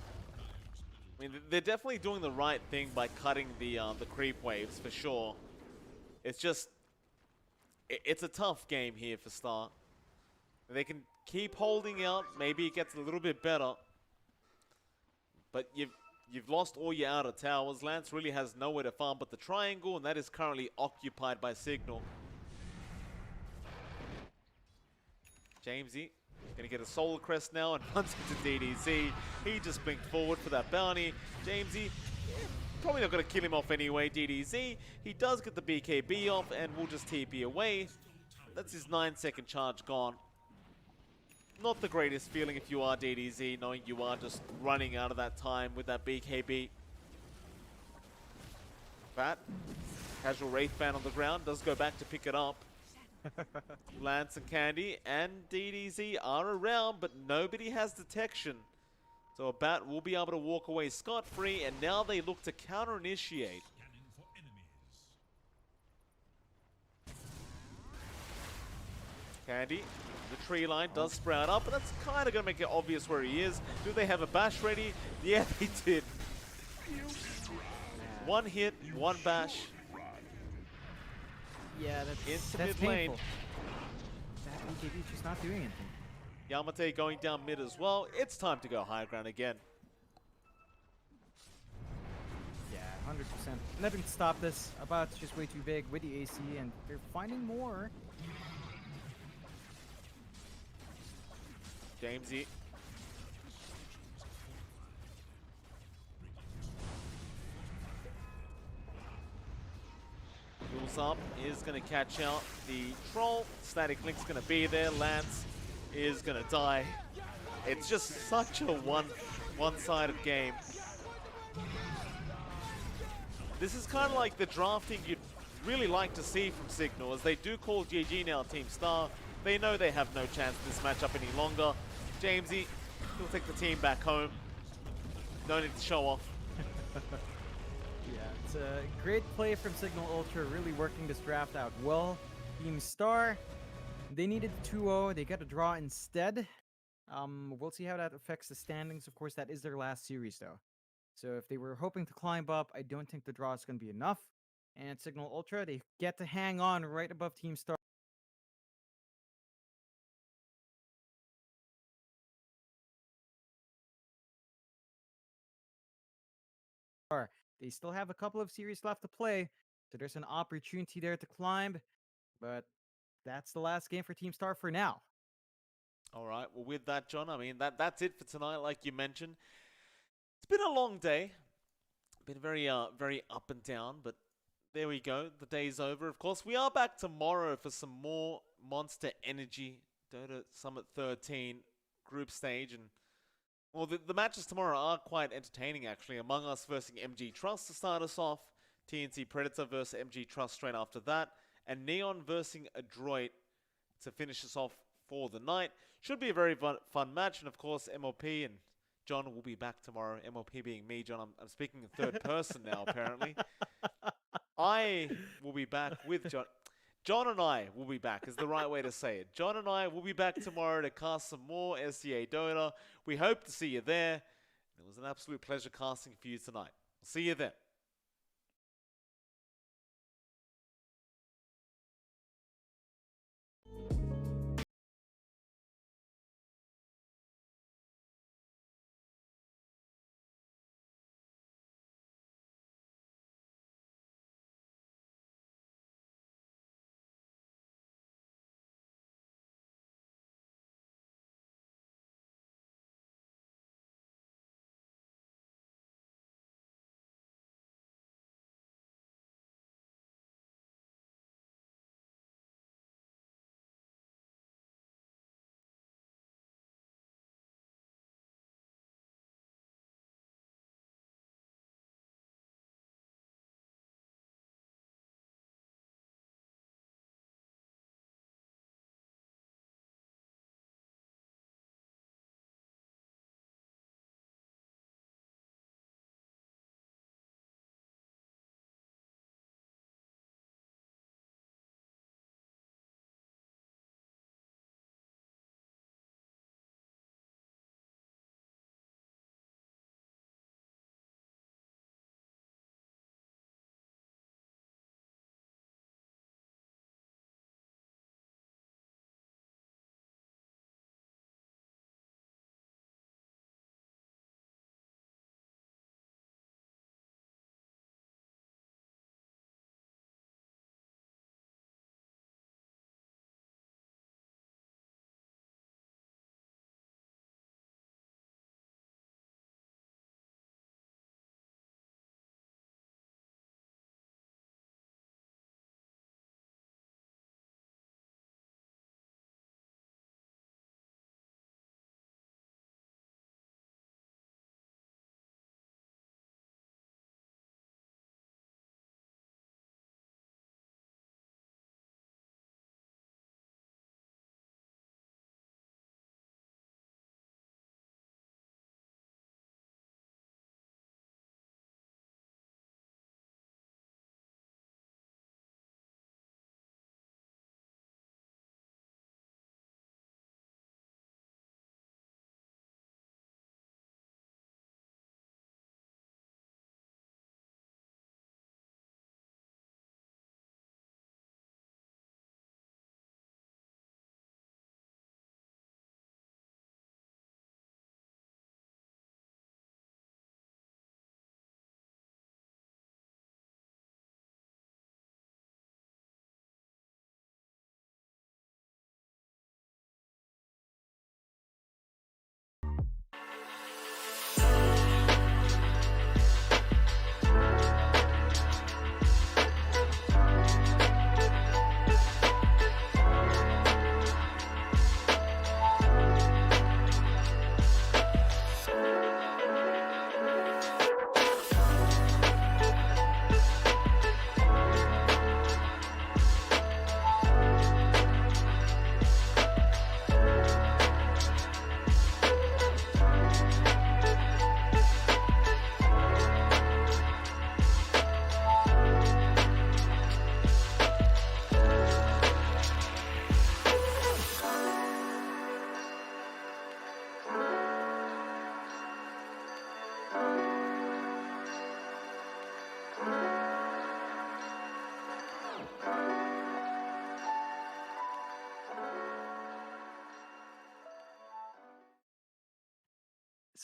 I mean, they're definitely doing the right thing by cutting the creep waves, for sure. It's just, it's a tough game here for Star. They can keep holding out. Maybe it gets a little bit better. But you've lost all your outer towers. Lance really has nowhere to farm but the triangle, and that is currently occupied by Cignal. Jamesy gonna get a Solar Crest now and runs into DDZ. He just blinked forward for that bounty. Jamesy, probably not gonna kill him off anyway. DDZ, he does get the BKB off and will just TP away. That's his 9-second charge gone. Not the greatest feeling if you are DDZ, knowing you are just running out of that time with that BKB. Bat, casual Wraith Band on the ground, does go back to pick it up. Lance and Candy and DDZ are around, but nobody has detection. So a Bat will be able to walk away scot-free, and now they look to counter-initiate. Scanning for enemies. Candy, the tree line does sprout up, but that's kind of going to make it obvious where he is. Do they have a bash ready? Yeah, they did. 1 hit, 1 bash. Yeah, Into that's mid lane. painful. That BKB is just not doing anything. Yamate going down mid as well. It's time to go high ground again. Yeah, 100%. Nothing to stop this. About's just way too big with the AC, and they're finding more. Jamesy. Pulls up, is going to catch out the troll. Static Link's going to be there. Lance is going to die. It's just such a one-sided game. This is kind of like the drafting you'd really like to see from Cignal, as they do call GG now Team Star. They know they have no chance in this matchup any longer. Jamesy, he'll take the team back home. No need to show off. Yeah, it's a great play from Cignal Ultra, really working this draft out well. Team Star, they needed 2-0. They got a draw instead. We'll see how that affects the standings. Of course, that is their last series, though. So if they were hoping to climb up, I don't think the draw is going to be enough. And Cignal Ultra, they get to hang on right above Team Star. They still have a couple of series left to play, so there's an opportunity there to climb. But that's the last game for Team Star for now. All right, well, with that, John, I mean, that's it for tonight, like you mentioned. It's been a long day. Been very up and down, but there we go. The day's over. Of course, we are back tomorrow for some more Monster Energy Dota Summit 13 group stage. And, well, the matches tomorrow are quite entertaining, actually. Among Us versus MG Trust to start us off. TNC Predator versus MG Trust straight after that. And Neon versus Adroit to finish us off for the night. Should be a very fun match. And, of course, MLP and John will be back tomorrow. MLP being me, John. I'm speaking in third person now, apparently. I will be back with John. John and I will be back is the right way to say it. John and I will be back tomorrow to cast some more SCA Dota. We hope to see you there. It was an absolute pleasure casting for you tonight. See you then.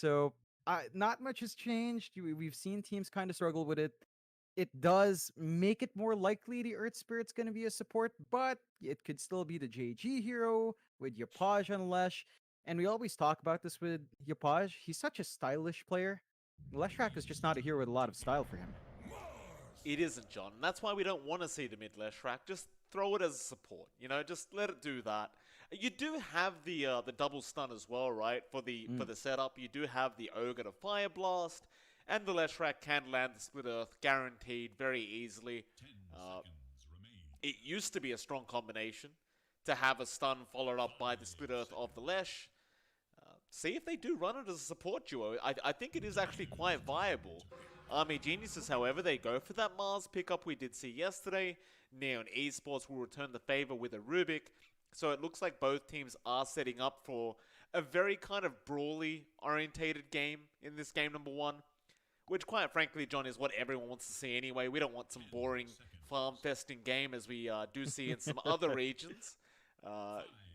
So not much has changed. We've seen teams kind of struggle with it. It does make it more likely the Earth Spirit's going to be a support, but it could still be the JG hero with Yapaj on Lesh. And we always talk about this with Yapaj. He's such a stylish player. Leshrac is just not a hero with a lot of style for him. It isn't, John. And that's why we don't want to see the mid Leshrac. Just throw it as a support. You know, just let it do that. You do have the double stun as well, right? For the setup, you do have the Ogre to Fire Blast, and the Leshrac can land the Split Earth guaranteed very easily. 10 seconds remain. It used to be a strong combination to have a stun followed up by the Split Earth of the Lesh. See if they do run it as a support duo. I think it is actually quite viable. Army Geniuses, however, they go for that Mars pickup we did see yesterday. Neon Esports will return the favor with a Rubik. So it looks like both teams are setting up for a very kind of brawly orientated game in this game number 1. Which, quite frankly, John, is what everyone wants to see anyway. We don't want some boring farm festing game as we do see in some other regions.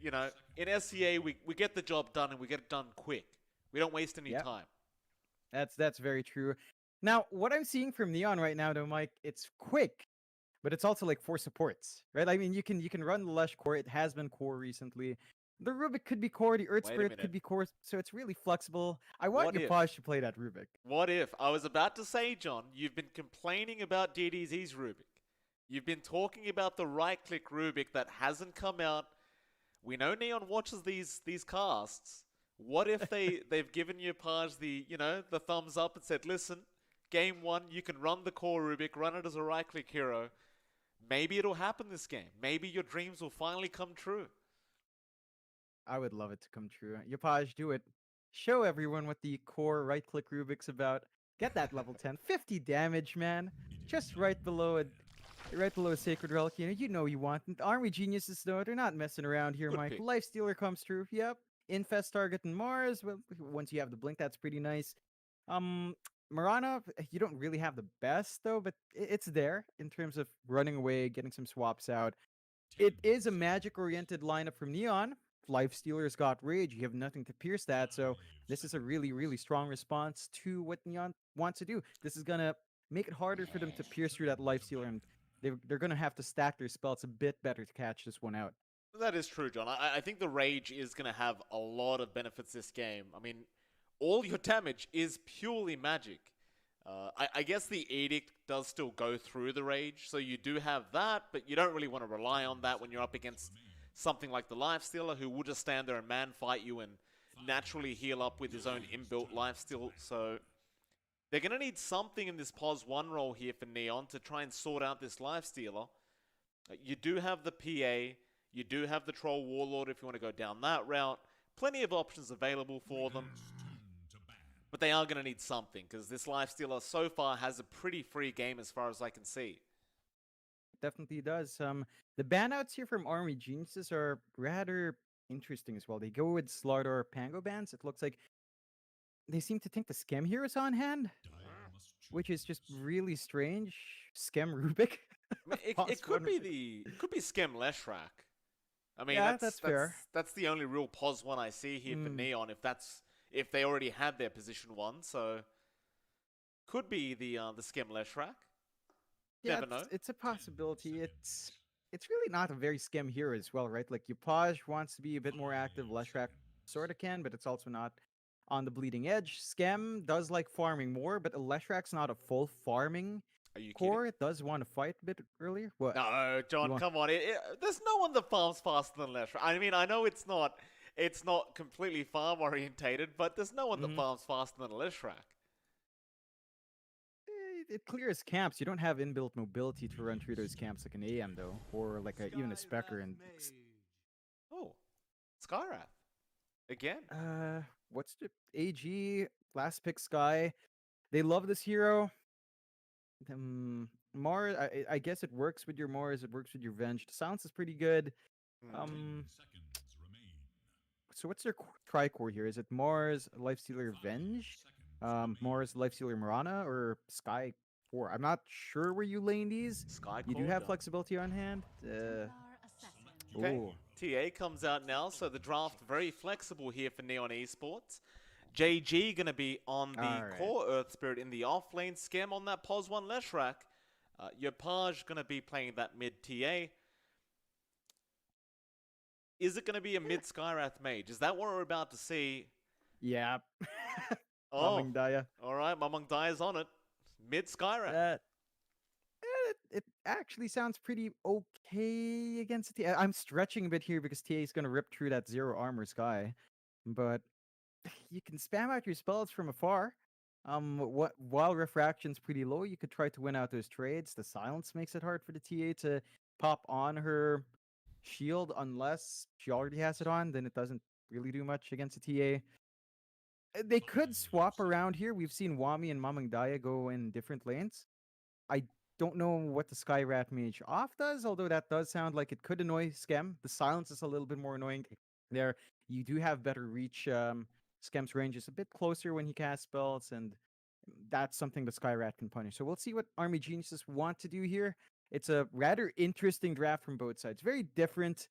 You know, in SCA, we get the job done and we get it done quick. We don't waste any time. That's very true. Now, what I'm seeing from Neon right now, though, Mike, it's quick, but it's also like 4 supports, right? I mean, you can run the Lesh core. It has been core recently. The Rubik could be core. The Earth Wait a Spirit minute. could be core. So it's really flexible. I want What if? Yapaj to play that Rubik. What if? I was about to say, John, you've been complaining about DDZ's Rubik. You've been talking about the right-click Rubik that hasn't come out. We know Neon watches these casts. What if they've given Yapaj the thumbs up and said, listen, game 1, you can run the core Rubik, run it as a right-click hero. Maybe it'll happen this game. Maybe your dreams will finally come true. I would love it to come true. Yapaj, do it. Show everyone what the core right-click Rubik's about. Get that level 10. 50 damage, man. Just right below it. Right below a Sacred Relic. You know you want it. Army Geniuses, though, they're not messing around here, Good Mike. pick. Lifestealer comes through. Yep. Infest target and Mars. Well, once you have the blink, that's pretty nice. Marana, you don't really have the best, though, but it's there in terms of running away, getting some swaps out. It is a magic-oriented lineup from Neon. Lifestealer's got Rage. You have nothing to pierce that, so this is a really, really strong response to what Neon wants to do. This is going to make it harder for them to pierce through that Lifestealer, and they're going to have to stack their spells a bit better to catch this one out. That is true, John. I think the Rage is going to have a lot of benefits this game. I mean, all your damage is purely magic. I guess the Edict does still go through the Rage, so you do have that, but you don't really want to rely on that when you're up against something like the Lifestealer, who will just stand there and man-fight you and naturally heal up with his own inbuilt lifesteal. So they're going to need something in this POS 1 role here for Neon to try and sort out this Lifestealer. You do have the PA, you do have the Troll Warlord if you want to go down that route. Plenty of options available for them. But they are going to need something, because this Lifestealer so far has a pretty free game as far as I can see. Definitely does. The banouts here from Army Geniuses are rather interesting as well. They go with Slardar Pango bans. It looks like they seem to think the Schem here is on hand, which is just really strange. Schem Rubik. I mean, it could be Schem Leshrac. I mean, Yeah, that's fair. That's the only real POS 1 I see here for Neon. If they already had their position 1, so could be the Schem Leshrac. Yeah, Never know. it's a possibility. It's really not a very Schem hero as well, right? Like Yapaj wants to be a bit more active. Leshrac sort of can, but it's also not on the bleeding edge. Schem does like farming more, but Leshrac's not a full farming Are you core. It does want to fight a bit earlier. What? kidding? No, John, want- come on. There's no one that farms faster than Leshrac. I mean, I know it's not completely farm orientated, but there's no one that farms faster than Leshrac. It clears camps. You don't have inbuilt mobility to run through those camps like an AM though, or like even a Specker. And Oh, Skyrath. Again. what's the AG last pick Sky? They love this hero. Mars, I guess it works with your Mars. It works with your Venge. The silence is pretty good. 10 seconds remain. So what's their tricore here? Is it Mars, Lifestealer, Venge? Mars, Lifestealer, Marana, or Sky 4? I'm not sure where you lane these. Sky You do Core have done. flexibility on hand. Okay. Ooh. TA comes out now, so the draft very flexible here for Neon Esports. JG going to be on the Alright. core Earth Spirit in the off lane. Scam on that Pos 1 Leshrac. Yopaj going to be playing that mid TA. Is it going to be a mid Skyrath mage? Is that what we're about to see? Yeah. Oh, Mamang Daya. alright, Mamang Dai is on it. Mid Skyrath. It actually sounds pretty okay against the TA. I'm stretching a bit here because TA is going to rip through that 0 armor Sky. But you can spam out your spells from afar. While refraction's pretty low, you could try to win out those trades. The silence makes it hard for the TA to pop on her shield unless she already has it on. Then it doesn't really do much against the TA. They could swap around here. We've seen Wami and Mamang Daya go in different lanes. I don't know what the Skyrat Mage off does, although that does sound like it could annoy Skem. The silence is a little bit more annoying there. You do have better reach. Skem's range is a bit closer when he casts spells, and that's something the Skyrat can punish. So we'll see what Army Geniuses want to do here. It's a rather interesting draft from both sides. Very different.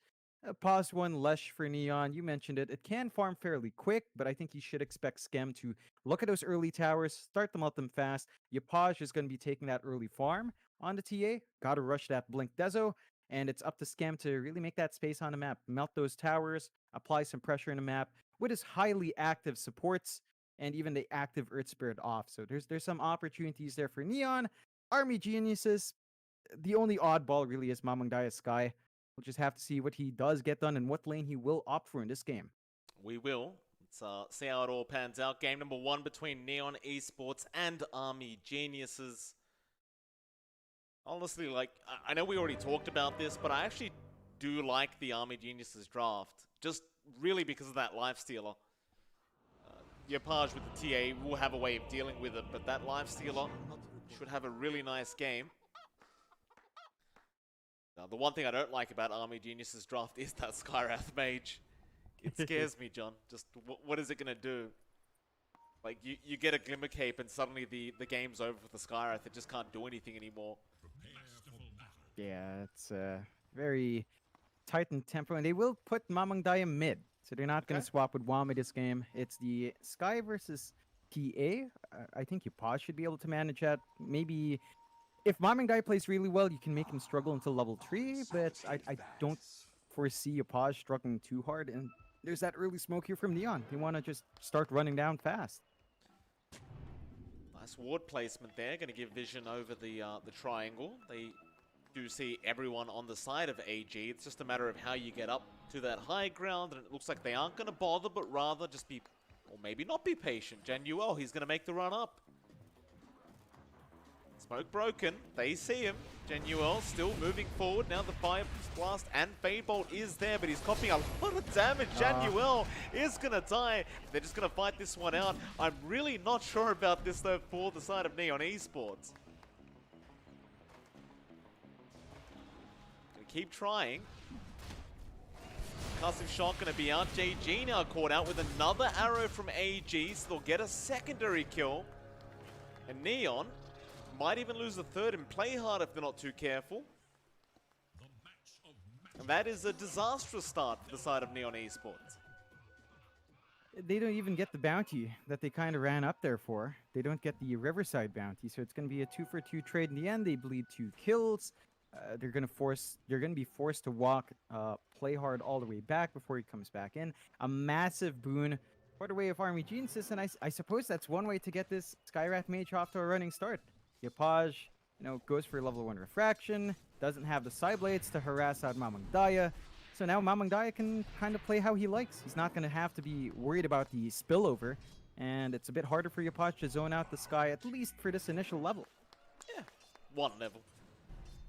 Pause 1 Lesh for Neon. You mentioned it. It can farm fairly quick, but I think you should expect Skem to look at those early towers, start them out them fast. Yopaj is going to be taking that early farm on the TA. Got to rush that Blink Dezo, and it's up to Skem to really make that space on the map. Melt those towers, apply some pressure in the map with his highly active supports and even the active Earth Spirit off. So there's some opportunities there for Neon. Army Geniuses, the only oddball really is Mamang Daya Sky. We'll just have to see what he does get done and what lane he will opt for in this game. We will. Let's see how it all pans out. Game number 1 between Neon Esports and Army Geniuses. Honestly, like, I know we already talked about this, but I actually do like the Army Geniuses draft. Just really because of that Lifestealer. Yopaj with the TA will have a way of dealing with it, but that Lifestealer should have a really nice game. Now, the one thing I don't like about Army Geniuses draft is that Skyrath Mage. It scares me, John. Just, what is it going to do? Like, you get a Glimmer Cape and suddenly the game's over for the Skyrath. It just can't do anything anymore. Yeah, it's very tight in tempo, and they will put Mamang Daya mid, so they're not going to swap with Wami this game. It's the Sky versus TA. I think Yopaj should be able to manage that. Maybe if Mamang Daya plays really well, you can make him struggle until level 3, but I don't foresee Yopaj struggling too hard, and there's that early smoke here from Neon. They want to just start running down fast. Nice ward placement there. Going to give vision over the triangle. They do see everyone on the side of AG. It's just a matter of how you get up to that high ground, and it looks like they aren't going to bother, but rather just be, or maybe not be patient. Januel, he's going to make the run up. Smoke broken. They see him. Januel still moving forward. Now the Fire Blast and Fade Bolt is there, but he's copying a lot of damage. Januel is going to die. They're just going to fight this one out. I'm really not sure about this, though, for the side of Neon Esports. Gonna keep trying. Concussive Shock going to be out. JG now caught out with another arrow from AG, so they'll get a secondary kill. And Neon might even lose the third and play hard if they're not too careful. And that is a disastrous start for the side of Neon Esports. They don't even get the bounty that they kind of ran up there for. They don't get the Riverside bounty, so it's going to be a 2-for-2 trade in the end. They bleed 2 kills. They're going to be forced to walk, play hard all the way back before he comes back in. A massive boon for the way of Army Geniuses, and I suppose that's one way to get this Skyrath Mage off to a running start. Yopaj, goes for level 1 refraction, doesn't have the side blades to harass out Mamang Daya. So now Mamang Daya can kind of play how he likes. He's not going to have to be worried about the spillover, and it's a bit harder for Yopaj to zone out the Sky, at least for this initial level. Yeah, 1 level.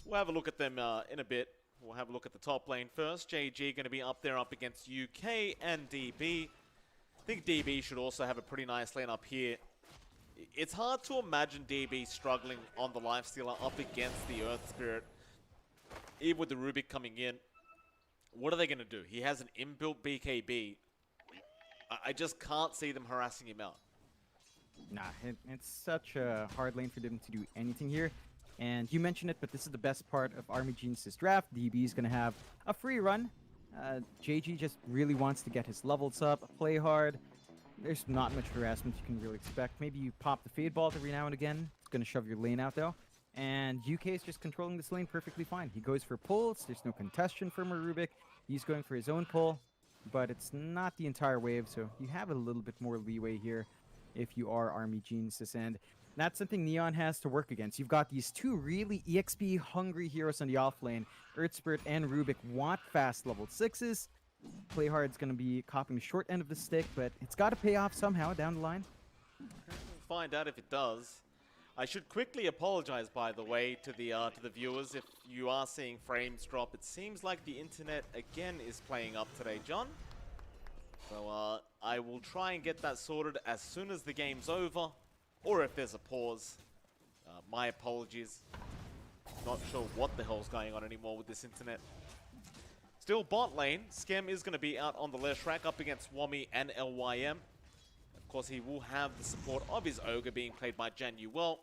We'll have a look at them in a bit. We'll have a look at the top lane first. JG going to be up there up against UK and DB. I think DB should also have a pretty nice lane up here. It's hard to imagine DB struggling on the Lifestealer up against the Earth Spirit, even with the Rubik coming in. What are they going to do? He has an inbuilt BKB. I just can't see them harassing him out. Nah, it's such a hard lane for them to do anything here. And you mentioned it, but this is the best part of Army Geniuses draft. DB is going to have a free run. JG just really wants to get his levels up, play hard. there's not much harassment you can really expect. Maybe you pop the fade ball every now and again. It's going to shove your lane out, though. And UK is just controlling this lane perfectly fine. He goes for pulls. There's no contestation for Marubik. He's going for his own pull, but it's not the entire wave, so you have a little bit more leeway here if you are Army Geniuses. And that's something Neon has to work against. You've got these two really EXP hungry heroes on the off lane. Earthspirit and Rubik want fast level 6s. Playhard's going to be copping the short end of the stick, but it's got to pay off somehow down the line. We'll find out if it does. I should quickly apologize, by the way, to the viewers if you are seeing frames drop. It seems like the internet again is playing up today, John. So I will try and get that sorted as soon as the game's over, or if there's a pause. My apologies. Not sure what the hell's going on anymore with this internet. Still bot lane, Skem is going to be out on the left track up against Wami and LYM. Of course, he will have the support of his Ogre being played by Januel.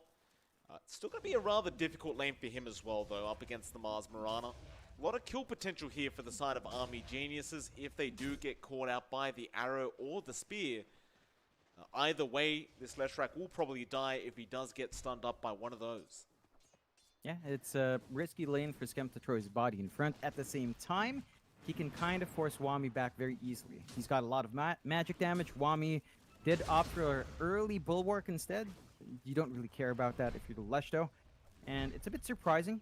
Still going to be a rather difficult lane for him as well, though, up against the Mars Mirana. A lot of kill potential here for the side of Army Geniuses if they do get caught out by the arrow or the spear. Either way, this Leshrac will probably die if he does get stunned up by one of those. Yeah, it's a risky lane for Skem to throw his body in front. At the same time, he can kind of force Wami back very easily. He's got a lot of magic damage. Wami did opt for early Bulwark instead. You don't really care about that if you're the Leshto. And it's a bit surprising.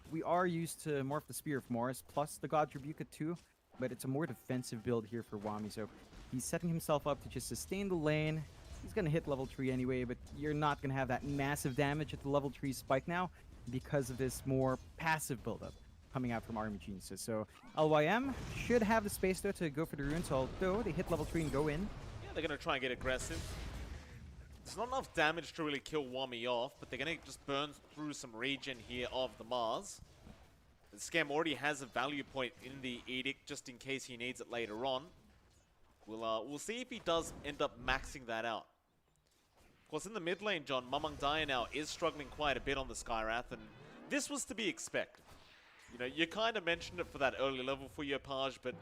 We are used to more of the Spear of Morris, plus the God Rebuka too, but it's a more defensive build here for Wami, so he's setting himself up to just sustain the lane. He's going to hit level 3 anyway, but you're not going to have that massive damage at the level 3 spike now because of this more passive buildup coming out from Army Geniuses. So LYM should have the space though to go for the runes, although they hit level 3 and go in. Yeah, they're going to try and get aggressive. There's not enough damage to really kill Wami off, but they're going to just burn through some regen here of the Mars. The Scam already has a value point in the Edict just in case he needs it later on. We'll see if he does end up maxing that out. Of course, in the mid lane, John, Mamang Daya now is struggling quite a bit on the Skywrath, and this was to be expected. You know, you kind of mentioned it for that early level for Yopaj, but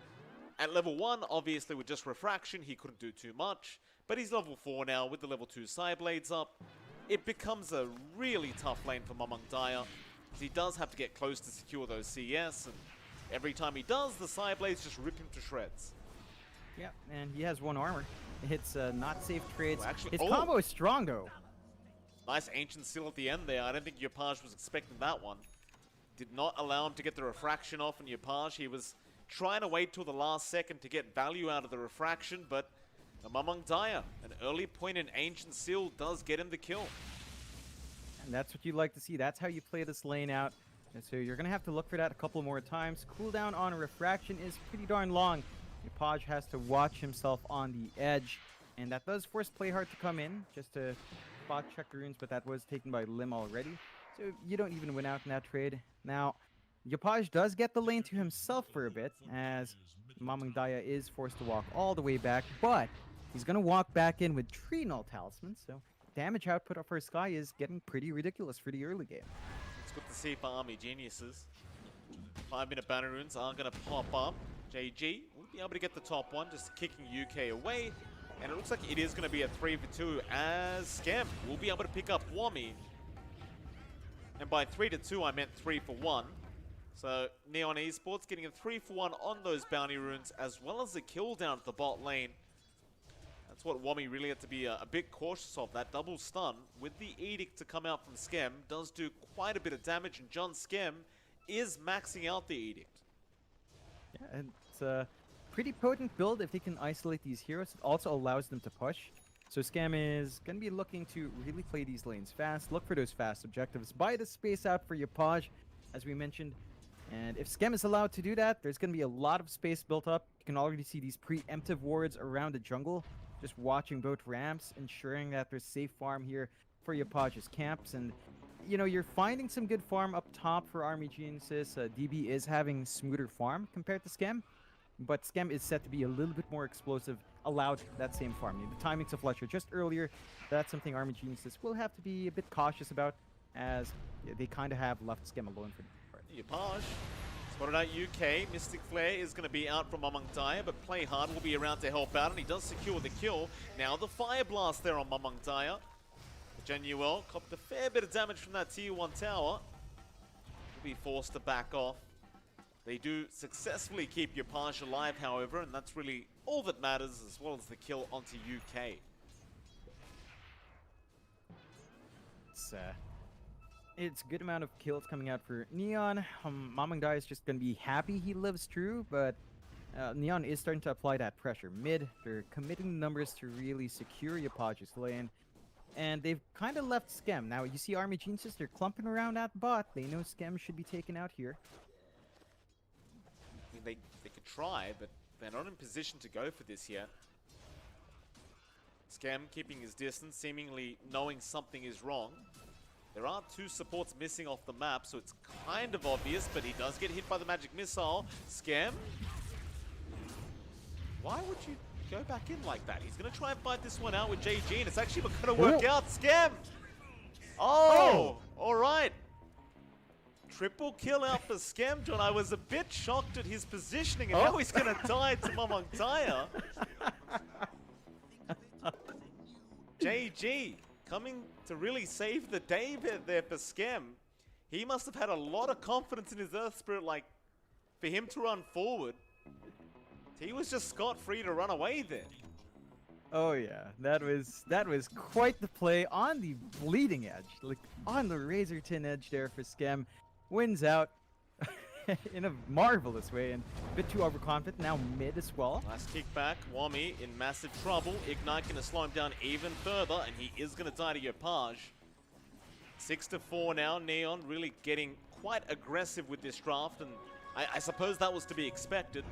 at level 1, obviously with just Refraction, he couldn't do too much. But he's level 4 now with the level 2 Psyblades up. It becomes a really tough lane for Mamang Daya, because he does have to get close to secure those CS, and every time he does, the Psyblades just rip him to shreds. Yeah, and he has 1 armor. It hits not safe trades. Oh, actually, His combo is strong though. Nice Ancient Seal at the end there. I don't think Yopaj was expecting that one. Did not allow him to get the Refraction off on Yopaj. He was trying to wait till the last second to get value out of the Refraction, but the Mamang Daya, an early point in Ancient Seal does get him the kill. And that's what you like to see. That's how you play this lane out. And so you're going to have to look for that a couple more times. Cooldown on Refraction is pretty darn long. Yopaj has to watch himself on the edge. And that does force Playhard to come in just to spot check the runes, but that was taken by Lim already. So you don't even win out in that trade. Now, Yopaj does get the lane to himself for a bit, as Mamang Daya is forced to walk all the way back, but he's going to walk back in with 3 null talismans, so damage output for Sky is getting pretty ridiculous for the early game. It's good to see for Army Geniuses. 5-minute banner runes are going to pop up. JG will be able to get the top one, just kicking UK away. And it looks like it is going to be a 3-for-2 as Scam will be able to pick up Wami. And by 3-2, I meant 3-for-1. So Neon Esports getting a 3-for-1 on those bounty runes, as well as a kill down at the bot lane. That's what Wami really had to be a bit cautious of. That double stun with the Edict to come out from Skem does do quite a bit of damage, and John Skem is maxing out the Edict. Yeah, and it's a pretty potent build if they can isolate these heroes. It also allows them to push. So Scam is going to be looking to really play these lanes fast, look for those fast objectives, buy the space out for Yopaj, as we mentioned. And if Scam is allowed to do that, there's going to be a lot of space built up. You can already see these preemptive wards around the jungle, just watching both ramps, ensuring that there's safe farm here for Yopaj's camps. And, you know, you're finding some good farm up top for Army Geniuses. DB is having smoother farm compared to Scam, but Scam is set to be a little bit more explosive, allowed that same farm. The timings of Fletcher just earlier, that's something Army Geniuses will have to be a bit cautious about, as they kind of have left Scam alone for the part. Yopaj Spotted out UK. Mystic Flare is going to be out from Mamangtaya, but Play Hard will be around to help out, and he does secure the kill. Now the Fire Blast there on Mamangtaya. Genuel copped a fair bit of damage from that tier 1 tower. Will be forced to back off. They do successfully keep Yopaj alive, however, and that's really all that matters, as well as the kill onto UK. It's a good amount of kills coming out for Neon. Mamangdai is just going to be happy he lives true, but Neon is starting to apply that pressure. Mid, they're committing numbers to really secure Yopaj's lane. And they've kind of left Skem. Now, you see Army Geniuses, they're clumping around that bot. They know Skem should be taken out here. I mean, they could try, but they're not in position to go for this yet. Skem keeping his distance, seemingly knowing something is wrong. There are 2 supports missing off the map, so it's kind of obvious, but he does get hit by the magic missile. Skem? Why would you go back in like that? He's going to try and fight this one out with JG, and it's actually not going to work out. Skem! Oh! Alright. Triple kill out for Skem, John. I was a bit shocked at his positioning, and now he's going to die to Mamangtaya. JG coming to really save the day there for Skem. He must have had a lot of confidence in his Earth Spirit, like, for him to run forward. He was just scot-free to run away there. Oh yeah, that was quite the play on the bleeding edge, like on the razor tin edge there for Skem. Wins out in a marvelous way, and a bit too overconfident. Now mid as well. Nice kickback. Wami in massive trouble. Ignite going to slow him down even further, and he is going to die to Yopaj. 6-4 now. Neon really getting quite aggressive with this draft, and I suppose that was to be expected.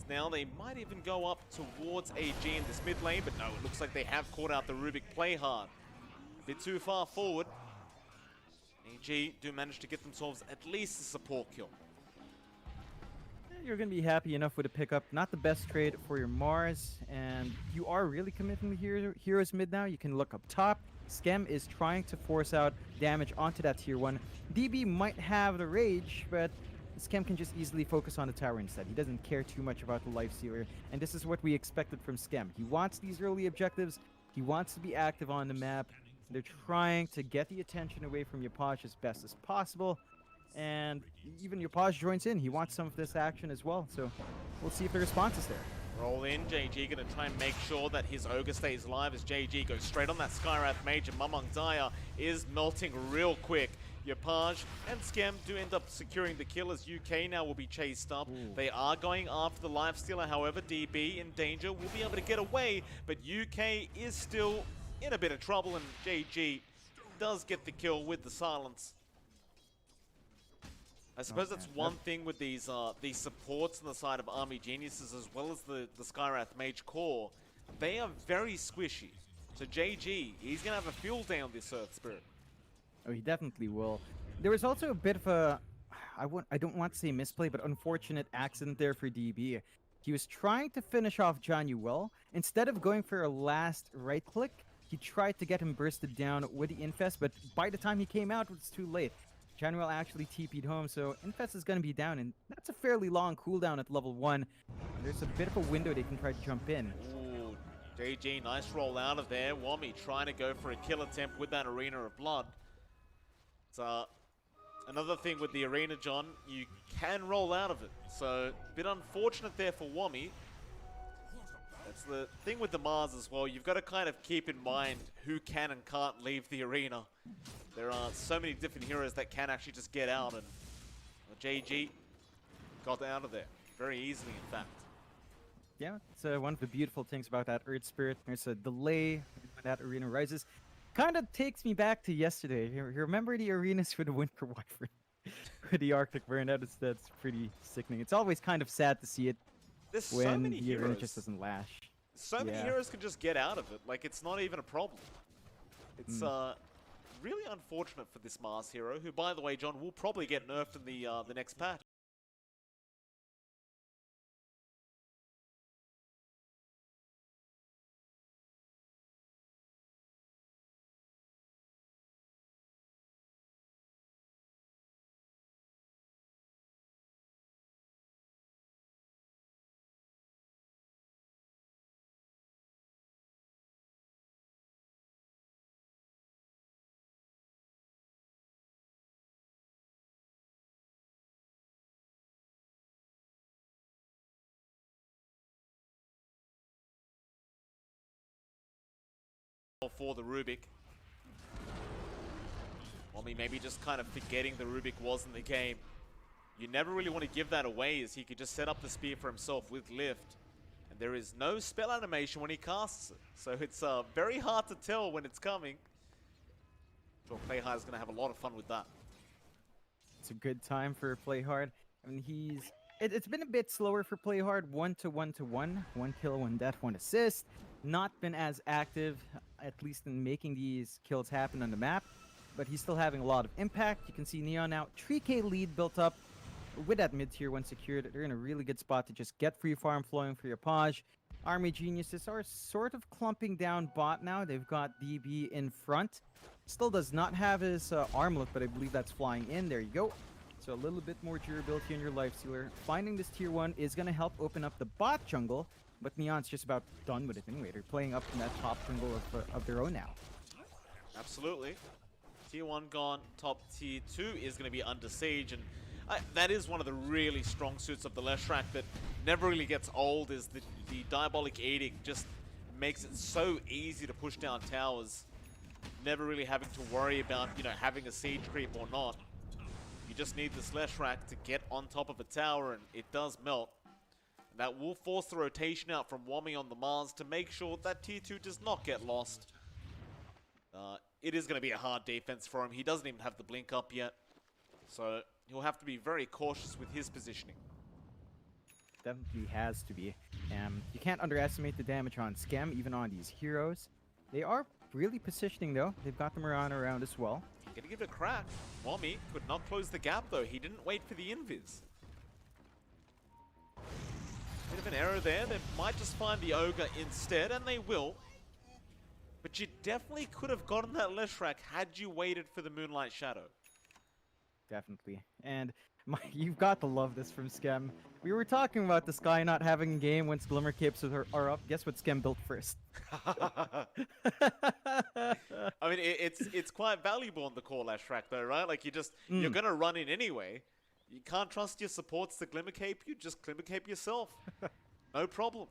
Now they might even go up towards AG in this mid lane, but no, it looks like they have caught out the Rubik Play Hard. A bit too far forward. AG do manage to get themselves at least a support kill. You're going to be happy enough with a pickup. Not the best trade for your Mars, and you are really committing to heroes mid now. You can look up top. Skem is trying to force out damage onto that tier 1. DB might have the rage, but Skem can just easily focus on the tower instead. He doesn't care too much about the Lifestealer, and this is what we expected from Skem. He wants these early objectives. He wants to be active on the map. They're trying to get the attention away from Yopaj as best as possible. And even Yopaj joins in. He wants some of this action as well. So we'll see if the response is there. Roll in. JG going to try and make sure that his Ogre stays alive as JG goes straight on that Skywrath Mage. And Mamangtaya is melting real quick. Yopaj and Skem do end up securing the kill as UK now will be chased up. Ooh. They are going after the Lifestealer, however. DB in danger, will be able to get away, but UK is still in a bit of trouble, and JG does get the kill with the silence. I suppose that's one thing with these supports on the side of Army Geniuses, as well as the Skywrath Mage core. They are very squishy. So JG, he's going to have a field day on this Earth Spirit. Oh, he definitely will. There was also a bit of a, I don't want to say misplay, but unfortunate accident there for DB. He was trying to finish off Januel. Instead of going for a last right click, he tried to get him bursted down with the Infest, but by the time he came out, it was too late. Januel actually TP'd home, so Infest is going to be down, and that's a fairly long cooldown at level 1. There's a bit of a window they can try to jump in. Ooh, JG, nice roll out of there. Wami trying to go for a kill attempt with that Arena of Blood. It's another thing with the Arena, John, you can roll out of it. So, a bit unfortunate there for Wami. That's the thing with the Mars as well. You've got to kind of keep in mind who can and can't leave the arena. There are so many different heroes that can actually just get out, and JG got out of there very easily, in fact. Yeah, it's one of the beautiful things about that Earth Spirit. There's a delay when that arena rises. Kind of takes me back to yesterday. You remember the arenas for the Winter Wyvern? With the Arctic Burn, that's pretty sickening. It's always kind of sad to see it There's when so many the arena heroes. just doesn't lash. So many heroes can just get out of it. Like, it's not even a problem. It's really unfortunate for this Mars hero, who, by the way, John, will probably get nerfed in the next patch. for the Rubik. Wami maybe just kind of forgetting the Rubik was in the game. You never really want to give that away, as he could just set up the spear for himself with lift. And there is no spell animation when he casts it. So it's very hard to tell when it's coming. Sure, Playhard is going to have a lot of fun with that. It's a good time for Playhard. I mean, it's been a bit slower for Playhard. 1-1-1. 1 kill, 1 death, 1 assist. Not been as active, at least in making these kills happen on the map. But he's still having a lot of impact. You can see Neon now. 3k lead built up. With that mid-tier 1 secured, they're in a really good spot to just get free farm flowing for your Paj. Army Geniuses are sort of clumping down bot now. They've got DB in front. Still does not have his armlet, but I believe that's flying in. There you go. So a little bit more durability on your life stealer. Finding this tier 1 is going to help open up the bot jungle, but Neon's just about done with it anyway. They're playing up in that top jungle of their own now. Absolutely. Tier 1 gone, top tier 2 is going to be under siege, and that is one of the really strong suits of the Leshrac that never really gets old, is the Diabolic Edict just makes it so easy to push down towers, never really having to worry about, you know, having a siege creep or not. You just need this Leshrac to get on top of a tower, and it does melt. And that will force the rotation out from Wami on the Mars to make sure that tier 2 does not get lost. It is going to be a hard defense for him. He doesn't even have the blink up yet, so he'll have to be very cautious with his positioning. Definitely has to be. You can't underestimate the damage on Scam, even on these heroes. They are really positioning though. They've got them around as well. Gonna give it a crack. Wami could not close the gap though. He didn't wait for the invis. Bit of an error there. They might just find the Ogre instead, and they will. But you definitely could have gotten that Leshrac had you waited for the Moonlight Shadow. Definitely. And you've got to love this from Scam. We were talking about the Sky not having a game once Glimmer Capes are up. Guess what Scam built first? I mean, it's quite valuable on the core Leshrac though, right? Like you're gonna run in anyway. You can't trust your supports to Glimmer Cape. You just Glimmer Cape yourself. No problem.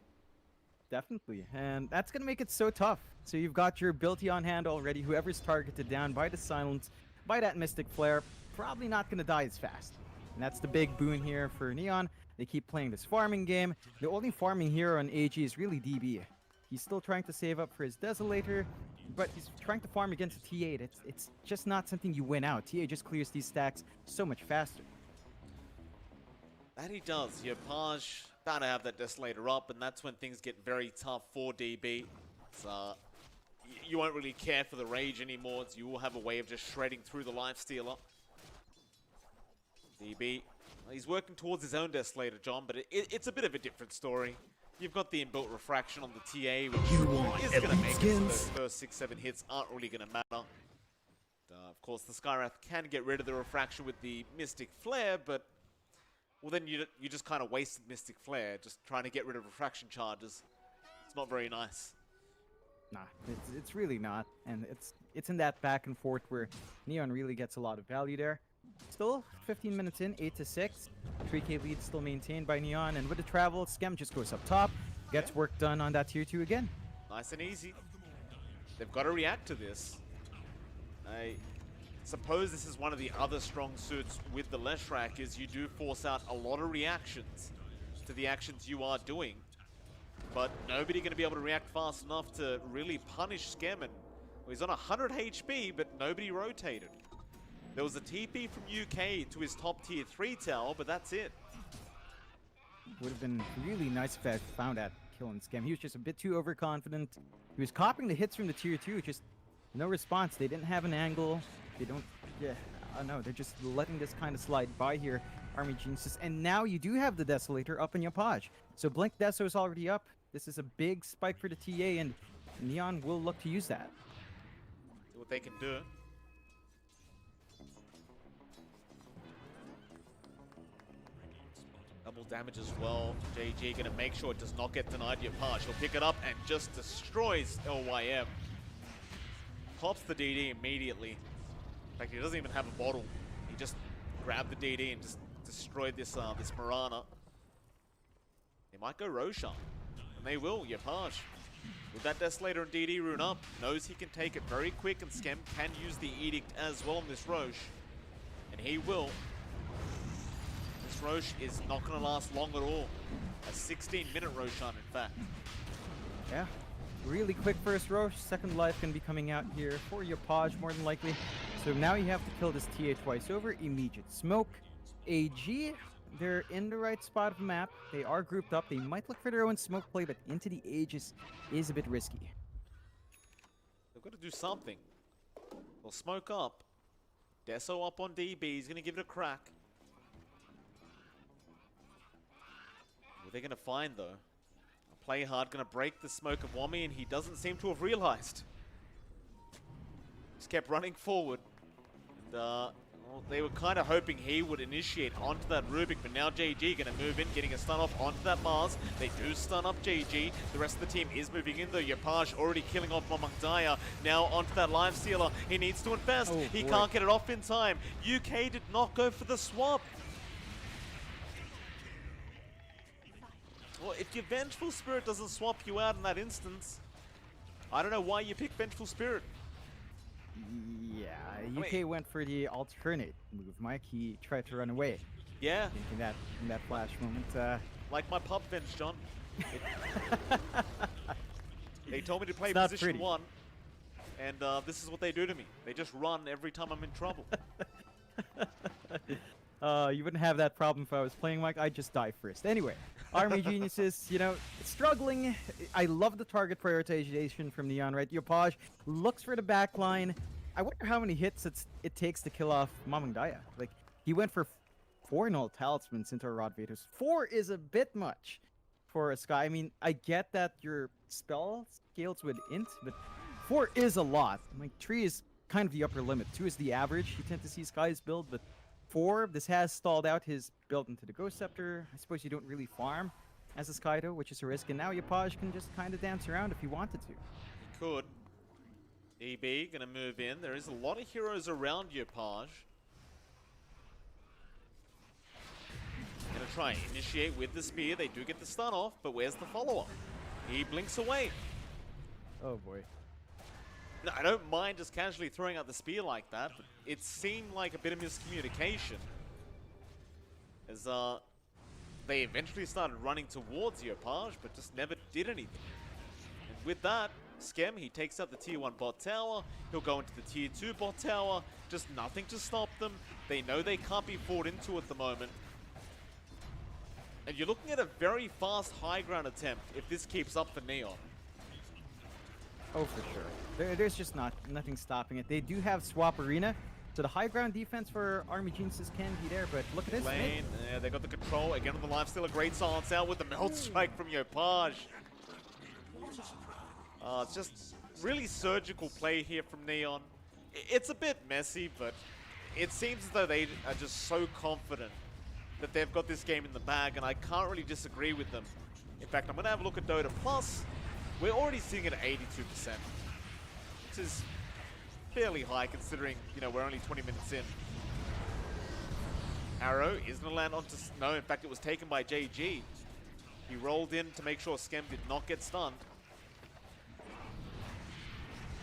Definitely. And that's going to make it so tough. So you've got your ability on hand already. Whoever's targeted down by the silence, by that Mystic Flare, probably not going to die as fast. And that's the big boon here for Neon. They keep playing this farming game. The only farming hero on AG is really DB. He's still trying to save up for his Desolator, but he's trying to farm against a T8. It's just not something you win out. TA just clears these stacks so much faster. That he does. Your Paj about to have that Desolator up, and that's when things get very tough for DB. You won't really care for the Rage anymore. You will have a way of just shredding through the Lifestealer. DB, he's working towards his own Desolator, John, but it's a bit of a different story. You've got the inbuilt refraction on the TA, which is going to make it so those first 6-7 hits aren't really going to matter. Of course, the Skywrath can get rid of the refraction with the Mystic Flare, but well, then you just kind of wasted Mystic Flare, just trying to get rid of refraction charges. It's not very nice. Nah, it's really not, and it's in that back and forth where Neon really gets a lot of value there. Still 15 minutes in, 8-6. 3k lead still maintained by Neon, and with the travel, Scam just goes up top, gets work done on that tier 2 again. Nice and easy. They've got to react to this. I suppose this is one of the other strong suits with the Leshrac, is you do force out a lot of reactions to the actions you are doing. But nobody going to be able to react fast enough to really punish Scam. Well, he's on 100 HP, but nobody rotated. There was a TP from UK to his top tier 3 tower, but that's it. Would have been really nice if I found that kill on Scam. He was just a bit too overconfident. He was copying the hits from the tier 2, just no response. They didn't have an angle. They don't, yeah, I don't know. They're just letting this kind of slide by here, Army Geniuses. And now you do have the Desolator up in your Paj. So Blink Deso is already up. This is a big spike for the TA, and Neon will look to use that. See what they can do. Double damage as well. JG gonna make sure it does not get denied your Paj. He'll pick it up and just destroys LYM. Pops the DD immediately. In fact, he doesn't even have a bottle. He just grabbed the DD and just destroyed this this Mirana. They might go Roshan. And they will, your Paj. With that Desolator and DD rune up, knows he can take it very quick, and Skem can use the Edict as well on this Roche. And he will. This Roche is not going to last long at all. A 16-minute Roshan, in fact. Yeah. Really quick first Roche. Second life can be coming out here for your Podge, more than likely. So now you have to kill this TA twice over. Immediate smoke. AG, they're in the right spot of the map. They are grouped up. They might look for their own smoke play, but into the Aegis is a bit risky. They've got to do something. They'll smoke up. Deso up on DB. He's going to give it a crack. What are they going to find, though? Play hard, going to break the smoke of Wami, and he doesn't seem to have realized. Just kept running forward. And, well, they were kind of hoping he would initiate onto that Rubik, but now JG going to move in, getting a stun off onto that Mars. They do stun up JG. The rest of the team is moving in, though. Yapaj already killing off Mamangdaya. Now onto that Live Stealer. He needs to invest. Oh, he boy. can't get it off in time. UK did not go for the swap. Well, if your Vengeful Spirit doesn't swap you out in that instance, I don't know why you pick Vengeful Spirit. Yeah, UK went for the alternate move, Mike. He tried to run away. Yeah, In that flash moment. like my pub bench, John. They told me to play It's not position pretty. 1, and this is what they do to me. They just run every time I'm in trouble. You wouldn't have that problem if I was playing, Mike. I'd just die first. Anyway, Army Geniuses, you know, struggling. I love the target prioritization from Neon, right? Yopaj looks for the back line. I wonder how many hits it takes to kill off Mamangdaya. Like, he went for 4 null talismans into a Rod Vados. 4 is a bit much for a Sky. I mean, I get that your spell scales with int, but 4 is a lot. Like, 3 is kind of the upper limit. 2 is the average. You tend to see Sky's build, but 4, this has stalled out his build into the Ghost Scepter. I suppose you don't really farm as a Skydo, which is a risk, and now Yapaj can just kind of dance around if he wanted to. He could. EB gonna move in. There is a lot of heroes around Yopaj. Gonna try and initiate with the spear. They do get the stun off, but where's the follow-up? He blinks away. Oh boy. No, I don't mind just casually throwing out the spear like that, but it seemed like a bit of miscommunication. As they eventually started running towards Yopaj, but just never did anything. And with that, Skem, he takes out the tier 1 bot tower. He'll go into the tier 2 bot tower. Just nothing to stop them. They know they can't be fought into at the moment. And you're looking at a very fast high ground attempt if this keeps up for Neon. Oh, for sure. There's just nothing stopping it. They do have Swap Arena, so the high ground defense for Army Geniuses can be there, but look at this. Lane, yeah, they got the control. Again on the lifesteal, a great silence out with the melt strike from Yopaj. It's just really surgical play here from Neon. It's a bit messy, but it seems as though they are just so confident that they've got this game in the bag, and I can't really disagree with them. In fact, I'm going to have a look at Dota Plus. We're already sitting at 82%, which is fairly high considering, you know, we're only 20 minutes in. Arrow is going to land onto... No, in fact, it was taken by JG. He rolled in to make sure Skem did not get stunned.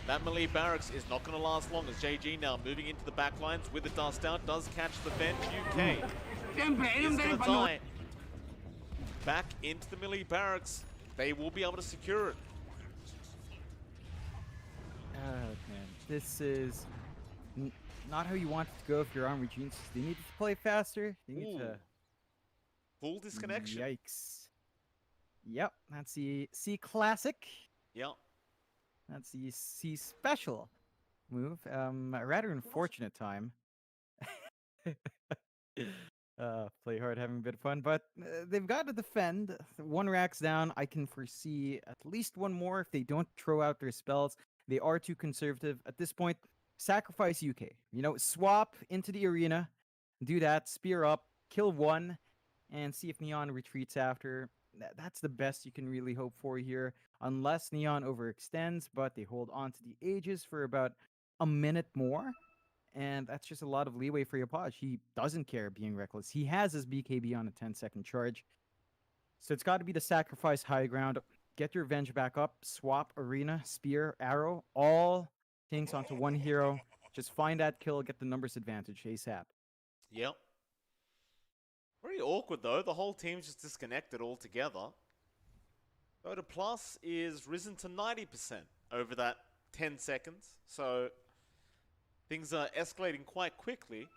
That melee barracks is not going to last long as JG now moving into the backlines with the dust out. Does catch the bench. UK is going to die. Back into the melee barracks. They will be able to secure it. Man, this is not how you want it to go if you're Army Geniuses. They need to play faster. They need Ooh. to... Full disconnection. Yikes. Yep, that's the C Classic. Yep. That's the C Special move. A rather unfortunate time. Play hard, having a bit of fun, but they've got to defend. 1 rack's down. I can foresee at least 1 more if they don't throw out their spells. They are too conservative. At this point, sacrifice UK. You know, swap into the arena, do that, spear up, kill 1, and see if Neon retreats after. That's the best you can really hope for here, unless Neon overextends, but they hold on to the Aegis for about a minute more. And that's just a lot of leeway for Yapaj. He doesn't care being reckless. He has his BKB on a 10-second charge. So it's got to be the sacrifice high ground. get your Venge back up, swap Arena, Spear, Arrow, all things onto one hero. Just find that kill, get the numbers advantage ASAP. Yep. Very awkward though. The whole team's just disconnected altogether. DOTA Plus is risen to 90% over that 10 seconds. So things are escalating quite quickly.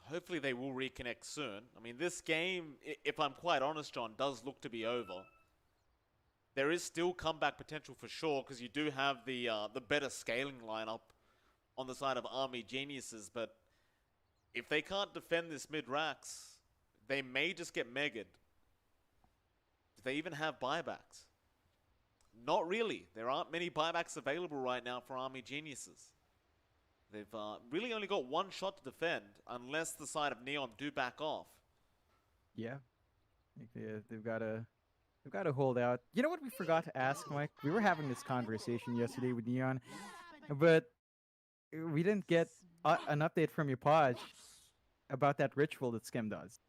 Hopefully they will reconnect soon. I mean, this game, if I'm quite honest, John, does look to be over. There is still comeback potential for sure, because you do have the better scaling lineup on the side of Army Geniuses, but if they can't defend this mid-racks, they may just get megged. Do they even have buybacks? Not really. There aren't many buybacks available right now for Army Geniuses. They've really only got one shot to defend, unless the side of Neon do back off. Yeah, they've got to hold out. You know what we forgot to ask, Mike? We were having this conversation yesterday with Neon, but we didn't get an update from Yapaj about that ritual that Skem does,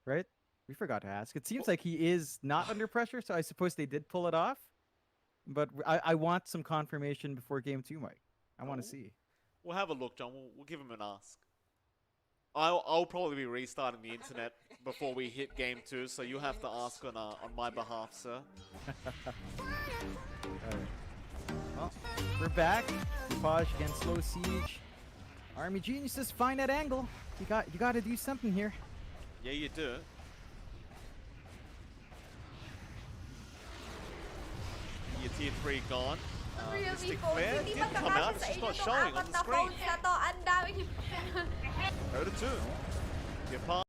right? We forgot to ask. It seems like he is not under pressure, so I suppose they did pull it off. But I want some confirmation before game 2, Mike. I want to see. We'll have a look, John. We'll give him an ask. I'll probably be restarting the internet before we hit game 2, so you have to ask on my behalf, sir. Well, we're back. Yapaj against Slow Siege. Army Geniuses find that angle. You got to do something here. Yeah, you do. Your tier 3 gone. Mystic Flare did come out, it's just not showing on the screen. DOTA 2. Your part.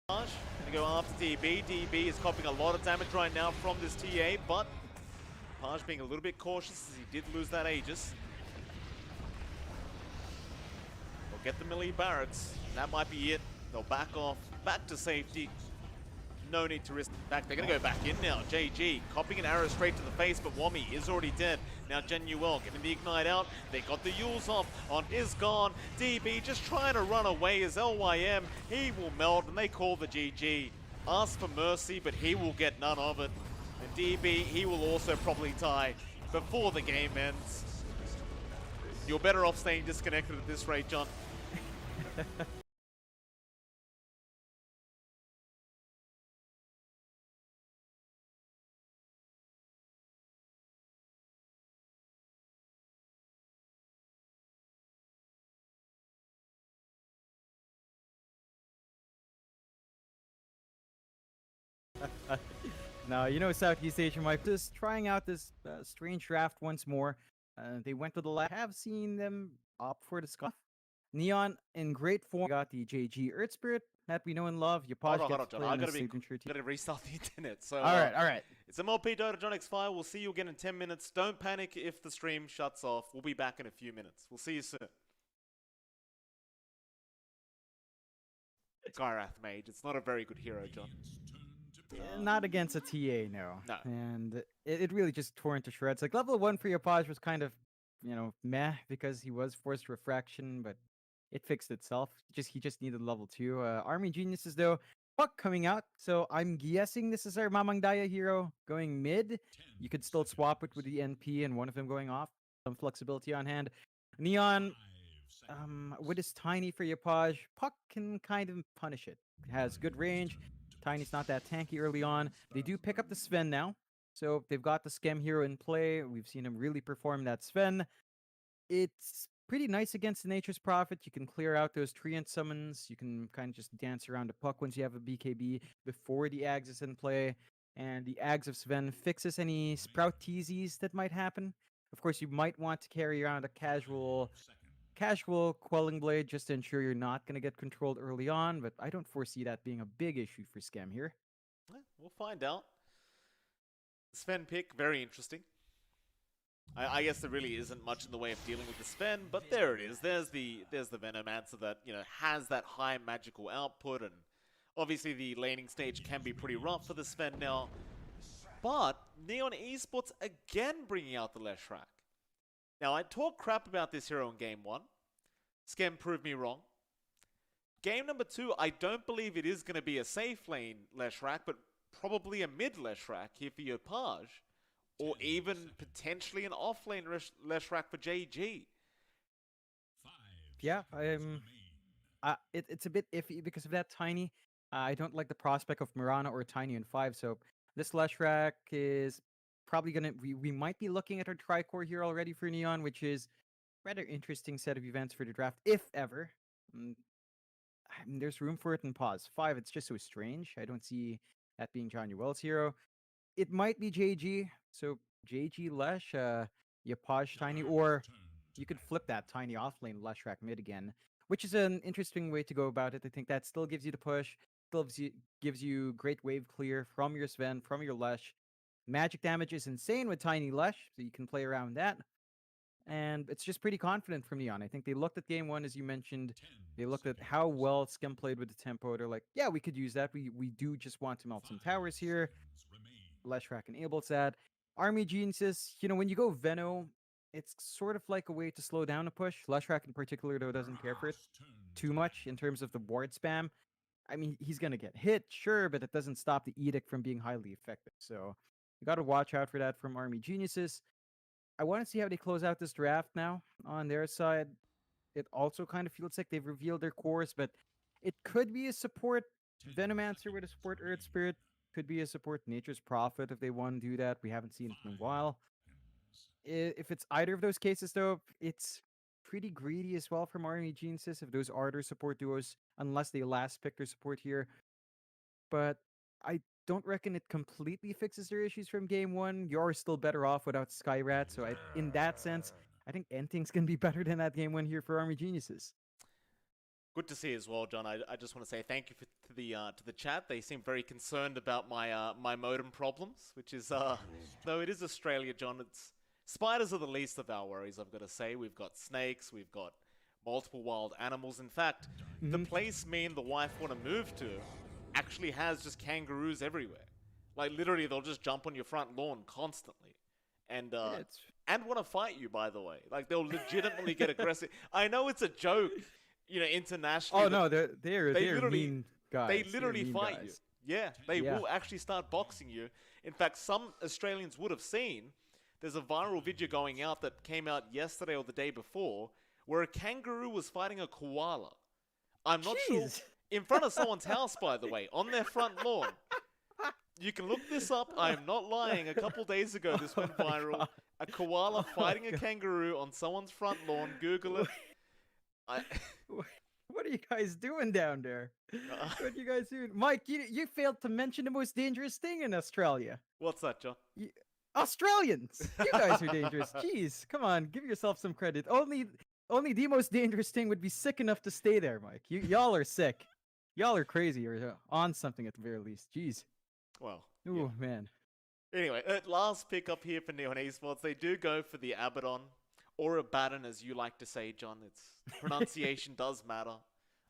Gonna go after DB. DB is copying a lot of damage right now from this TA, but Paj being a little bit cautious as he did lose that Aegis. They'll get the melee barracks. That might be it. They'll back off, back to safety. No need to risk. In fact, they're going to go back in now. JG copying an arrow straight to the face, but Wami is already dead. Now Genuel getting the ignite out. They got the Yules off on is gone. DB just trying to run away as LYM. He will melt and they call the GG. Ask for mercy, but he will get none of it. And DB, he will also probably die before the game ends. You're better off staying disconnected at this rate, John. Now, you know, Southeast Asia might just trying out this strange draft once more. They went to the lab. Have seen them opt for the scuff. Neon in great form. Got the JG Earth Spirit that we know and love. Yapaj Hold on, gets John. played I in gotta the be. signature team. Gotta restart the internet. So All right. It's MLP Dota John X5. We'll see you again in 10 minutes. Don't panic if the stream shuts off. We'll be back in a few minutes. We'll see you soon. Gyrath Mage. It's not a very good hero, John. Not against a TA, no. No. And it really just tore into shreds. Like level 1 for Yapaj was kind of, you know, meh because he was forced refraction, but it fixed itself. He just needed level 2. Army Geniuses though, Puck coming out. So I'm guessing this is our Mamang Daya hero going mid. You could still swap it with the NP and one of them going off. Some flexibility on hand. Neon, with his Tiny for Yapaj, Puck can kind of punish it. It has good range. Tiny's not that tanky early on. They do pick up the Sven now. So they've got the Schem hero in play. We've seen him really perform that Sven. It's pretty nice against the Nature's Prophet. You can clear out those Treant summons. You can kind of just dance around the Puck once you have a BKB before the Ags is in play. And the Ags of Sven fixes any Sprout TZs that might happen. Of course, you might want to carry around a casual Quelling Blade just to ensure you're not going to get controlled early on, but I don't foresee that being a big issue for Schem here. We'll find out. Sven pick, very interesting. I guess there really isn't much in the way of dealing with the Sven, but there it is. There's the Venomancer that, you know, has that high magical output, and obviously the laning stage can be pretty rough for the Sven now. But Neon Esports again bringing out the Leshrac. Now, I talked crap about this hero in Game 1. Skem proved me wrong. Game number 2, I don't believe it is going to be a safe lane Leshrac, but probably a mid Leshrac here for Yopaj. Or even potentially an off-lane Leshrac for JG. Yeah, it's a bit iffy because of that Tiny. I don't like the prospect of Mirana or Tiny in 5, so this Leshrac is probably gonna. We might be looking at our Tricore here already for Neon, which is rather interesting set of events for the draft, if ever. I mean, there's room for it in pause. 5, it's just so strange. I don't see that being Johnny Wells' hero. It might be JG, so JG Lesh, Yapaj Tiny, or you could flip that Tiny off lane Leshrac mid again, which is an interesting way to go about it. I think that still gives you the push, still gives you great wave clear from your Sven, from your Lesh. Magic damage is insane with Tiny Lesh, so you can play around that. And it's just pretty confident from Neon. I think they looked at game 1, as you mentioned. They looked at how well Skem played with the tempo. They're like, yeah, we could use that. We do just want to melt some towers here. Leshrac enables that. Army Geniuses, you know, when you go Veno, it's sort of like a way to slow down a push. Leshrac in particular, though, doesn't care for it too much in terms of the ward spam. I mean, he's going to get hit, sure, but it doesn't stop the Edict from being highly effective. So you got to watch out for that from Army Geniuses. I want to see how they close out this draft now on their side. It also kind of feels like they've revealed their course, but it could be a support Venomancer with a support Earth Spirit. Could be a support Nature's Prophet if they want to do that. We haven't seen it in a while. If it's either of those cases, though, it's pretty greedy as well from Army Geniuses if those are their support duos, unless they last pick their support here. But I don't reckon it completely fixes their issues from game 1. You're still better off without Skyrat, so in that sense, I think anything's going to be better than that game 1 here for Army Geniuses. Good to see as well, John. I just want to say thank you to the chat. They seem very concerned about my modem problems, which is though it is Australia, John. It's spiders are the least of our worries. I've got to say, we've got snakes, we've got multiple wild animals. In fact, the place me and the wife want to move to actually has just kangaroos everywhere. Like literally, they'll just jump on your front lawn constantly, and want to fight you. By the way, like they'll legitimately get aggressive. I know it's a joke. You know, internationally. Oh no, they're literally mean guys. They literally fight guys. you. Yeah, they will actually start boxing you. In fact, some Australians would have seen. There's a viral video going out that came out yesterday or the day before, where a kangaroo was fighting a koala. I'm not sure. In front of someone's house, by the way, on their front lawn. You can look this up. I'm not lying. A couple days ago, this went viral. God. A koala fighting a kangaroo on someone's front lawn. Google it. What are you guys doing down there? What are you guys doing? Mike, you failed to mention the most dangerous thing in Australia. What's that, John? Australians! You guys are dangerous. Jeez, come on, give yourself some credit. Only the most dangerous thing would be sick enough to stay there, Mike. Y'all are sick. Y'all are crazy or on something at the very least. Jeez. Well. Oh, man. Anyway, last pick up here for Neon Esports. They do go for the Abaddon. Or Abaddon, as you like to say, John. It's pronunciation does matter.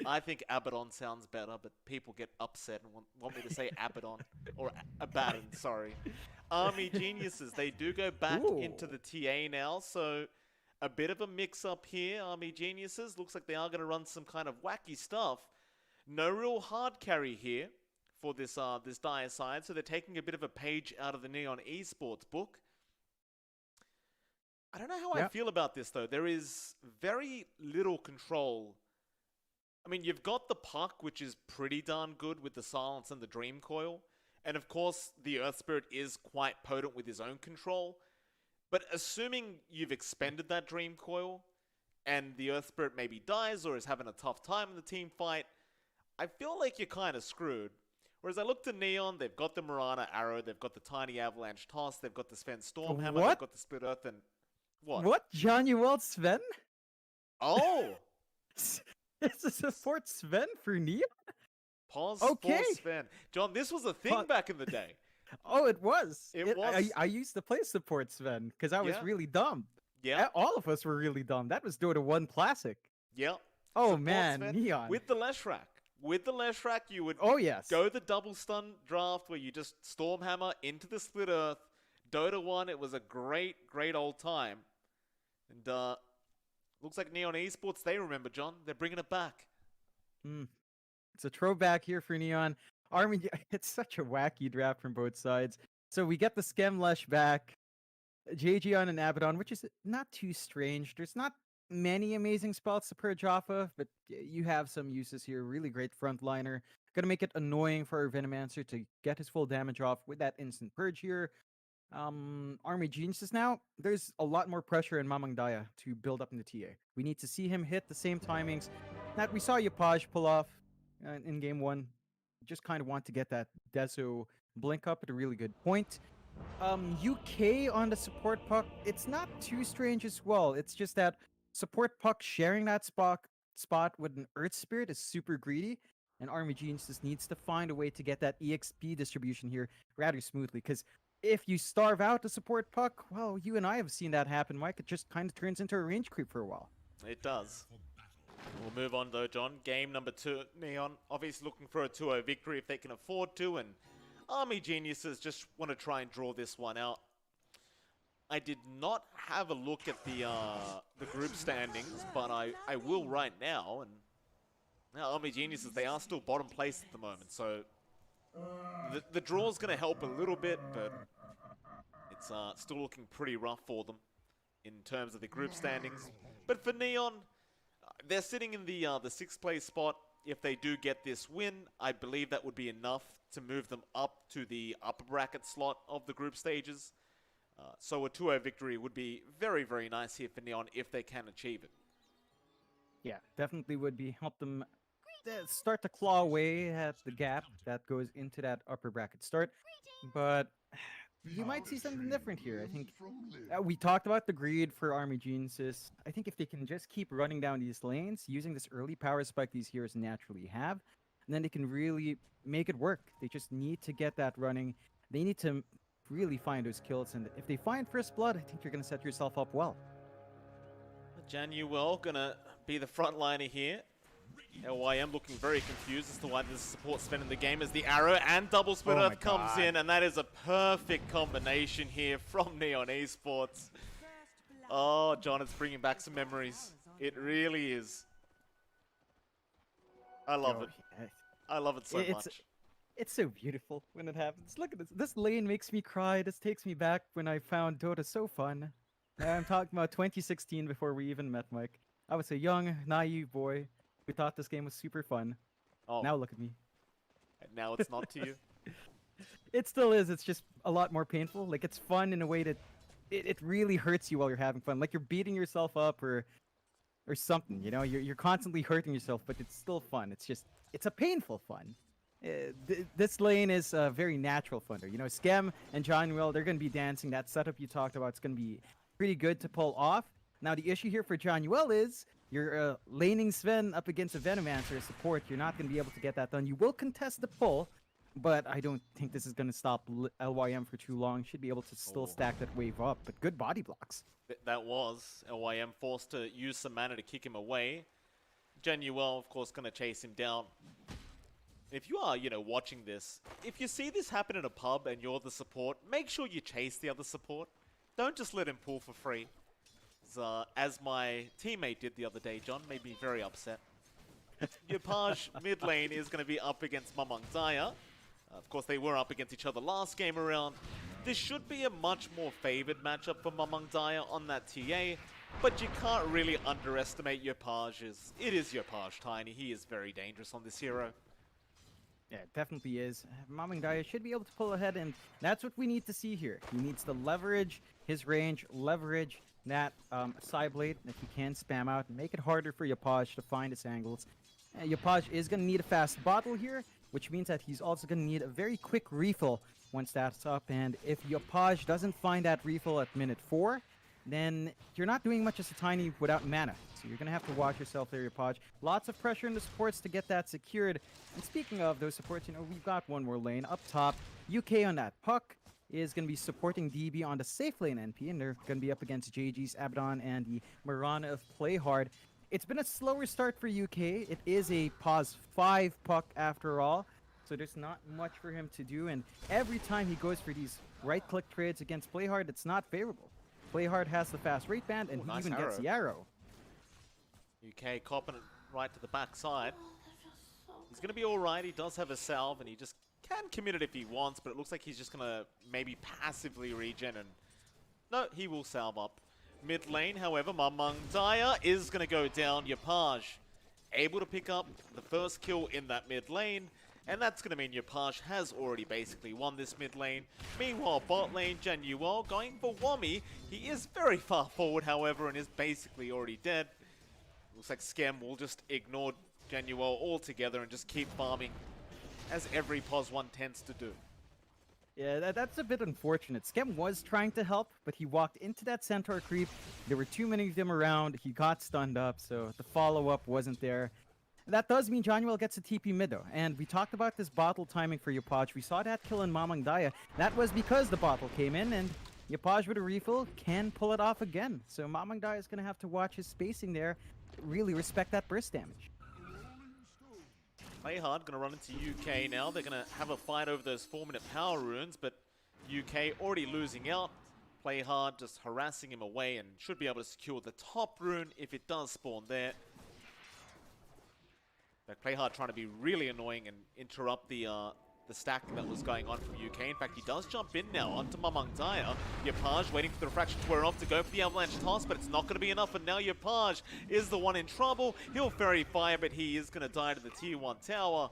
I think Abaddon sounds better, but people get upset and want me to say Abaddon. Or Abaddon, sorry. Army Geniuses, they do go back into the TA now, so a bit of a mix-up here. Army Geniuses, looks like they are going to run some kind of wacky stuff. No real hard carry here for this dire side, so they're taking a bit of a page out of the Neon Esports book. I don't know how I feel about this, though. There is very little control. I mean, you've got the Puck, which is pretty darn good with the Silence and the Dream Coil. And of course, the Earth Spirit is quite potent with his own control. But assuming you've expended that Dream Coil, and the Earth Spirit maybe dies or is having a tough time in the team fight, I feel like you're kind of screwed. Whereas I look to Neon, they've got the Mirana Arrow, they've got the Tiny Avalanche Toss, they've got the Sven Stormhammer, they've got the Split Earth, and... What? Johnny Walt Sven? Oh! It's a support Sven for Neon? Pause for Sven. John, this was a thing back in the day. Oh, it was. It was. I used to play support, Sven, because I was Yeah. really dumb. Yeah, All of us were really dumb. That was Dota 1 Classic. yeah. Oh Support man, Sven, Neon. with the Leshrac. With the Leshrac, you would Oh yes. go the double stun draft where you just Stormhammer into the Split Earth. Dota 1, it was a great, great old time. And looks like Neon Esports, they remember, John. They're bringing it back. It's a throwback here for Neon. Army, it's such a wacky draft from both sides. So we get the Skemlesh back, JGon and Abaddon, which is not too strange. There's not many amazing spells to purge off of, but you have some uses here. Really great frontliner. Gonna make it annoying for our Venomancer to get his full damage off with that instant purge here. Army Geniuses now, there's a lot more pressure in Mamang Daya to build up in the TA. We need to see him hit the same timings that we saw Yapaj pull off in game one. Just kind of want to get that Deso blink up at a really good point. UK on the support puck, it's not too strange as well. It's just that support puck sharing that spot with an Earth Spirit is super greedy, and Army Geniuses needs to find a way to get that EXP distribution here rather smoothly, because if you starve out the support puck, well, you and I have seen that happen, Mike. It just kind of turns into a range creep for a while. It does. We'll move on though, John. Game number 2, Neon obviously looking for a 2-0 victory if they can afford to, and Army Geniuses just want to try and draw this one out. I did not have a look at the group standings, but I will right now, and now Army Geniuses, they are still bottom place at the moment, so the draw's going to help a little bit, but it's still looking pretty rough for them in terms of the group standings. But for Neon, they're sitting in the 6th place spot. If they do get this win, I believe that would be enough to move them up to the upper bracket slot of the group stages. So a 2-0 victory would be very, very nice here for Neon if they can achieve it. Yeah, definitely would be. Help them start to claw away at the gap that goes into that upper bracket start. But you might see something different here. I think we talked about the greed for Army Geniuses. I think if they can just keep running down these lanes, using this early power spike these heroes naturally have, and then they can really make it work. They just need to get that running. They need to really find those kills, and if they find first blood, I think you're going to set yourself up well. Januel gonna be the frontliner here. LYM looking very confused as to why there's support spent in the game as the arrow and double split earth comes in, and that is a perfect combination here from Neon Esports. Oh, John, it's bringing back some memories. It really is. I love it. I love it so much. It's so beautiful when it happens. Look at this. This lane makes me cry. This takes me back when I found Dota so fun. I'm talking about 2016 before we even met, Mike. I was a young, naive boy who thought this game was super fun. Oh. Now look at me. And now it's not to you. It still is. It's just a lot more painful. Like, it's fun in a way that it really hurts you while you're having fun. Like, you're beating yourself up or something, you know? You're constantly hurting yourself, but it's still fun. It's a painful fun. This lane is a very natural funder. You know, Skem and Januel, they're going to be dancing. That setup you talked about, it's going to be pretty good to pull off. Now, the issue here for Januel is you're laning Sven up against a Venomancer support. You're not going to be able to get that done. You will contest the pull, but I don't think this is going to stop LYM for too long. Should be able to still stack that wave up, but good body blocks. That was LYM forced to use some mana to kick him away. Januel, of course, going to chase him down. If you are, watching this, if you see this happen in a pub and you're the support, make sure you chase the other support. Don't just let him pull for free. As my teammate did the other day, John, made me very upset. Yapaj mid lane is going to be up against Mamang Daya. Of course, they were up against each other last game around. This should be a much more favored matchup for Mamang Daya on that TA, but you can't really underestimate Yapaj. It is Yapaj Tiny. He is very dangerous on this hero. Yeah, it definitely is. Mamang Daya should be able to pull ahead, and that's what we need to see here. He needs to leverage his range, leverage that side blade that he can spam out, and make it harder for Yapaj to find his angles. Yapaj is going to need a fast bottle here, which means that he's also going to need a very quick refill once that's up, and if Yapaj doesn't find that refill at minute 4, then you're not doing much as a Tiny without mana. So you're going to have to watch yourself there, Yopaj. Lots of pressure in the supports to get that secured. And speaking of those supports, we've got one more lane up top. UK on that puck is going to be supporting DB on the safe lane NP, and they're going to be up against JG's Abaddon and the Mirana of Play Hard. It's been a slower start for UK. It is a pause 5 puck after all, so there's not much for him to do, and every time he goes for these right-click trades against Play Hard, it's not favorable. Play Hard has the fast rate band, and he nice even gets the arrow. UK copping it right to the backside. He's going to be alright. He does have a salve, and he just can commit it if he wants, but it looks like he's just going to maybe passively regen, and no, he will salve up. Mid lane, however, Mamang Daya is going to go down. Yopaj able to pick up the first kill in that mid lane, and that's going to mean Yopaj has already basically won this mid lane. Meanwhile, bot lane, Januel going for Wami. He is very far forward, however, and is basically already dead. Looks like Skem will just ignore Januel altogether and just keep farming, as every POS 1 tends to do. Yeah, that's a bit unfortunate. Skem was trying to help, but he walked into that Centaur creep. There were too many of them around. He got stunned up, so the follow-up wasn't there. That does mean Januel gets a TP mid though, and we talked about this bottle timing for Yopaj. We saw that kill in Mamang Daya. That was because the bottle came in, and Yopaj with a refill can pull it off again. So Mamang Daya is going to have to watch his spacing there, really respect that burst damage. Play Hard going to run into UK now. They're going to have a fight over those 4-minute power runes, but UK already losing out. Play Hard just harassing him away and should be able to secure the top rune if it does spawn there. But Play Hard trying to be really annoying and interrupt the stack that was going on from UK. In fact, he does jump in now onto Mamang Daya. Yopaj waiting for the refraction to wear off to go for the avalanche toss, but it's not going to be enough, and now Yopaj is the one in trouble. He'll fairy fire, but he is going to die to the tier 1 tower.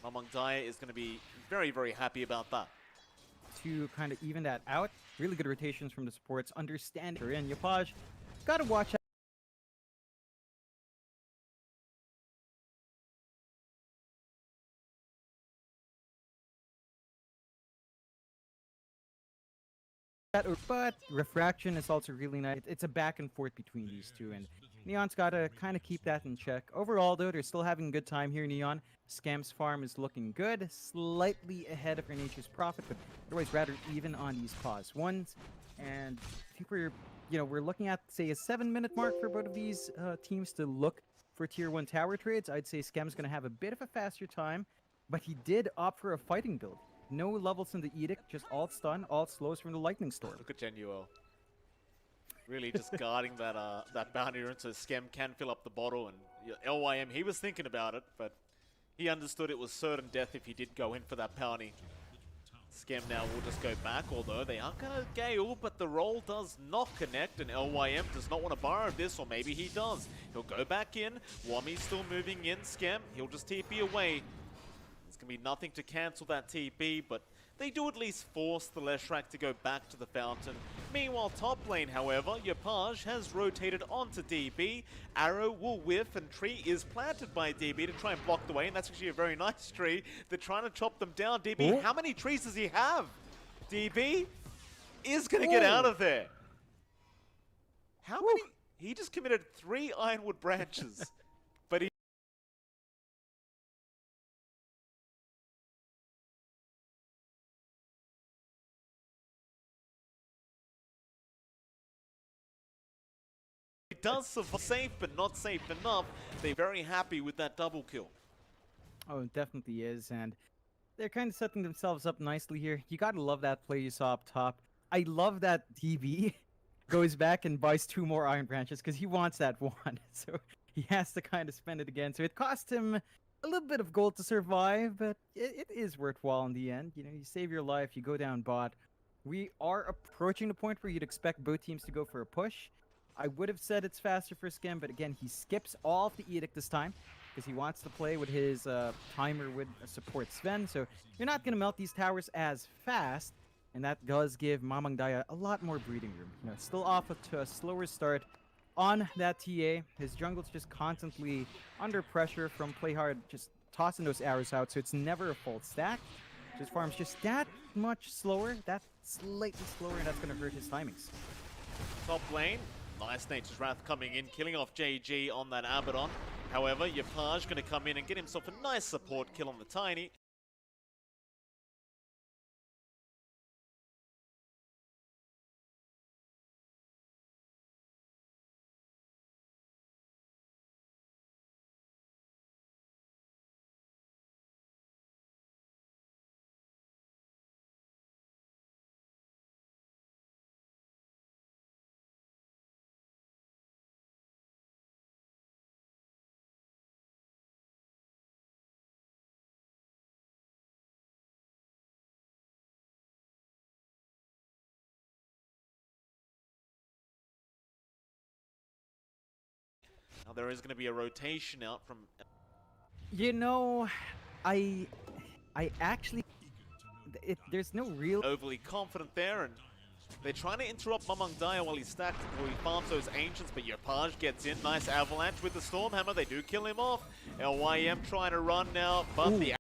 Mamang Daya is going to be very, very happy about that. To kind of even that out, really good rotations from the supports, understanding. And Yopaj got to watch out. But refraction is also really nice. It's a back and forth between these two, and Neon's got to kind of keep that in check. Overall, though, they're still having a good time here, Neon. Scam's farm is looking good, slightly ahead of Nature's Prophet, but otherwise rather even on these pause ones. And I think we're looking at, say, a 7-minute mark for both of these teams to look for tier 1 tower trades. I'd say Scam's going to have a bit of a faster time, but he did opt for a fighting build. No levels in the Edict, just alt stun, alt slows from the Lightning Storm. Look at Genuel. Really just guarding that bounty rune so Skem can fill up the bottle. And LYM, he was thinking about it, but he understood it was certain death if he did go in for that bounty. Skem now will just go back, although they are going to Gale, but the roll does not connect, and LYM does not want to borrow this, or maybe he does. He'll go back in. Wami's still moving in. Skem, he'll just TP away. Going to be nothing to cancel that TP, but they do at least force the Leshrac to go back to the fountain. Meanwhile, top lane, however, Yopaj has rotated onto DB. Arrow will whiff, and tree is planted by DB to try and block the way, and that's actually a very nice tree. They're trying to chop them down. DB, how many trees does he have? DB is going to get out of there. How many? He just committed 3 ironwood branches, but he does survive. Safe, but not safe enough. They're very happy with that double kill. Oh, it definitely is, and they're kind of setting themselves up nicely here. You gotta love that play you saw up top. I love that DB goes back and buys 2 more Iron Branches because he wants that one. So he has to kind of spend it again. So it cost him a little bit of gold to survive, but it is worthwhile in the end. You save your life, you go down bot. We are approaching the point where you'd expect both teams to go for a push. I would have said it's faster for Skem, but again, he skips all of the Edict this time because he wants to play with his timer with support Sven. So you're not going to melt these towers as fast, and that does give Mamang Daya a lot more breathing room. Still off to a slower start on that TA. His jungle's just constantly under pressure from Play Hard, just tossing those arrows out, so it's never a full stack. His farm's just that much slower, that slightly slower, and that's going to hurt his timings. Top lane, nice Nature's Wrath coming in, killing off JG on that Abaddon. However, Yapaj going to come in and get himself a nice support kill on the Tiny. Now there is going to be a rotation out from... You know, I actually, there's no real. Overly confident there, and they're trying to interrupt Mamang Daya while he farms those Ancients, but Yapaj gets in. Nice avalanche with the Stormhammer. They do kill him off. LYM trying to run now, but the...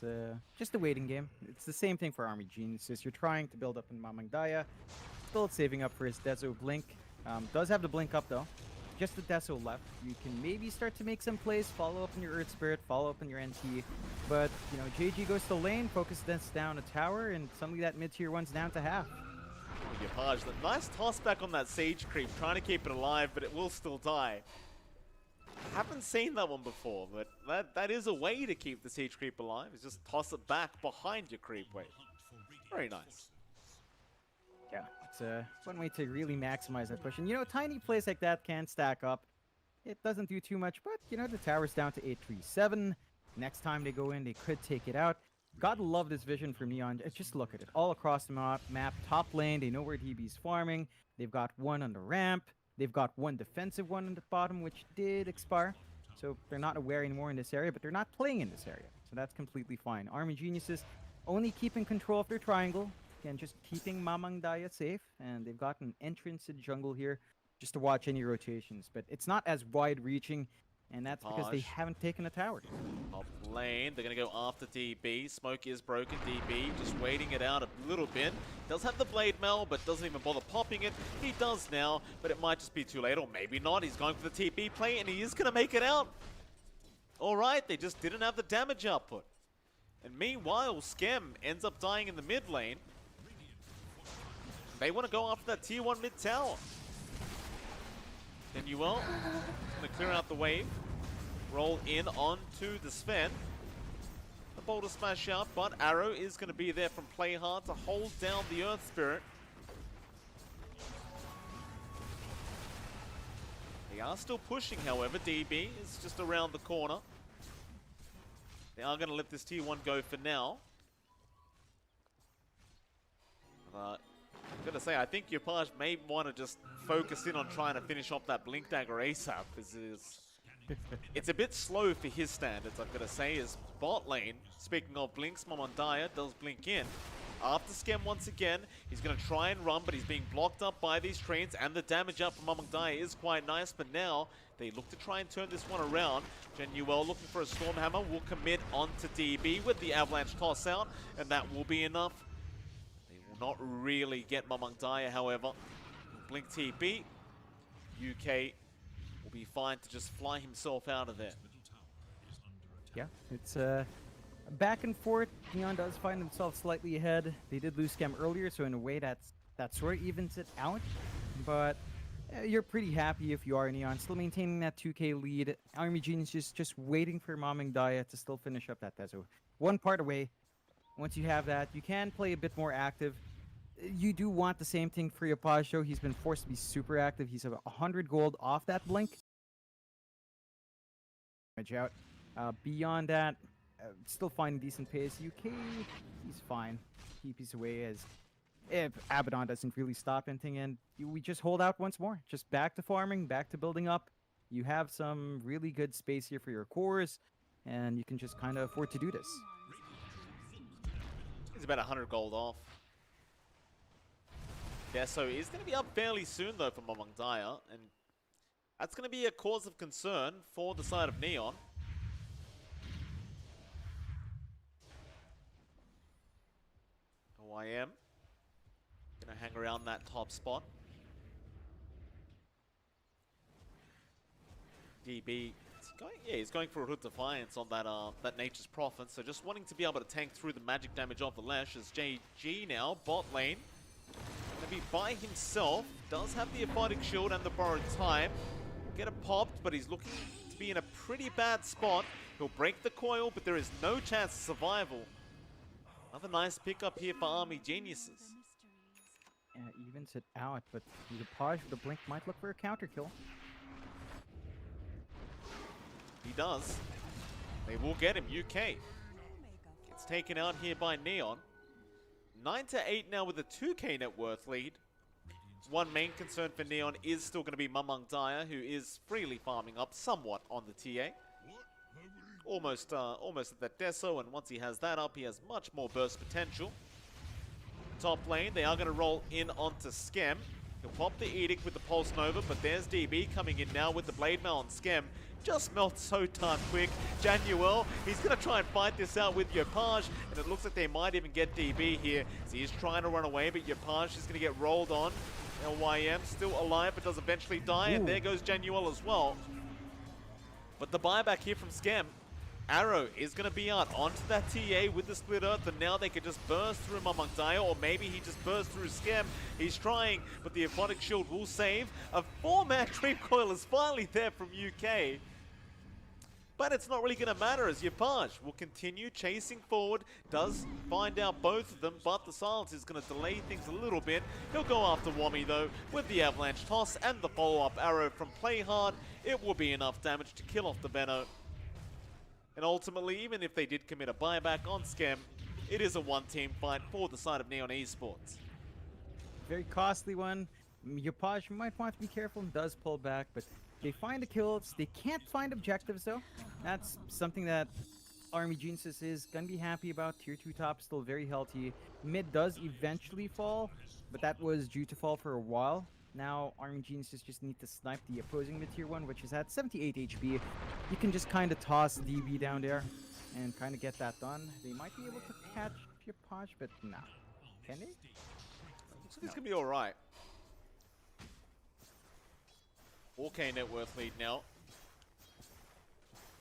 It's just a waiting game. It's the same thing for Army Geniuses. You're trying to build up in Mamang Daya, still saving up for his Deso Blink. Does have the Blink up though. Just the Deso left. You can maybe start to make some plays, follow up on your Earth Spirit, follow up on your NT. But, you know, JG goes to lane, focus this down a tower, and suddenly that mid-tier one's down to half. Yapaj, the nice toss back on that Sage Creep, trying to keep it alive, but it will still die. Haven't seen that one before, but that is a way to keep the Siege Creep alive, is just toss it back behind your creep wave. Very nice. Yeah, it's one way to really maximize that push. And, you know, tiny plays like that can stack up. It doesn't do too much, but, you know, the tower's down to 837. Next time they go in, they could take it out. Gotta love this vision from Neon. Just look at it. All across the map, top lane, they know where DB's farming. They've got one on the ramp. They've got one defensive one on the bottom, which did expire. So they're not aware anymore in this area, but they're not playing in this area. So that's completely fine. Army Geniuses only keeping control of their triangle. Again, just keeping Mamang Daya safe. And they've got an entrance to jungle here just to watch any rotations. But it's not as wide-reaching, and that's because they haven't taken a tower. Top lane, they're going to go after DB. Smoke is broken. DB just waiting it out a little bit. Does have the Blade Mail, but doesn't even bother popping it. He does now, but it might just be too late, or maybe not. He's going for the TP play, and he is going to make it out. All right, they just didn't have the damage output. And meanwhile, Skem ends up dying in the mid lane. They want to go after that tier 1 mid tower. Then you will. Going to clear out the wave. roll in onto the Sven. The boulder smash out, but Arrow is going to be there from Play Hard to hold down the Earth Spirit. They are still pushing, however. DB is just around the corner. They are going to let this tier 1 go for now. I'm going to say, I think Yopaj may want to just focus in on trying to finish off that Blink Dagger ASAP, because it's a bit slow for his standards, I'm going to say, as bot lane, speaking of blinks, Mamandaya does blink in. After Skem once again, he's going to try and run, but he's being blocked up by these trains, and the damage up from Mamandaya is quite nice, but now they look to try and turn this one around. Genuel looking for a Stormhammer, will commit onto DB with the Avalanche toss out, and that will be enough. They will not really get Mamandaya, however. Blink TP, UK will be fine to just fly himself out of there. Yeah, it's back and forth. Neon does find himself slightly ahead. They did lose Scam earlier, so in a way that sort of evens it out. But you're pretty happy if you are Neon, still maintaining that 2k lead. Army Genius just waiting for Mamandaya to still finish up that Tezo. One part away. Once you have that, you can play a bit more active. You do want the same thing for Yopaj, though. He's been forced to be super active. He's 100 gold off that blink. Out. Beyond that, still finding decent pace. UK, he's fine. He's away as if Abaddon doesn't really stop anything, and we just hold out once more. Just back to farming, back to building up. You have some really good space here for your cores, and you can just kind of afford to do this. He's about 100 gold off. Deso is going to be up fairly soon, though, for Mamandaya, and that's going to be a cause of concern for the side of Neon. OIM going to hang around that top spot. DB, he's going for a Hood Defiance on that Nature's Prophet, so just wanting to be able to tank through the magic damage of the Lash as JG now, bot lane. Going to be by himself, does have the Aphotic Shield and the Borrowed Time. Get it popped, but he's looking to be in a pretty bad spot. He'll break the coil, but there is no chance of survival. Another nice pickup here for Army Geniuses. Yeah, evens it out, but Yopaj with the blink might look for a counter kill. He does. They will get him. UK gets taken out here by Neon. 9-8 now with a 2k net worth lead. One main concern for Neon is still going to be Mamandaya, who is freely farming up somewhat on the TA. Almost at that Deso, and once he has that up, he has much more burst potential. Top lane, they are going to roll in onto Skem. He'll pop the Edict with the Pulse Nova, but there's DB coming in now with the Blade Mail on Skem. Just melts so darn quick. Januel, he's going to try and fight this out with Yopaj, and it looks like they might even get DB here. So he's trying to run away, but Yopaj is going to get rolled on. LYM still alive, but does eventually die, and there goes Januel as well. But the buyback here from Skem. Arrow is going to be out onto that TA with the Split Earth, and now they could just burst through Mamandaya, or maybe he just burst through Skem. He's trying, but the Aphotic Shield will save. A 4-man Creep Coil is finally there from UK. But it's not really going to matter, as Yopaj will continue chasing forward, does find out both of them, but the silence is going to delay things a little bit. He'll go after Wami, though, with the Avalanche Toss and the follow-up arrow from Play Hard. It will be enough damage to kill off the Benno. And ultimately, even if they did commit a buyback on Skem, it is a one-team fight for the side of Neon Esports. Very costly one. Yopaj might want to be careful and does pull back, but they find the kills. They can't find objectives, though. That's something that Army Geniuses is going to be happy about. Tier 2 top still very healthy. Mid does eventually fall, but that was due to fall for a while. Now, Army Geniuses just need to snipe the opposing mid tier 1, which is at 78 HP. You can just kind of toss DB down there and kind of get that done. They might be able to catch Yopaj, but no. Can they? Looks like it's going to be alright. 4k net worth lead now.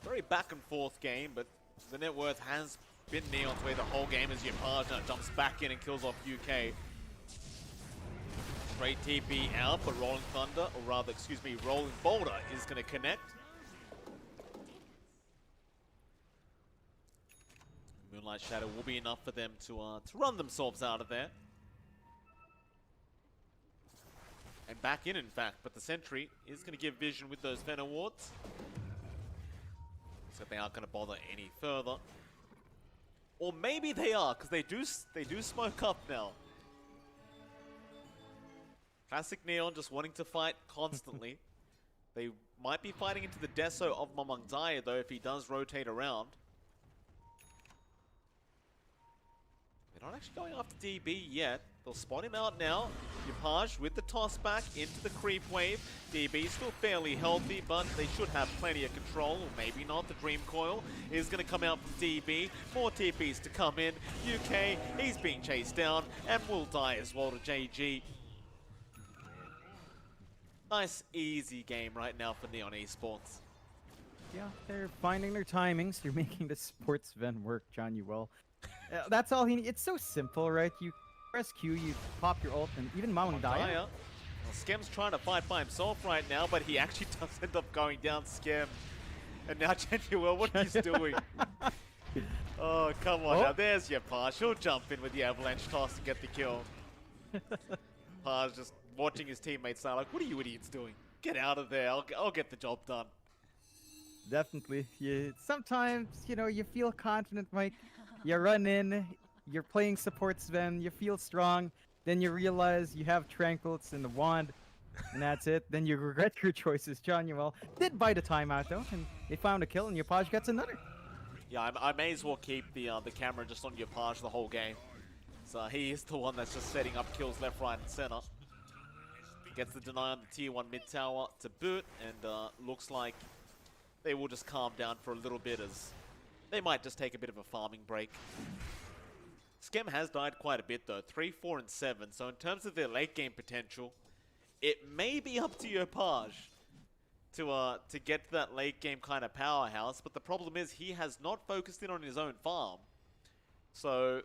Very back and forth game, but the net worth has been Neon's way the whole game as Yopaj now jumps back in and kills off UK. Straight TP out, but Rolling Thunder, or rather, excuse me, Rolling Boulder is going to connect. Moonlight Shadow will be enough for them to run themselves out of there. And back in fact, but the Sentry is going to give vision with those Venom wards. So they aren't going to bother any further. Or maybe they are, because they do smoke up now. Classic Neon just wanting to fight constantly. They might be fighting into the Deso of Mamang Daya, though, if he does rotate around. They're not actually going after DB yet. They'll spot him out now. Yupaj with the toss back into the creep wave. DB still fairly healthy, but they should have plenty of control. Or maybe not. The Dream Coil is going to come out from DB. More TPs to come in. UK, he's being chased down and will die as well to JG. Nice, easy game right now for Neon Esports. Yeah, they're finding their timings. They're making the sports event work, John Uwell. That's all he needs. It's so simple, right? You press Q, you pop your ult, and even Mamang Daya. Well, Skem's trying to fight by himself right now, but he actually does end up going down Skem. And now Genuel, what he's doing? Oh, come on. Now there's your Paj. He'll jump in with the avalanche toss and get the kill. Paj just watching his teammates now like, what are you idiots doing? Get out of there. I'll get the job done. Definitely. Sometimes, you feel confident, Mike. You run in, you're playing support Sven, you feel strong, then you realize you have Tranquils in the wand, and that's it. Then you regret your choices. John Uwell did bite a timeout, though, and they found a kill, and Yupaj gets another. Yeah, I may as well keep the camera just on Yupaj the whole game. So he is the one that's just setting up kills left, right, and center. Gets the deny on the tier 1 mid tower to boot, and looks like they will just calm down for a little bit as they might just take a bit of a farming break. Skem has died quite a bit though, 3, 4, and 7. So in terms of their late game potential, it may be up to Yopaj to get to that late game kind of powerhouse. But the problem is he has not focused in on his own farm. So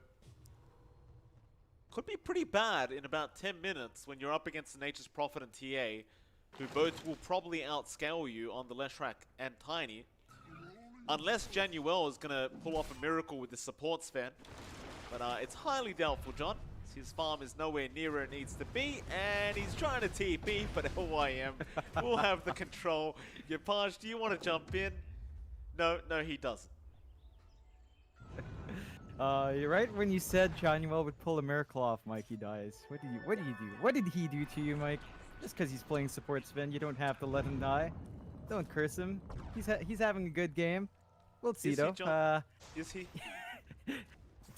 could be pretty bad in about 10 minutes when you're up against the Nature's Prophet and TA, who both will probably outscale you on the Leshrac and Tiny. Unless Januel is going to pull off a miracle with the support Sven. But it's highly doubtful, John. His farm is nowhere near where it needs to be. And he's trying to TP, but LYM will have the control. Yopaj, do you want to jump in? No, he doesn't. You're right when you said Januel would pull a miracle off, Mikey dies. What did you do? What did he do to you, Mike? Just because he's playing support Sven, you don't have to let him die. Don't curse him. He's having a good game. We'll see, though. Is he?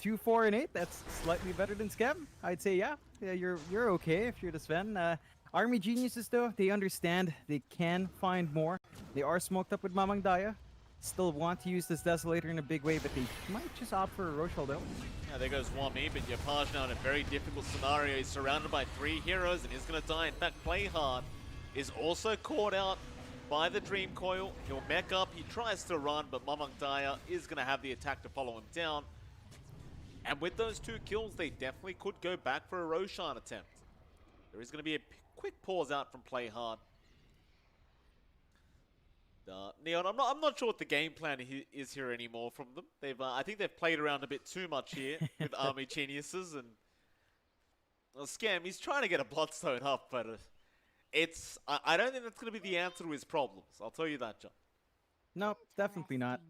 2, 4, and 8. That's slightly better than Skem. I'd say, yeah, you're okay if you're the Sven. Army geniuses, though, they understand they can find more. They are smoked up with Mamang Daya. Still want to use this Desolator in a big way, but they might just opt for a Rochelle, though. Yeah, there goes Wami, but Yopaj now in a very difficult scenario. He's surrounded by 3 heroes and he's going to die. In fact, Playhard is also caught out by the Dream Coil. He'll mech up, he tries to run, but Mamang Daya is going to have the attack to follow him down. And with those 2 kills, they definitely could go back for a Roshan attempt. There is going to be a quick pause out from Playhard. Neon, I'm not sure what the game plan is here anymore from them. I think they've played around a bit too much here with Army Geniuses and Scam. He's trying to get a Bloodstone up, but I don't think that's going to be the answer to his problems. I'll tell you that, John. Nope, definitely not.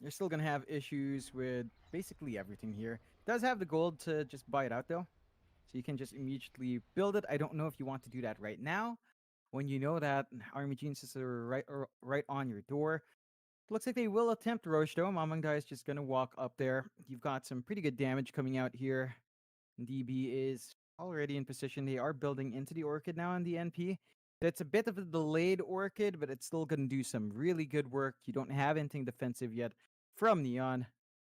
You're still gonna have issues with basically everything here. Does have the gold to just buy it out though, so you can just immediately build it. I don't know if you want to do that right now, when you know that Army Geniuses are right on your door. Looks like they will attempt Roche though. Mamang Dai is just gonna walk up there. You've got some pretty good damage coming out here. DB is already in position. They are building into the Orchid now on the NP. It's a bit of a delayed Orchid, but it's still going to do some really good work. You don't have anything defensive yet from Neon.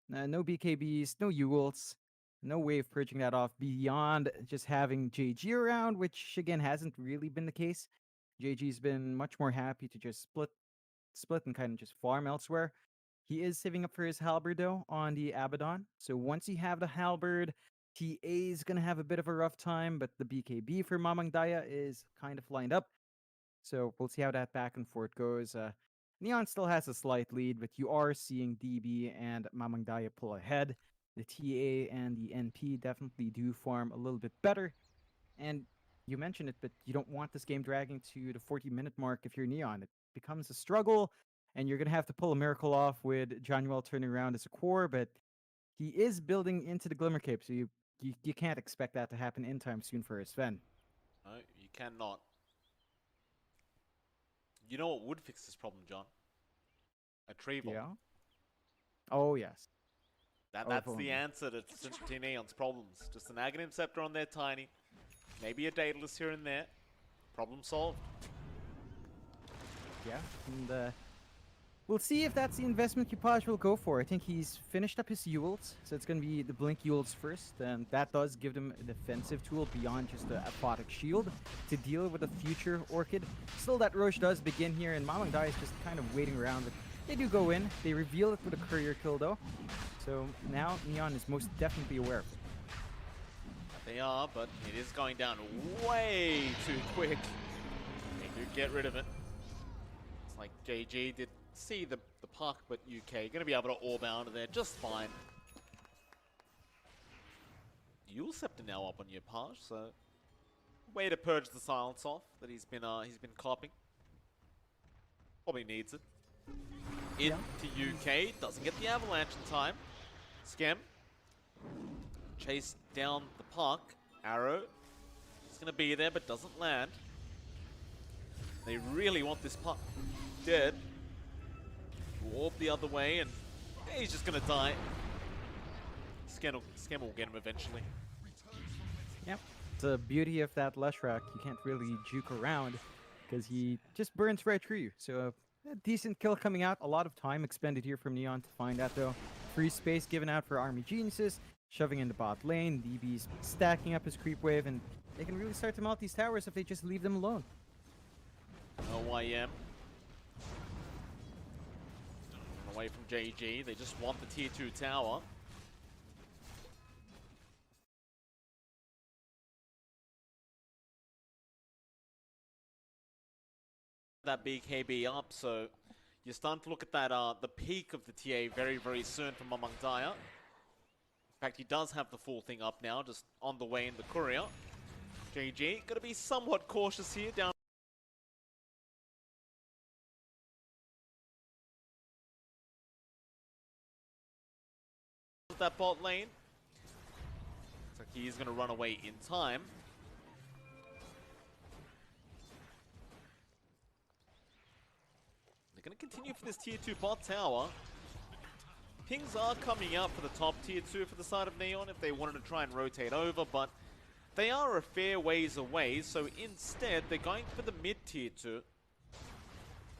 No BKBs, no Ewelts, no way of purging that off beyond just having JG around, which again hasn't really been the case. JG's been much more happy to just split and kind of just farm elsewhere. He is saving up for his Halberd though on the Abaddon. So once you have the Halberd, TA is going to have a bit of a rough time, but the BKB for Mamang Daya is kind of lined up. So we'll see how that back and forth goes. Neon still has a slight lead, but you are seeing DB and Mamangdaya pull ahead. The TA and the NP definitely do farm a little bit better. And you mentioned it, but you don't want this game dragging to the 40-minute mark if you're Neon. It becomes a struggle, and you're going to have to pull a miracle off with Januel turning around as a core, but he is building into the Glimmer Cape, so you can't expect that to happen anytime soon for Sven. No, you cannot. You know what would fix this problem, John? A Trevor. Yeah. Oh, yes. That's only. the answer to Team Neon's problems. Just an Aghanim Scepter on their Tiny. Maybe a Daedalus here and there. Problem solved. Yeah, and we'll see if that's the investment Kupaj will go for. I think he's finished up his Yules, so it's going to be the Blink Yules first, and that does give them a defensive tool beyond just the Aphotic Shield to deal with a future Orchid. Still, that Roche does begin here, and Mamangdai is just kind of waiting around, but they do go in. They reveal it with a courier kill, though, so now Neon is most definitely aware of it. They are, but it is going down way too quick. They do get rid of it. It's like JG did see the puck, but UK going to be able to orb out of there just fine. Yule Scepter now up on your Page, so way to purge the silence off that he's been copying. Probably needs it. Into UK, doesn't get the avalanche in time. Scam. Chase down the puck. Arrow. It's going to be there, but doesn't land. They really want this puck dead. Warp the other way, and he's just going to die. Scam will get him eventually. Yep. The beauty of that Leshrac, you can't really juke around because he just burns right through you. So a decent kill coming out. A lot of time expended here from Neon to find that, though. Free space given out for Army Geniuses. Shoving in the bot lane. DB's stacking up his creep wave, and they can really start to melt these towers if they just leave them alone. OYM. Away from JG. They just want the tier 2 tower. That BKB up, so you're starting to look at that the peak of the TA very, very soon from Mamangdaya. In fact, he does have the full thing up now, just on the way in the courier. JG gonna be somewhat cautious here down that bot lane. Looks like he's gonna run away in time. They're gonna continue for this tier 2 bot tower. Pings are coming out for the top tier 2 for the side of Neon if they wanted to try and rotate over, but they are a fair ways away, so instead they're going for the mid tier 2.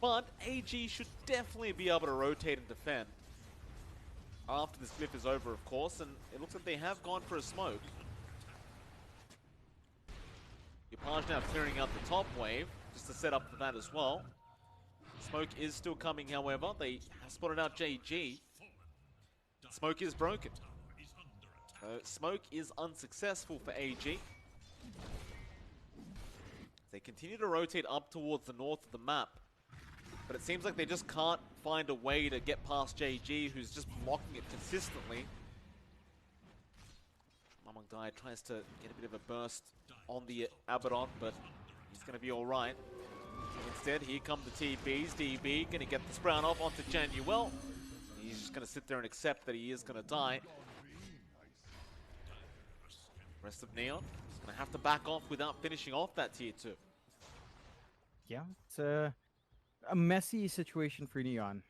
But AG should definitely be able to rotate and defend. After this glyph is over, of course, and it looks like they have gone for a smoke. Yupaj now clearing out the top wave, just to set up for that as well. Smoke is still coming, however. They have spotted out JG. Smoke is broken. Smoke is unsuccessful for AG. They continue to rotate up towards the north of the map. But it seems like they just can't find a way to get past JG, who's just blocking it consistently. Mamangdai tries to get a bit of a burst on the Abaddon, but he's going to be alright. Instead, here come the TBs. DB going to get the Sprout off onto Januel. He's just going to sit there and accept that he is going to die. Rest of Neon is going to have to back off without finishing off that tier 2. Yeah, it's a messy situation for Neon.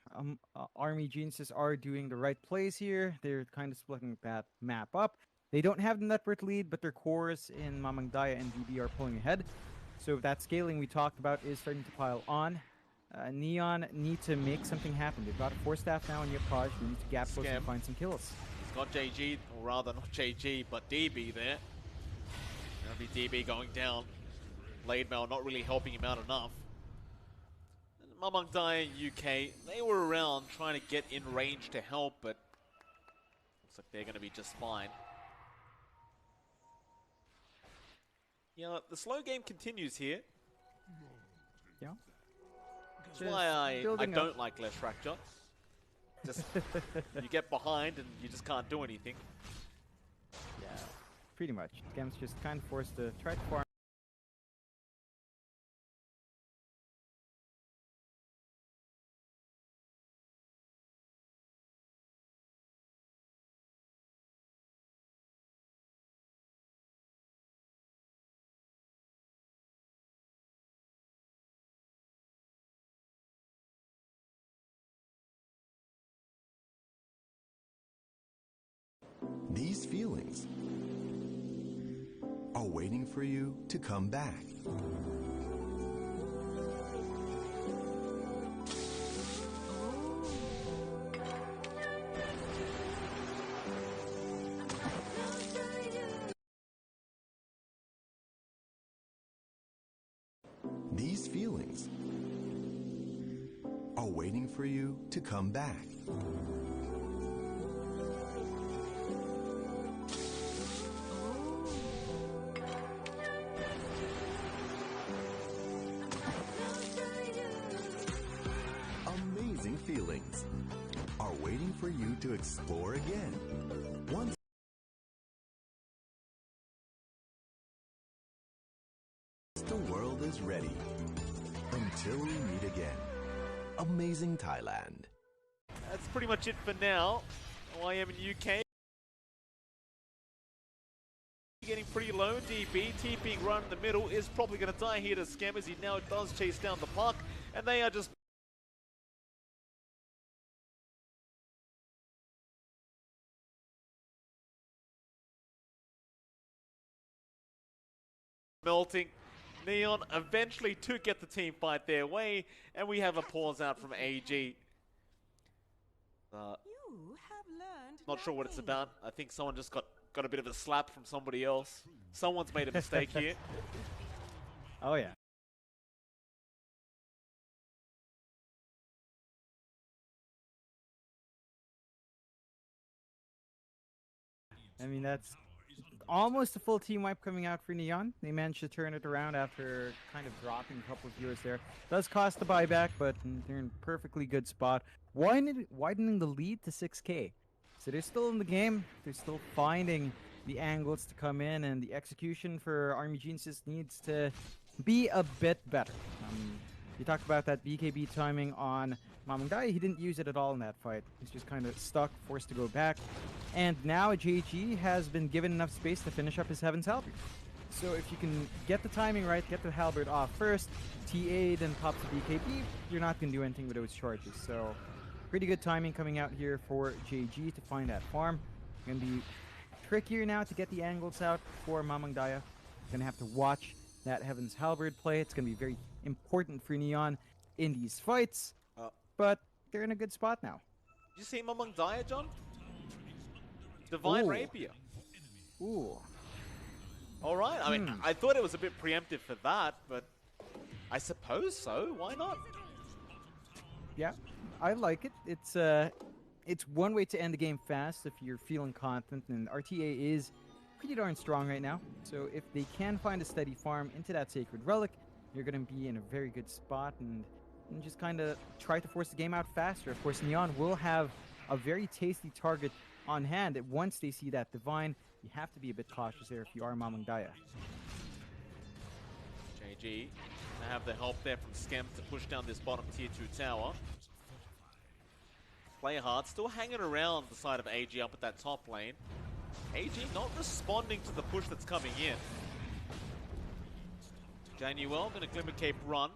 Army Geniuses are doing the right plays here. They're kind of splitting that map up. They don't have the net worth lead, but their cores in Mamangdaya and DB are pulling ahead. So that scaling we talked about is starting to pile on. Neon need to make something happen. They've got a 4-staff now on Yupaj. They need to gap close and find some kills. He's got JG, or rather not JG, but DB there. That'll be DB going down. Blade Mail not really helping him out enough. Mamangdaya UK, they were around trying to get in range to help, but looks like they're going to be just fine. Yeah, the slow game continues here. Yeah. That's Just why I building up. don't like Less Fracture. Just, you get behind and you just can't do anything. Yeah, pretty much. Scam's just kind of forced to try to farm. These feelings are waiting for you to come back. These feelings are waiting for you to come back. Amazing feelings are waiting for you to explore again. Once the world is ready. Until we meet again. Amazing Thailand. That's pretty much it for now. YM in UK. Getting pretty low. DB, TPing right in the middle, is probably going to die here to Scam as he now does chase down the puck. And they are just melting. Neon eventually to get the team fight their way, and we have a pause out from AG. Not sure what it's about. I think someone just got a bit of a slap from somebody else. Someone's made a mistake here. Oh yeah. I mean, that's almost a full team wipe coming out for Neon. They managed to turn it around after kind of dropping a couple of viewers there. Does cost the buyback, but they're in a perfectly good spot. Widening the lead to 6K. So they're still in the game. They're still finding the angles to come in, and the execution for Army Geniuses needs to be a bit better. You talked about that BKB timing on Mamangdai. He didn't use it at all in that fight. He's just kind of stuck, forced to go back. And now JG has been given enough space to finish up his Heaven's Halberd. So if you can get the timing right, get the Halberd off first, TA, then pop the BKB, you're not going to do anything with those charges. So pretty good timing coming out here for JG to find that farm. Going to be trickier now to get the angles out for Mamangdaya. Going to have to watch that Heaven's Halberd play. It's going to be very important for Neon in these fights. But they're in a good spot now. Did you see him among Daya, John? Divine Ooh. Rapier. Ooh. All right. I mean, I thought it was a bit preemptive for that, but I suppose so. Why not? Yeah, I like it. It's one way to end the game fast if you're feeling confident, and RTA is pretty darn strong right now. So if they can find a steady farm into that Sacred Relic, you're going to be in a very good spot and just kind of try to force the game out faster. Of course, Neon will have a very tasty target on hand. Once they see that Divine, you have to be a bit cautious there if you are Mamangdaya. JG gonna have the help there from Scam to push down this bottom tier 2 tower. Play hard, still hanging around the side of AG up at that top lane. AG not responding to the push that's coming in. Januel gonna Glimmer Cape run.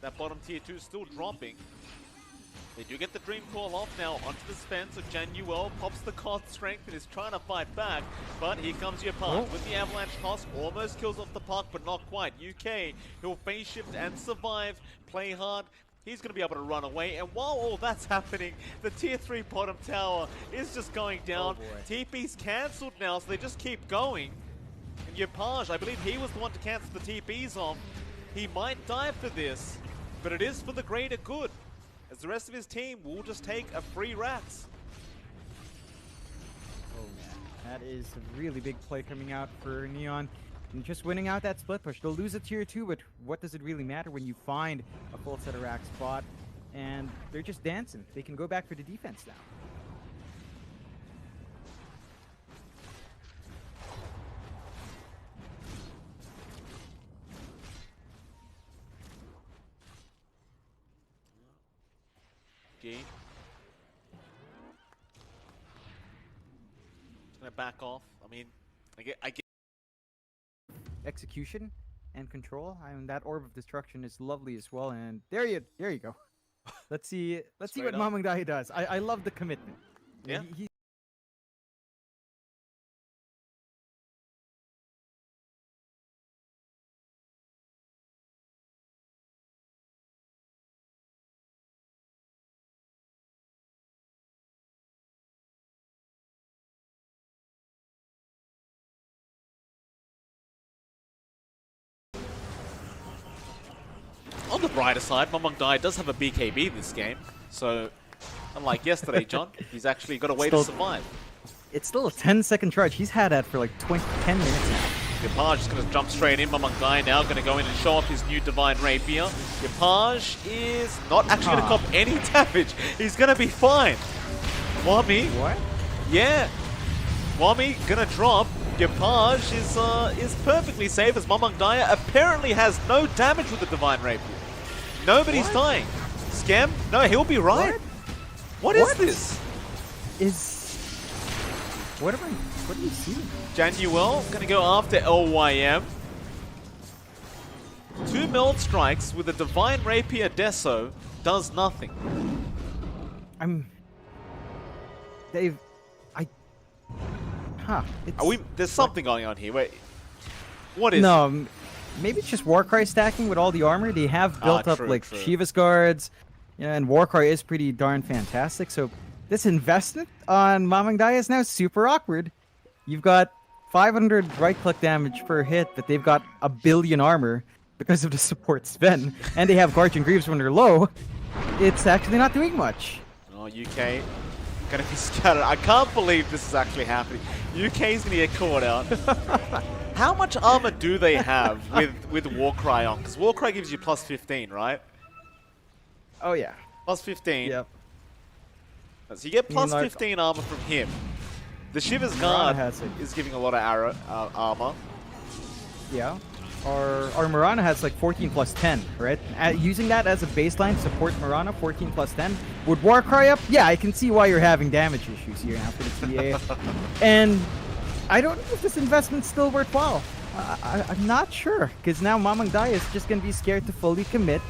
That bottom tier 2 still dropping. They do get the Dream Call off now onto the Sven, so Januel pops the cost strength and is trying to fight back. But here comes Yapan with the Avalanche toss, almost kills off the puck, but not quite. UK, he'll phase shift and survive, play hard. He's going to be able to run away, and while all that's happening, the tier 3 bottom tower is just going down. TP's cancelled now, so they just keep going. And Yapage, I believe he was the one to cancel the TPs off. He might die for this, but it is for the greater good, as the rest of his team will just take a free rats. Oh man, that is a really big play coming out for Neon. And just winning out that split push. They'll lose a tier 2, but what does it really matter when you find a full set of rack spot? And they're just dancing. They can go back for the defense now. G. Gonna back off. I mean, I get Execution and control. I mean, that orb of destruction is lovely as well. And there you go. Let's see what Straight up. Mamang Dahi does. I love the commitment. Yeah. He on the brighter side, Mamang Dai does have a BKB this game, so unlike yesterday, John, he's actually got a way to Still- survive. It's still a 10-second charge. He's had that for like 10 minutes now. Yapaj is going to jump straight in. Mamang Dai now going to go in and show off his new Divine Rapier. Yapaj is not actually going to cop any damage. He's going to be fine. Wami, What? yeah. Wami going to drop. Yapaj is perfectly safe as Mamang Dai apparently has no damage with the Divine Rapier. Nobody's What? dying. Scam? No, he'll be right. What is What? this? What do you see? Januel gonna go after LYM. 2 meld strikes with a Divine Rapier Deso does nothing. Dave, There's something going on here. Wait, what is? No, maybe it's just Warcry stacking with all the armor. They have built up true, like true. Shiva's guards, and Warcry is pretty darn fantastic. So this investment on Mamang Dai is now super awkward. You've got 500 right-click damage per hit, but they've got 1 billion armor because of the support Sven, and they have Guardian Greaves when they're low. It's actually not doing much. Oh, UK gonna be scattered. I can't believe this is actually happening. UK's gonna get caught out. How much armor do they have with Warcry on? Because Warcry gives you plus 15, right? Oh yeah. Plus 15. Yep. So you get plus like- 15 armor from him. The Shiva's Mirana Guard has it. is giving a lot of armor. Yeah. Or Mirana has like 14 plus 10, right? Using that as a baseline to support Mirana, 14 plus 10. Would Warcry up? Yeah, I can see why you're having damage issues here now for the TA. And I don't know if this investment's still worthwhile. I'm not sure, because now Mamang Dai is just going to be scared to fully commit.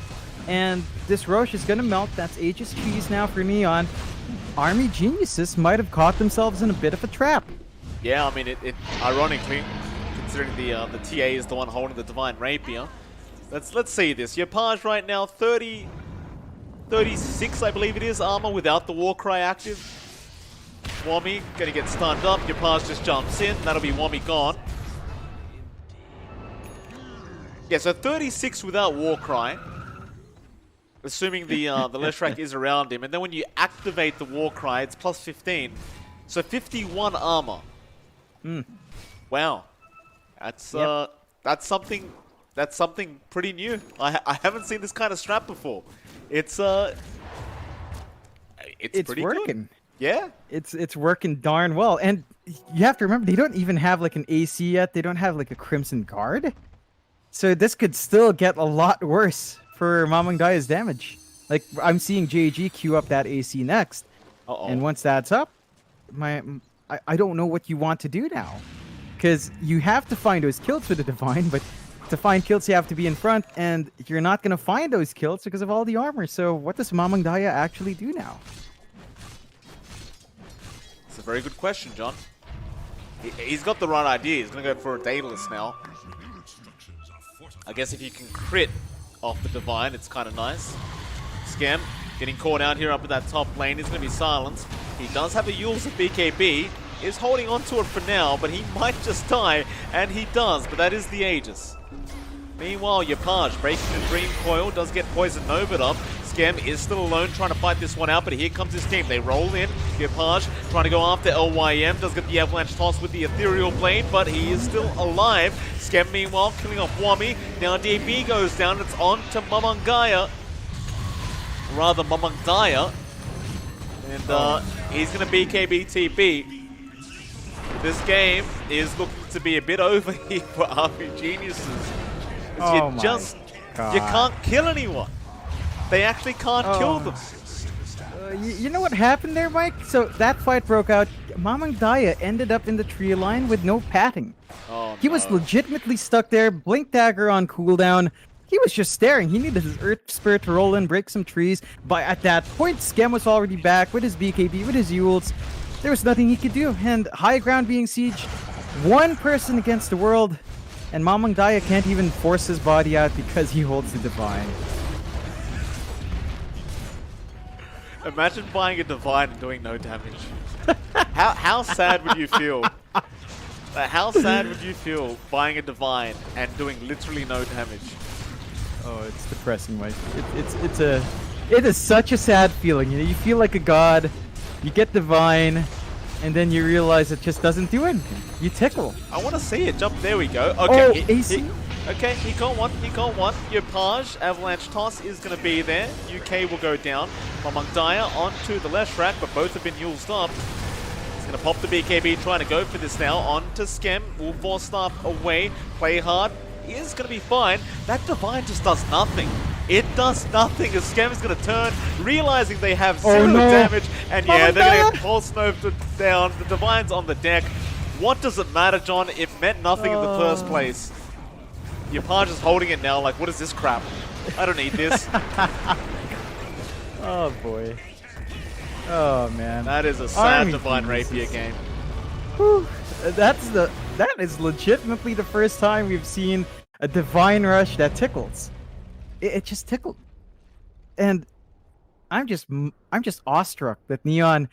And this Roche is going to melt. That's Aegis cheese now for Neon. Army geniuses might have caught themselves in a bit of a trap. Yeah, I mean, it ironically, considering the TA is the one holding the Divine Rapier. Let's see this. Yapaj right now, 36, I believe it is, armor without the Warcry active. Wami gonna get stunned up. Yapaj just jumps in. That'll be Wami gone. Yeah, so 36 without Warcry. Assuming the Leshrac is around him. And then when you activate the Warcry, it's plus 15. So 51 armor. Wow. That's something pretty new. I haven't seen this kind of strap before. It's pretty working. good. Yeah. It's working darn well. And you have to remember, they don't even have like an AC yet. They don't have like a Crimson Guard. So this could still get a lot worse for Mamang Dai's damage. Like, I'm seeing JG queue up that AC next. Uh-oh. And once that's up, I don't know what you want to do now. Because you have to find those kills for the Divine, but to find kills you have to be in front, and you're not going to find those kills because of all the armor. So what does Mamang Dai actually do now? It's a very good question, John. He's got the right idea. He's going to go for a Daedalus now. I guess if you can crit off the Divine, it's kind of nice. Scam getting caught out here up in that top lane. He's going to be silenced. He does have a Yule's of BKB. Is holding on to it for now, but he might just die, and he does, but that is the Aegis. Meanwhile, Yapaj breaking the Dream Coil, does get Poison Nova'd up. Skem is still alone trying to fight this one out, but here comes his team. They roll in. Gepage trying to go after LYM. Does get the avalanche toss with the ethereal blade, but he is still alive. Skem, meanwhile, killing off Wami. Now DB goes down. It's on to Mamangaya. Rather, Mamangaya. And he's going to BKB TP. This game is looking to be a bit over here for RP Geniuses. Oh You my just, God. you can't kill anyone. They actually can't kill them. You know what happened there, Mike? So that fight broke out. Mamang Daya ended up in the tree line with no patting. Oh, He was no. legitimately stuck there, Blink Dagger on cooldown. He was just staring. He needed his Earth Spirit to roll in, break some trees. But at that point, Skem was already back with his BKB, with his Yules. There was nothing he could do. And high ground being sieged, one person against the world. And Mamang Daya can't even force his body out because he holds the Divine. Imagine buying a Divine and doing no damage. How sad would you feel? How sad would you feel buying a Divine and doing literally no damage? Oh, it's depressing, Mike. It is such a sad feeling. You know, you feel like a god, you get Divine, and then you realize it just doesn't do anything. You tickle. I want to see it. Jump. There we go. Okay. Oh, AC? Okay, he got one. He got one. Your Page, Avalanche Toss is going to be there. UK will go down. Mamangdaya onto the left rack, but both have been used up. He's going to pop the BKB, trying to go for this now. On to Skem. Will force staff away. Play hard. He is going to be fine. That Divine just does nothing. It does nothing as Skem is going to turn, realizing they have zero damage. And yeah, they're going to get Pulse Snowed down. The Divine's on the deck. What does it matter, John? It meant nothing in the first place. Your Page is holding it now like, what is this crap? I don't need this. Oh boy. Oh man. That is a sad Army Divine Geniuses. Rapier game. Whew. That is legitimately the first time we've seen a Divine Rush that tickles. It just tickled. And I'm just awestruck that Neon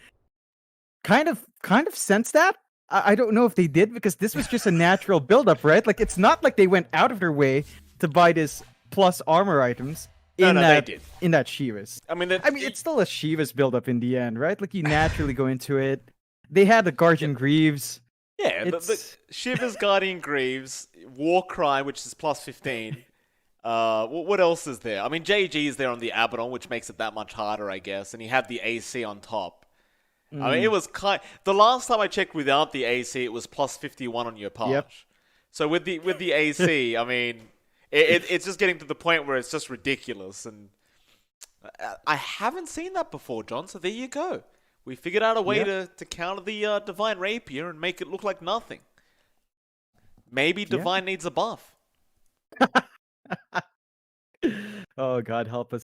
kind of sensed that. I don't know if they did, because this was just a natural build-up, right? Like, it's not like they went out of their way to buy this plus armor items in they did. in that Shivas. I mean, It's still a Shivas build-up in the end, right? Like, you naturally go into it. They had the Guardian Greaves. yeah, the it's- Shiva's Guardian Greaves, Warcry, which is plus 15. What else is there? I mean, JG is there on the Abaddon, which makes it that much harder, I guess. And you have the AC on top. I mean, it was the last time I checked without the AC, it was plus 51 on your Page. Yep. So with the AC, I mean, it's just getting to the point where it's just ridiculous, and I haven't seen that before, John. So there you go. We figured out a way to counter the Divine Rapier and make it look like nothing. Maybe Divine needs a buff. Oh God, help us.